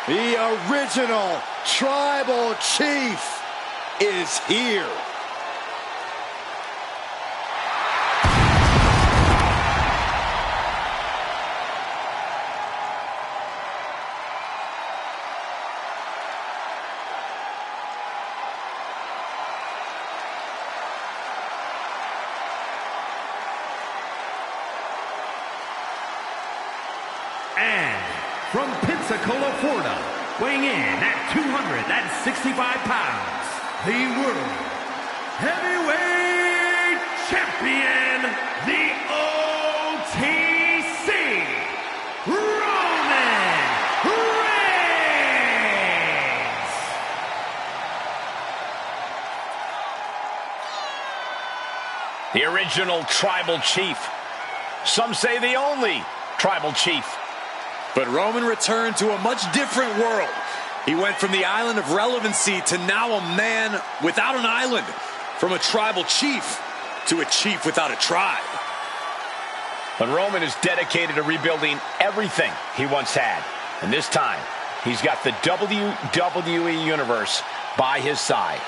The original Tribal Chief is here. And from Pensacola, Florida, weighing in at 265 pounds, the World Heavyweight Champion, the OTC, Roman Reigns. The original Tribal Chief. Some say the only Tribal Chief. But Roman returned to a much different world. He went from the island of relevancy to now a man without an island. From a tribal chief to a chief without a tribe. But Roman is dedicated to rebuilding everything he once had. And this time, he's got the WWE Universe by his side.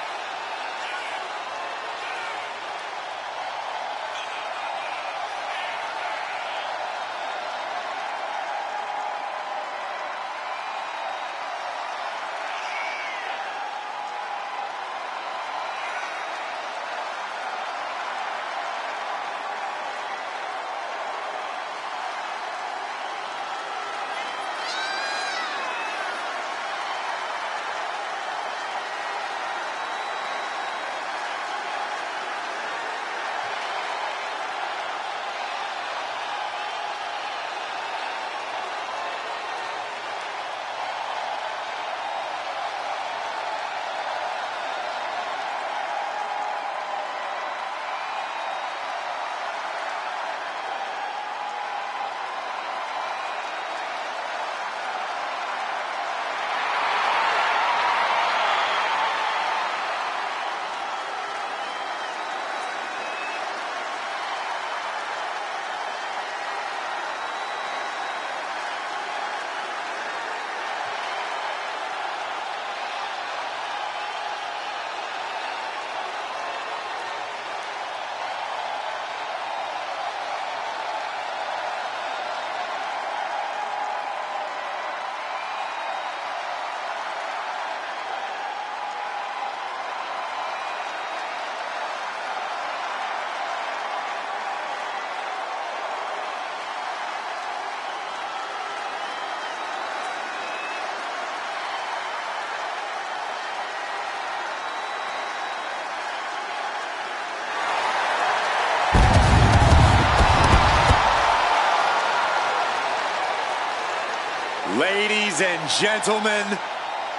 Ladies and gentlemen,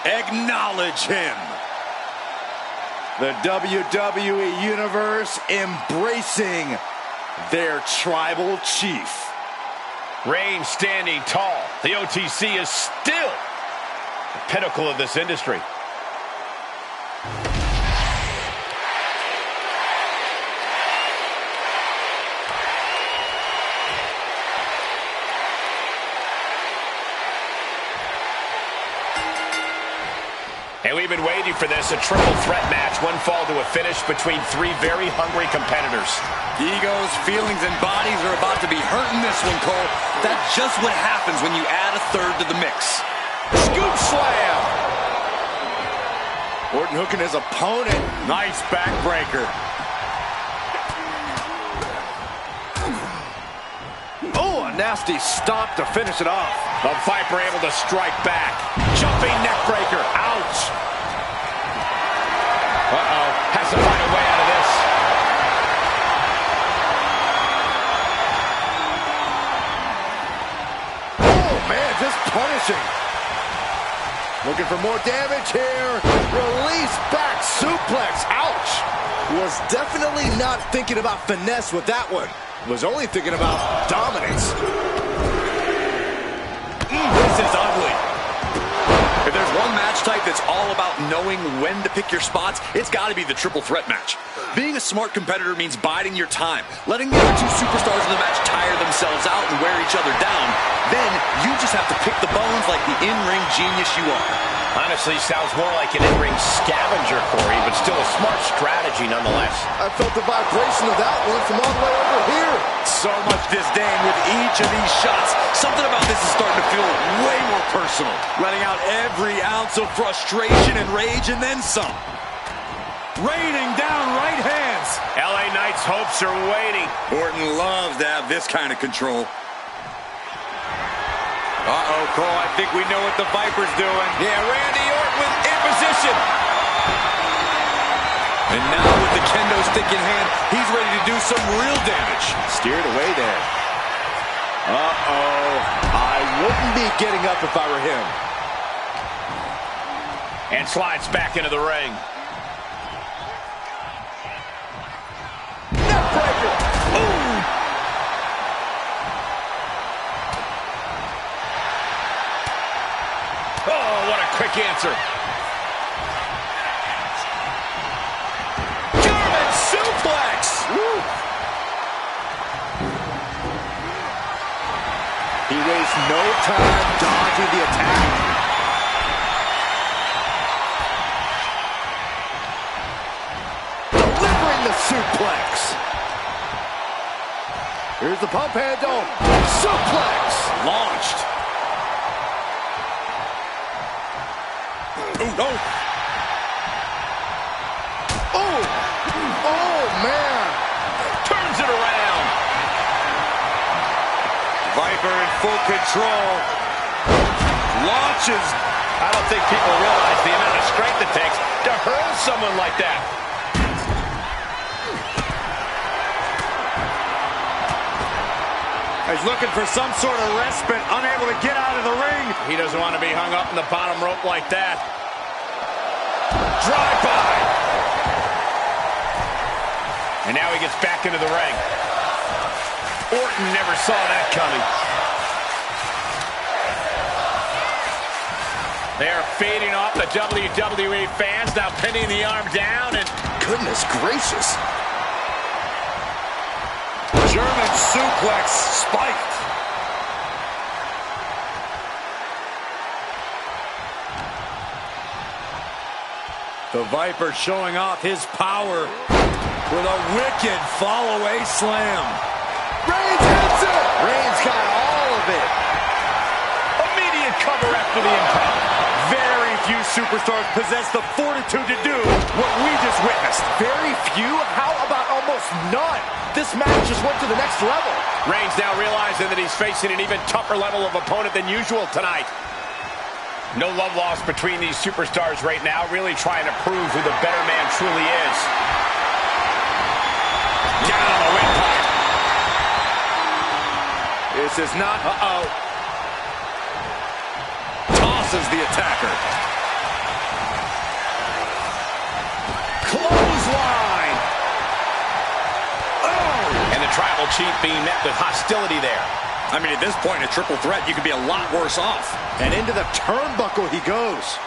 acknowledge him. The WWE Universe embracing their tribal chief. Reigns standing tall. The OTC is still the pinnacle of this industry. And we've been waiting for this, a triple threat match, one fall to a finish between three very hungry competitors. Egos, feelings, and bodies are about to be hurt in this one, Cole. That's just what happens when you add a third to the mix. Scoop slam. Orton hooking his opponent. Nice backbreaker. Oh, a nasty stomp to finish it off. The Viper able to strike back. Jumping neckbreaker. Ouch. Uh-oh. Has to find a way out of this. Oh, man, just punishing. Looking for more damage here. Release back suplex. Ouch. Was definitely not thinking about finesse with that one. Was only thinking about dominance. This is ugly. If there's one match type that's all about knowing when to pick your spots, it's got to be the triple threat match. Being a smart competitor means biding your time, letting the other two superstars in the match tire themselves out and wear each other down. Then you just have to pick the bones like the in-ring genius you are. Honestly, sounds more like an in-ring scavenger, Corey, but still a smart strategy nonetheless. I felt the vibration of that one from all the way over here. So much disdain with each of these shots. Something about this is starting to feel way more personal. Letting out every ounce of frustration and rage and then some. Raining down right hands. LA Knight's hopes are waiting. Orton loves to have this kind of control. Uh-oh, Cole, I think we know what the Viper's doing. Yeah, Randy Orton in position. And now with the kendo stick in hand, he's ready to do some real damage. Steered away there. Uh-oh. I wouldn't be getting up if I were him. And slides back into the ring. Neckbreaker. Ooh. Oh, what a quick answer. German suplex. Woo. He wastes no time dodging the attack. Delivering the suplex. Here's the pump handle. Suplex. Launched. Oh, no. Oh. Oh, man. Turns it around. Viper in full control. Launches. I don't think people realize the amount of strength it takes to hurl someone like that. He's looking for some sort of respite, unable to get out of the ring. He doesn't want to be hung up in the bottom rope like that. Drive-by. And now he gets back into the ring. Orton never saw that coming. They are fading off the WWE fans, now pinning the arm down, and Goodness gracious. German suplex spiked. The Viper showing off his power with a wicked fall-away slam. Reigns hits it. Reigns got all of it. immediate cover after the impact. Very few superstars possess the fortitude to do what we just witnessed. Very few? How about almost none? This match just went to the next level. Reigns now realizing that he's facing an even tougher level of opponent than usual tonight. No love lost between these superstars right now, really trying to prove who the better man truly is. Down on the windpipe. This is not... tosses the attacker. Clothesline. Oh! And the tribal chief being met with hostility there. I mean, at this point, a triple threat, you could be a lot worse off. And into the turnbuckle he goes.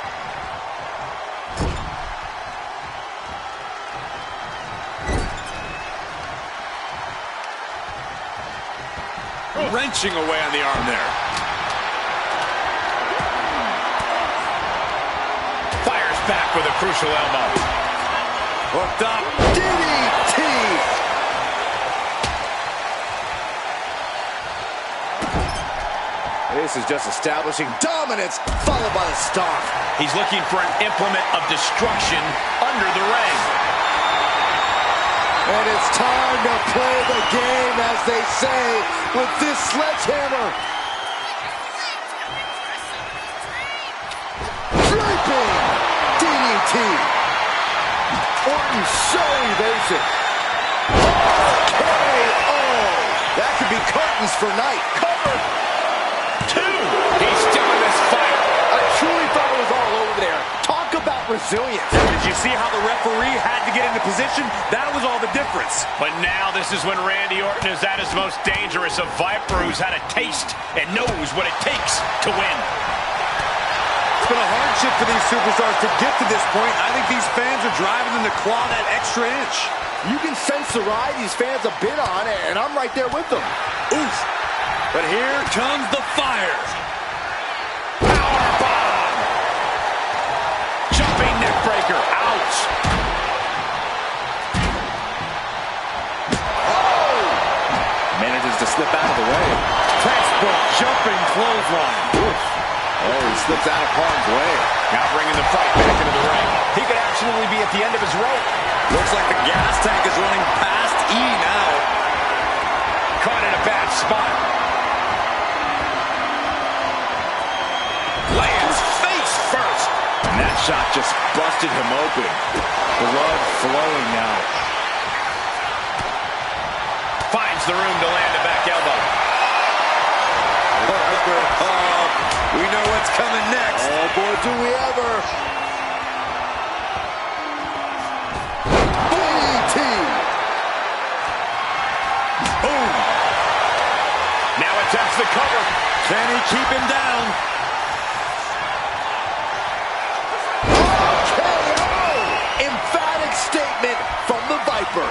Wrenching away on the arm there. Fires back with a crucial elbow. Hooked up. DDT! This is just establishing dominance, followed by the stomp. He's looking for an implement of destruction under the ring. And it's time to play the game, as they say, with this sledgehammer. Draping DDT. Orton so evasive. KO. That could be curtains for night. Cover. He's still in this fight. I truly thought it was all over there. Talk about resilience. Did you see how the referee had to get into position? That was all the difference. But now this is when Randy Orton is at his most dangerous, a Viper who's had a taste and knows what it takes to win. It's been a hardship for these superstars to get to this point. I think these fans are driving them to claw that extra inch. You can sense the ride these fans have been on, and I'm right there with them. Oof. But here comes the fire. Powerbomb! Jumping neckbreaker. Ouch! Oh! Manages to slip out of the way. Textbook jumping clothesline. Oof. Oh, he slips out of harm's way. Now bringing the fight back into the ring. He could absolutely be at the end of his rope. Looks like the gas tank is running past E now. Caught in a bad spot. Lands face first. And that shot just busted him open. Blood flowing now. Finds the room to land a back elbow. Oh, we know what's coming next. Oh, boy, do we ever. DDT. Boom. Now attempts the cover. Can he keep him down? KO! Emphatic statement from the Viper.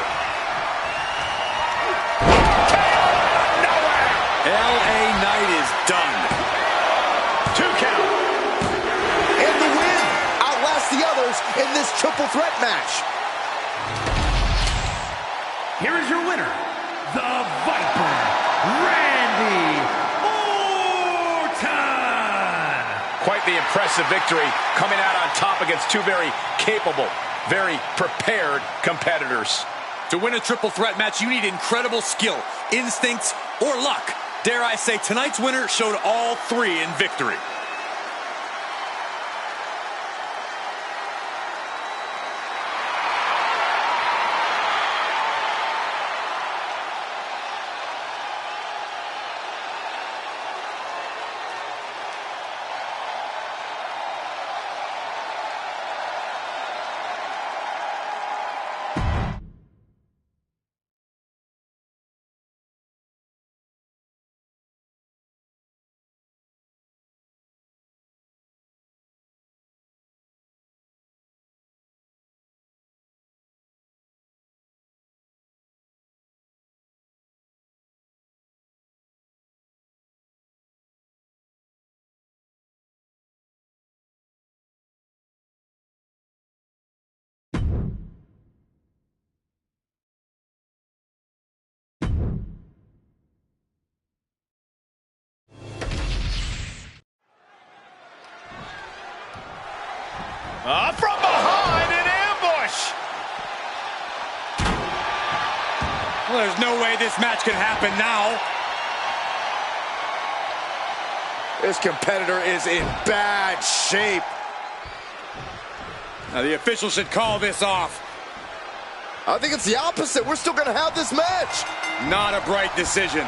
L.A. Knight is done. 2 count. And the win outlasts the others in this triple threat match. Here is your winner, the Viper, Randy Orton. Quite the impressive victory, coming out on top against two very capable, very prepared competitors. To win a triple threat match, you need incredible skill, instincts, or luck. Dare I say, tonight's winner showed all three in victory. From behind, an ambush! Well, there's no way this match can happen now. This competitor is in bad shape. Now, the officials should call this off. I think it's the opposite. We're still going to have this match. Not a bright decision.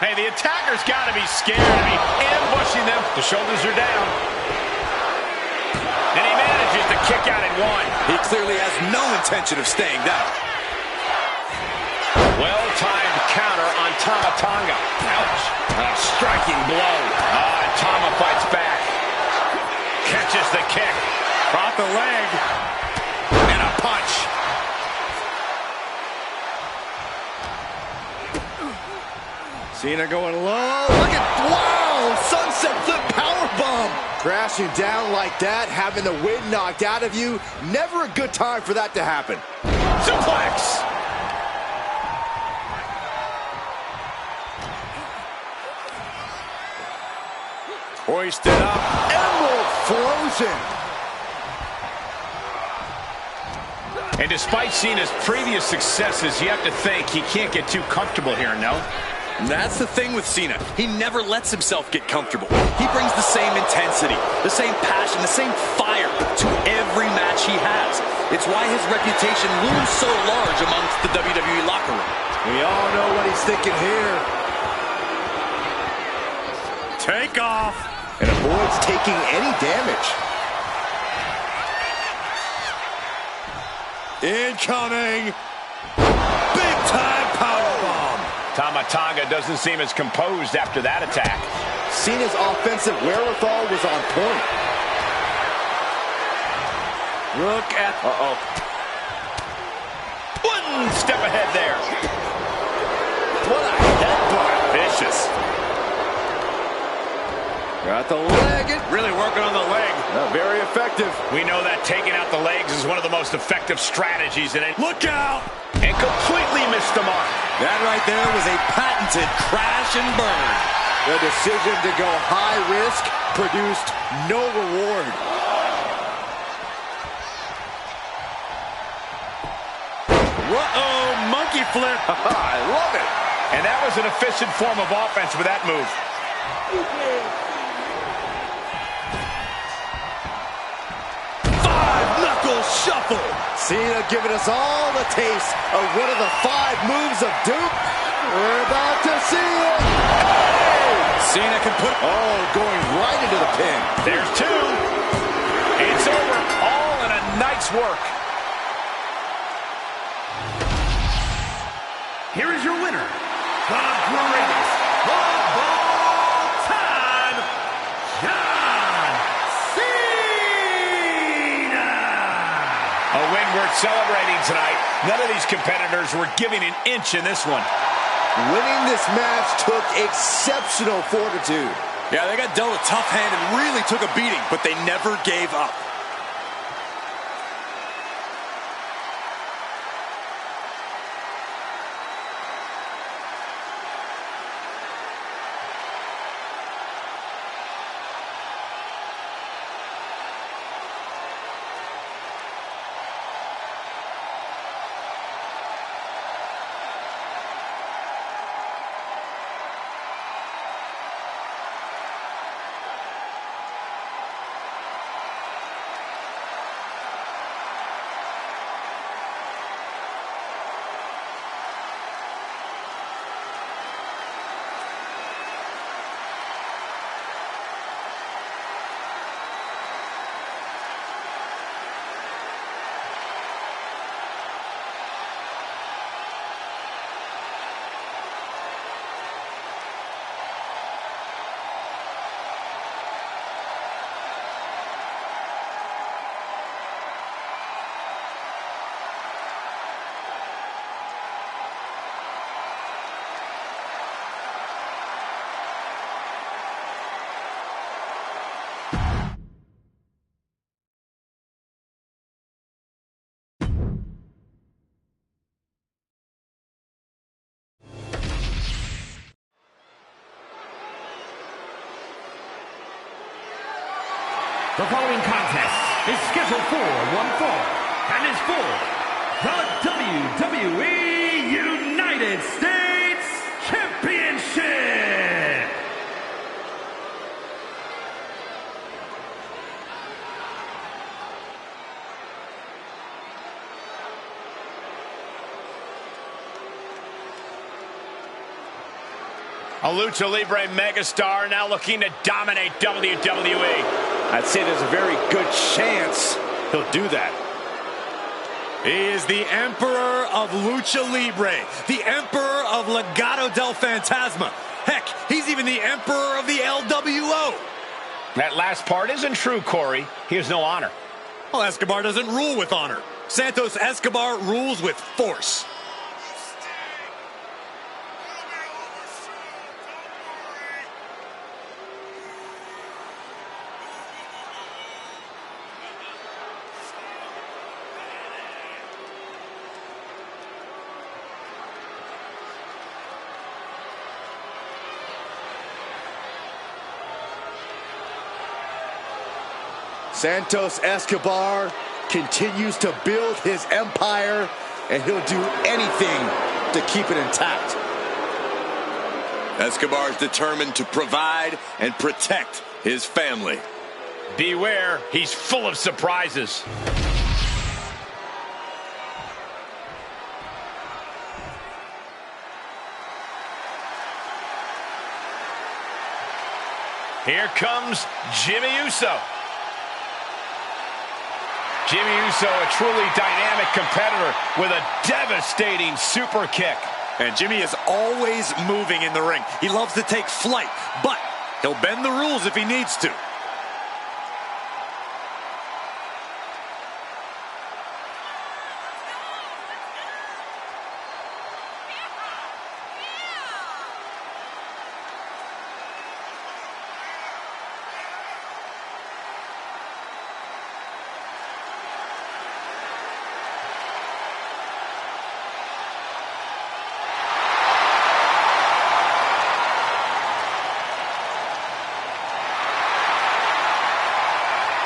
Hey, the attacker's got to be scared. I mean, ambushing them. The shoulders are down. And he manages to kick out at one. He clearly has no intention of staying down. Well-timed counter on Tama Tonga. Ouch. A striking blow. And Tama fights back. Catches the kick. Caught the leg. And a punch. Cena going low. Look at, wow, sunset flip powerbomb. Crashing down like that, having the wind knocked out of you. Never a good time for that to happen. Suplex. Hoisted up. Emerald frozen. And despite Cena's previous successes, you have to think he can't get too comfortable here, no? That's the thing with Cena. He never lets himself get comfortable. He brings the same intensity, the same passion, the same fire to every match he has. It's why his reputation looms so large amongst the WWE locker room. We all know what he's thinking here. Take off. And avoids taking any damage. Incoming. Big time powerbomb. Tama Tonga doesn't seem as composed after that attack. Cena's offensive wherewithal was on point. Look at... One step ahead there. What a headbutt. Vicious. Got the leg. Really working on the leg. Very effective. We know that taking out the legs is one of the most effective strategies in it. Look out. And completely missed the mark. That right there was a patented crash and burn. The decision to go high risk produced no reward. Uh-oh, monkey flip. I love it. And that was an efficient form of offense with that move. Five-knuckle shuffle. Cena giving us all a taste of one of the 5 moves of doom. We're about to see it. Hey! Cena can put... Oh, going right into the pin. There's 2. It's over. All in a night's work. Here is your winner, the greatest of all time, John Cena! A win worth celebrating tonight. None of these competitors were giving an inch in this one. Winning this match took exceptional fortitude. Yeah, they got dealt a tough hand and really took a beating, but they never gave up. The following contest is scheduled for one fall and is for the WWE United States Championship. A Lucha Libre megastar now looking to dominate WWE. I'd say there's a very good chance he'll do that. He is the Emperor of Lucha Libre, the Emperor of Legado del Fantasma. Heck, he's even the Emperor of the LWO. That last part isn't true, Corey. He has no honor. Well, Escobar doesn't rule with honor. Santos Escobar rules with force. Santos Escobar continues to build his empire, and he'll do anything to keep it intact. Escobar is determined to provide and protect his family. Beware, he's full of surprises. Here comes Jimmy Uso. Jimmy Uso, a truly dynamic competitor with a devastating super kick. And Jimmy is always moving in the ring. He loves to take flight, but he'll bend the rules if he needs to.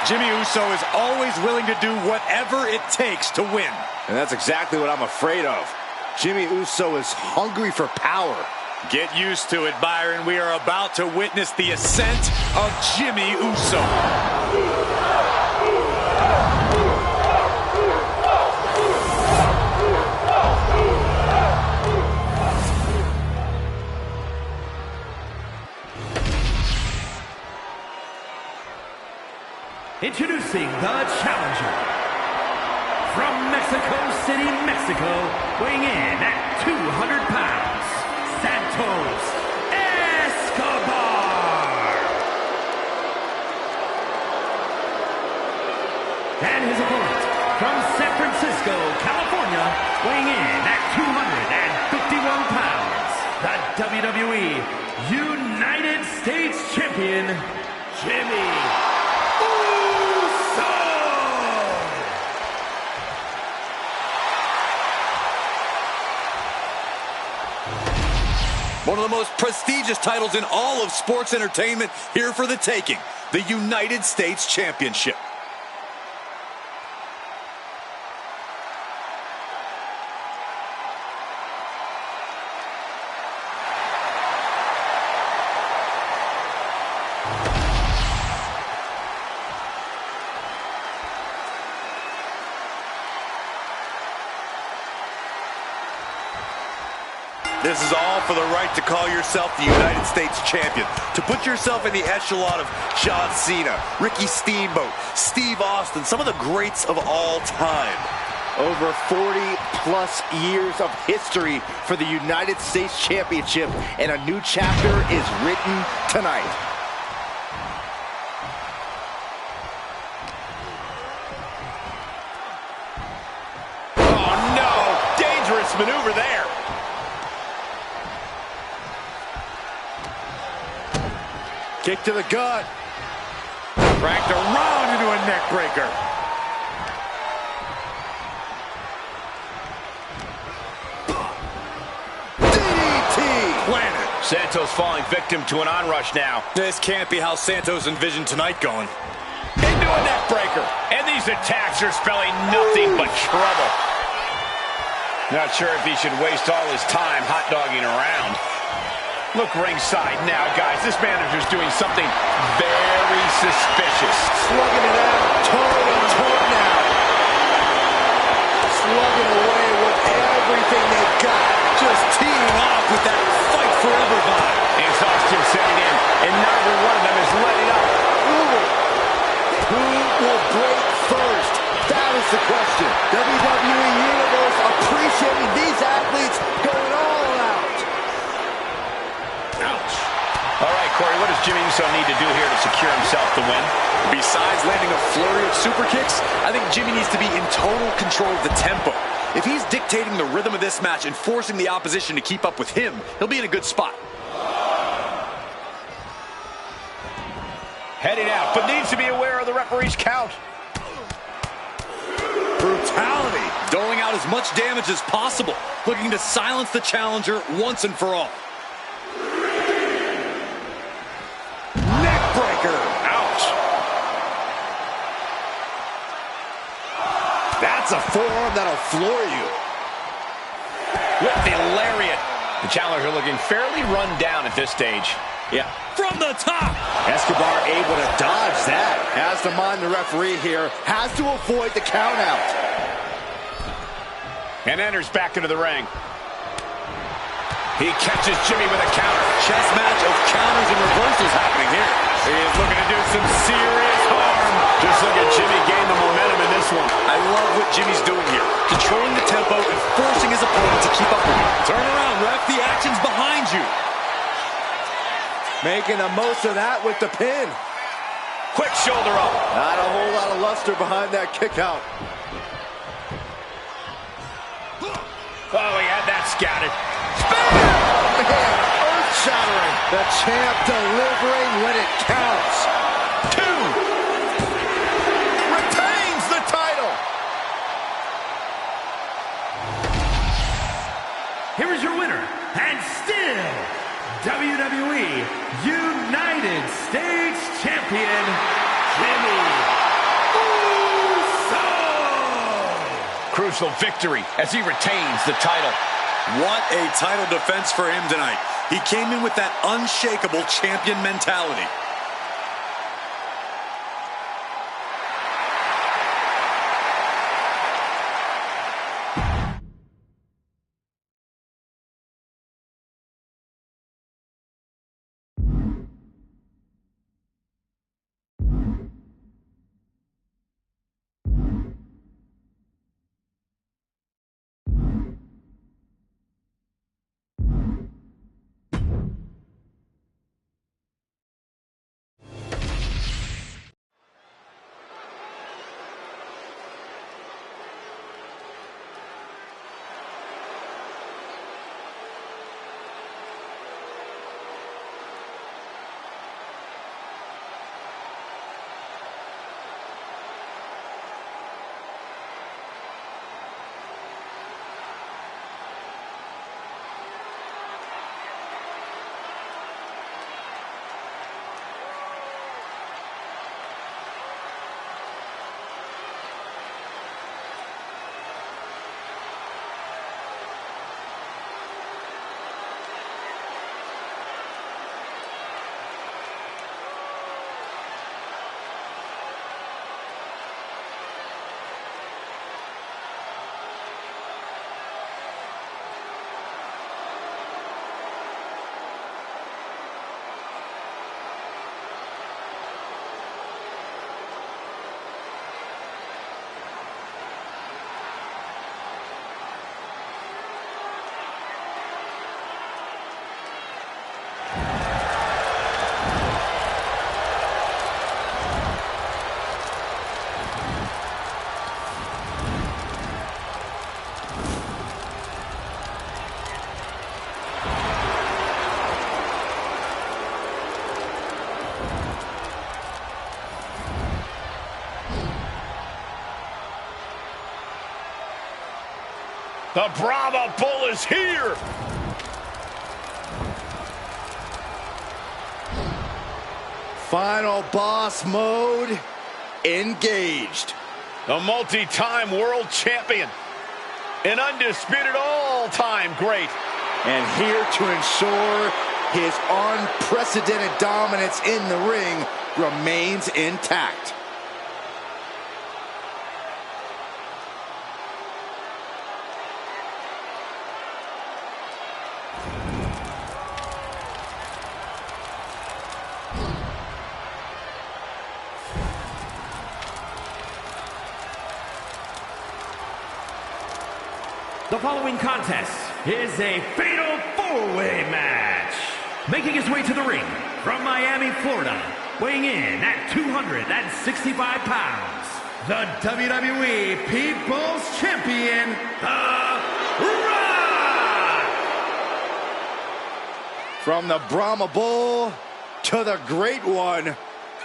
Jimmy Uso is always willing to do whatever it takes to win. And that's exactly what I'm afraid of. Jimmy Uso is hungry for power. Get used to it, Byron. We are about to witness the ascent of Jimmy Uso. Introducing the challenger from Mexico City, Mexico, weighing in at 200 pounds, Santos Escobar. And his opponent from San Francisco, California, weighing in at 251 pounds, the WWE United States Champion, Jimmy one of the most prestigious titles in all of sports entertainment, here for the taking, the United States Championship. This is all for the right to call yourself the United States Champion. To put yourself in the echelon of John Cena, Ricky Steamboat, Steve Austin, some of the greats of all time. Over 40-plus years of history for the United States Championship, and a new chapter is written tonight. Oh, no! Dangerous maneuver there. Kick to the gut. Cracked around into a neck breaker. DDT! Planet. Santos falling victim to an onrush now. This can't be how Santos envisioned tonight going. Into a neck breaker. And these attacks are spelling nothing but trouble. Not sure if he should waste all his time hot-dogging around. Look ringside now, guys. This manager's doing something very suspicious. Slugging it out, toe and toe now. Slugging away with everything they've got. Just teeing off with that fight forever vibe. And Corey, what does Jimmy Uso need to do here to secure himself the win? Besides landing a flurry of super kicks, I think Jimmy needs to be in total control of the tempo. If he's dictating the rhythm of this match and forcing the opposition to keep up with him, he'll be in a good spot. Heading out, but needs to be aware of the referee's count. Brutality, doling out as much damage as possible, looking to silence the challenger once and for all. Neckbreaker. Ouch. That's a forearm that'll floor you. With the lariat. The challenger looking fairly run down at this stage. Yeah, from the top. Escobar able to dodge that. Has to mind the referee here. Has to avoid the count out. And enters back into the ring. He catches Jimmy with a counter. Chess match of counters and reversals happening here. He is looking to do some serious harm. Just look at Jimmy gain the momentum in this one. I love what Jimmy's doing here. Controlling the tempo and forcing his opponent to keep up with him. Turn around, ref. The action's behind you. Making the most of that with the pin. Quick shoulder up. Not a whole lot of luster behind that kick out. Oh, he had that scouted. Man, earth-shattering. The champ delivering when it counts. 2. Retains the title. Here is your winner, and still WWE United States Champion, Jimmy Uso. Crucial victory as he retains the title. What a title defense for him tonight. He came in with that unshakable champion mentality. The Brahma Bull is here. Final boss mode engaged. The multi-time world champion. An undisputed all-time great. And here to ensure his unprecedented dominance in the ring remains intact. The following contest is a fatal four-way match. Making his way to the ring from Miami, Florida, weighing in at 265 pounds, the WWE People's Champion, The Rock! From the Brahma Bull to the Great One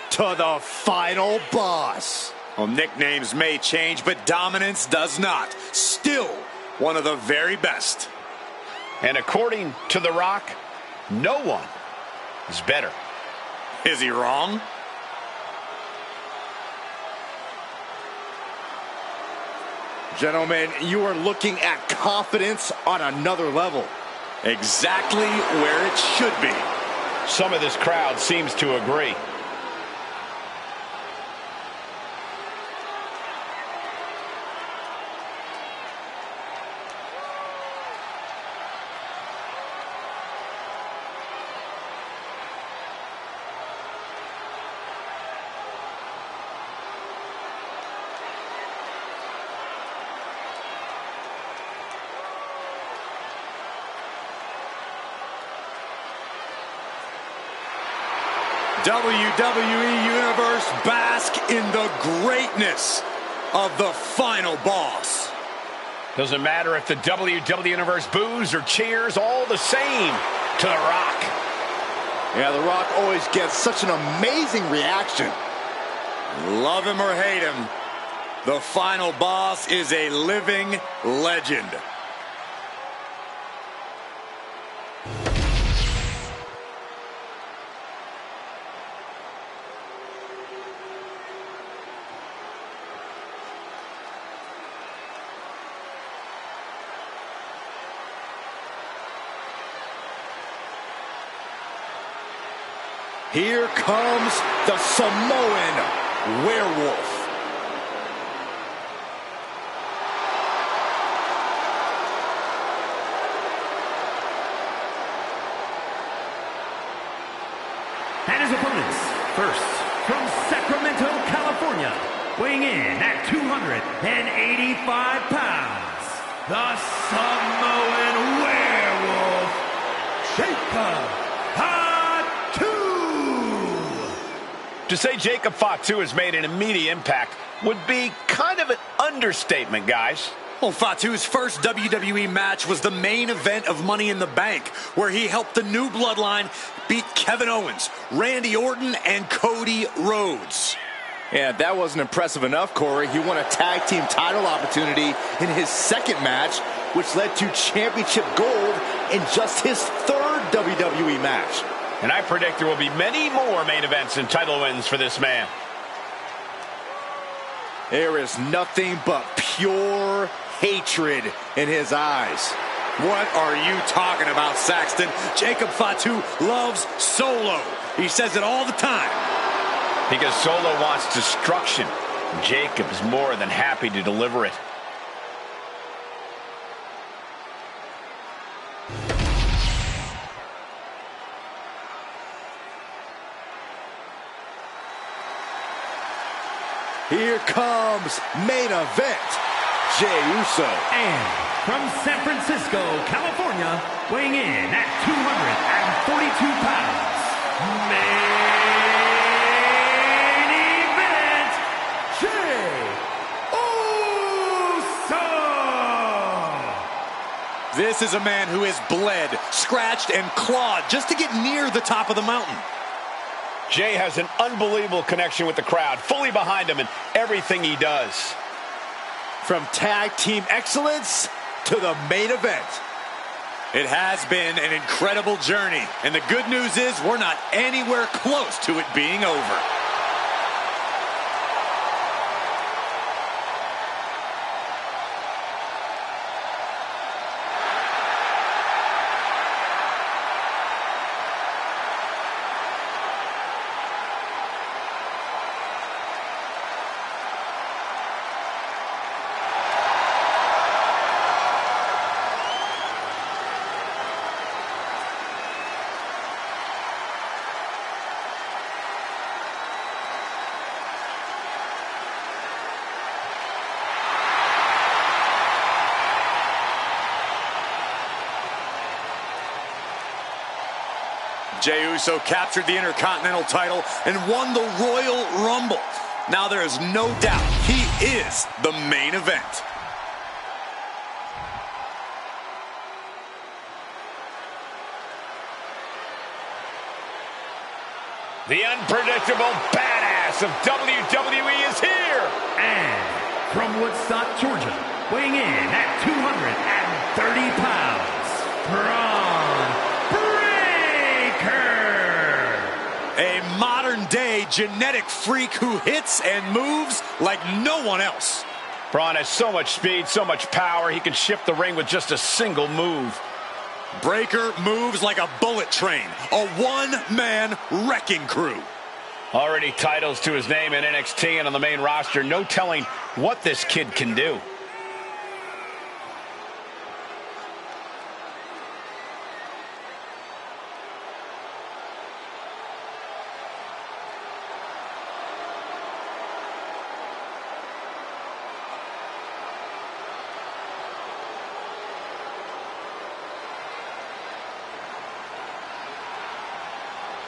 to the final boss. Well, nicknames may change, but dominance does not. Still one of the very best. And according to The Rock, no one is better. Is he wrong? Gentlemen, you are looking at confidence on another level. Exactly where it should be. Some of this crowd seems to agree. WWE Universe bask in the greatness of the final boss. Doesn't matter if the WWE Universe boos or cheers, all the same to The Rock. Yeah, The Rock always gets such an amazing reaction. Love him or hate him, the final boss is a living legend. Here comes the Samoan Werewolf. And his opponents, first, from Sacramento, California, weighing in at 285 pounds, the Samoan Werewolf, Jacob. To say Jacob Fatu has made an immediate impact would be kind of an understatement, guys. Well, Fatu's first WWE match was the main event of Money in the Bank, where he helped the New Bloodline beat Kevin Owens, Randy Orton, and Cody Rhodes. Yeah, that wasn't impressive enough, Corey. He won a tag team title opportunity in his second match, which led to championship gold in just his third WWE match. And I predict there will be many more main events and title wins for this man. There is nothing but pure hatred in his eyes. What are you talking about, Saxton? Jacob Fatu loves Solo. He says it all the time. Because Solo wants destruction. Jacob is more than happy to deliver it. Here comes main event, Jey Uso. And from San Francisco, California, weighing in at 242 pounds, main event, Jey Uso. This is a man who has bled, scratched, and clawed just to get near the top of the mountain. Jey has an unbelievable connection with the crowd, fully behind him in everything he does. From tag team excellence to the main event. It has been an incredible journey, and the good news is we're not anywhere close to it being over. Jey Uso captured the Intercontinental title and won the Royal Rumble. Now there is no doubt he is the main event. The unpredictable badass of WWE is here. And from Woodstock, Georgia, weighing in at 230 pounds, Braun Breaker. A modern-day genetic freak who hits and moves like no one else. Braun has so much speed, so much power, he can shift the ring with just a single move. Breaker moves like a bullet train, a one-man wrecking crew. Already titles to his name in NXT and on the main roster. No telling what this kid can do.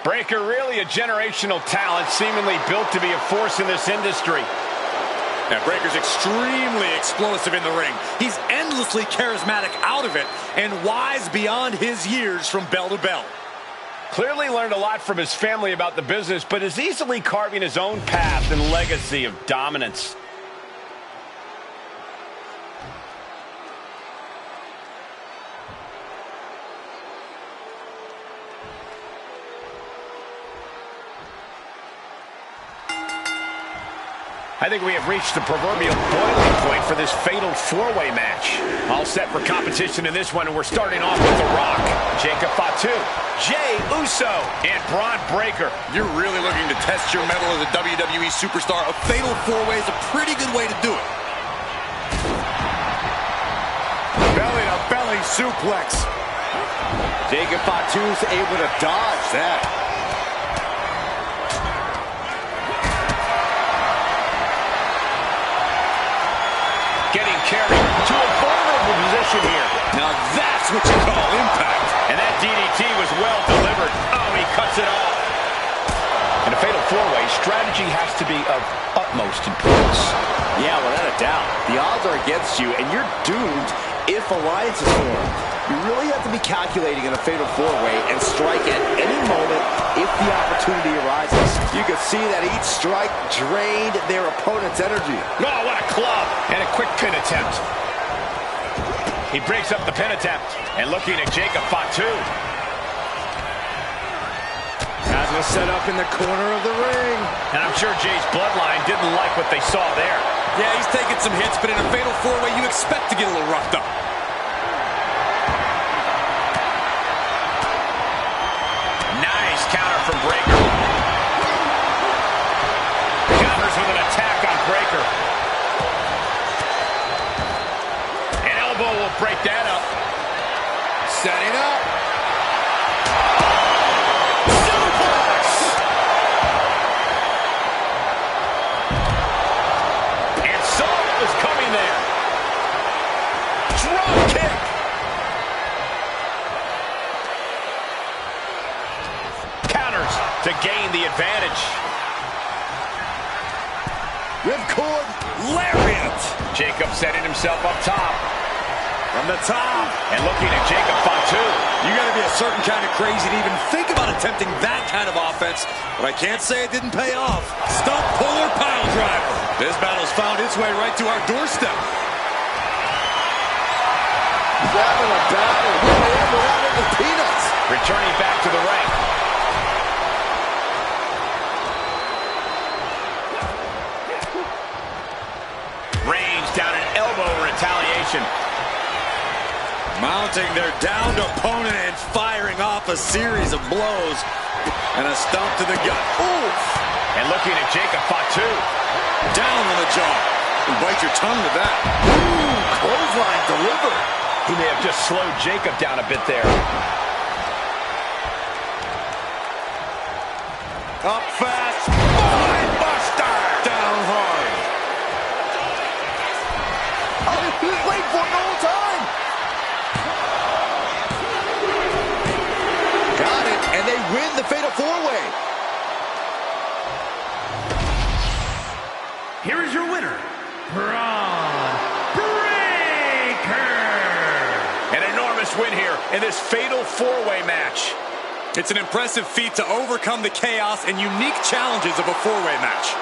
Breaker, really a generational talent, seemingly built to be a force in this industry. Now, Breaker's extremely explosive in the ring. He's endlessly charismatic out of it and wise beyond his years from bell to bell. Clearly learned a lot from his family about the business, but is easily carving his own path and legacy of dominance. I think we have reached the proverbial boiling point for this fatal four-way match. All set for competition in this one, and we're starting off with The Rock, Jacob Fatu, Jey Uso, and Braun Breaker. You're really looking to test your mettle as a WWE superstar. A fatal four-way is a pretty good way to do it. Belly-to-belly suplex. Jacob Fatu's able to dodge that. Getting carried to a vulnerable position here. Now that's what you call impact. And that DDT was well delivered. Oh, he cuts it off. In a fatal four-way, strategy has to be of utmost importance. Yeah, without a doubt. The odds are against you, and you're doomed if alliances form. You really have to be calculating in a fatal four-way and strike at any moment if the opportunity arises. You can see that each strike drained their opponent's energy. Oh, what a club! And a quick pin attempt. He breaks up the pin attempt. And looking at Jacob Fatu. Has a set up in the corner of the ring. And I'm sure Jay's bloodline didn't like what they saw there. Yeah, he's taking some hits, but in a fatal four-way, you expect to get a little roughed up. Nice counter from Breaker. Counters with an attack on Breaker. An elbow will break that up. Setting up. Suplex! And saw what was coming there. Drop kick. Counters to gain the advantage. Ripcord Lariat. Jacob setting himself up top. From the top. And looking at Jacob Fatu. You got to be a certain kind of crazy to even think about attempting that kind of offense. But I can't say it didn't pay off. Stump puller pile driver. This battle's found its way right to our doorstep. grabbing a battle. Without it with peanuts. Returning back to the ring. Range down an elbow retaliation. Mounting their downed opponent and firing off a series of blows. And a stomp to the gut. Oof! And looking at Jacob Fatu. Down on the jaw. And bite your tongue with that. Ooh, clothesline delivered. He may have just slowed Jacob down a bit there. Up fast. Spine buster. Down hard. Oh, he was waiting for it the whole time. Got it, And they win the Fatal 4-Way. Here is your winner, Braun Breaker. An enormous win here in this Fatal 4-Way match. It's an impressive feat to overcome the chaos and unique challenges of a 4-way match.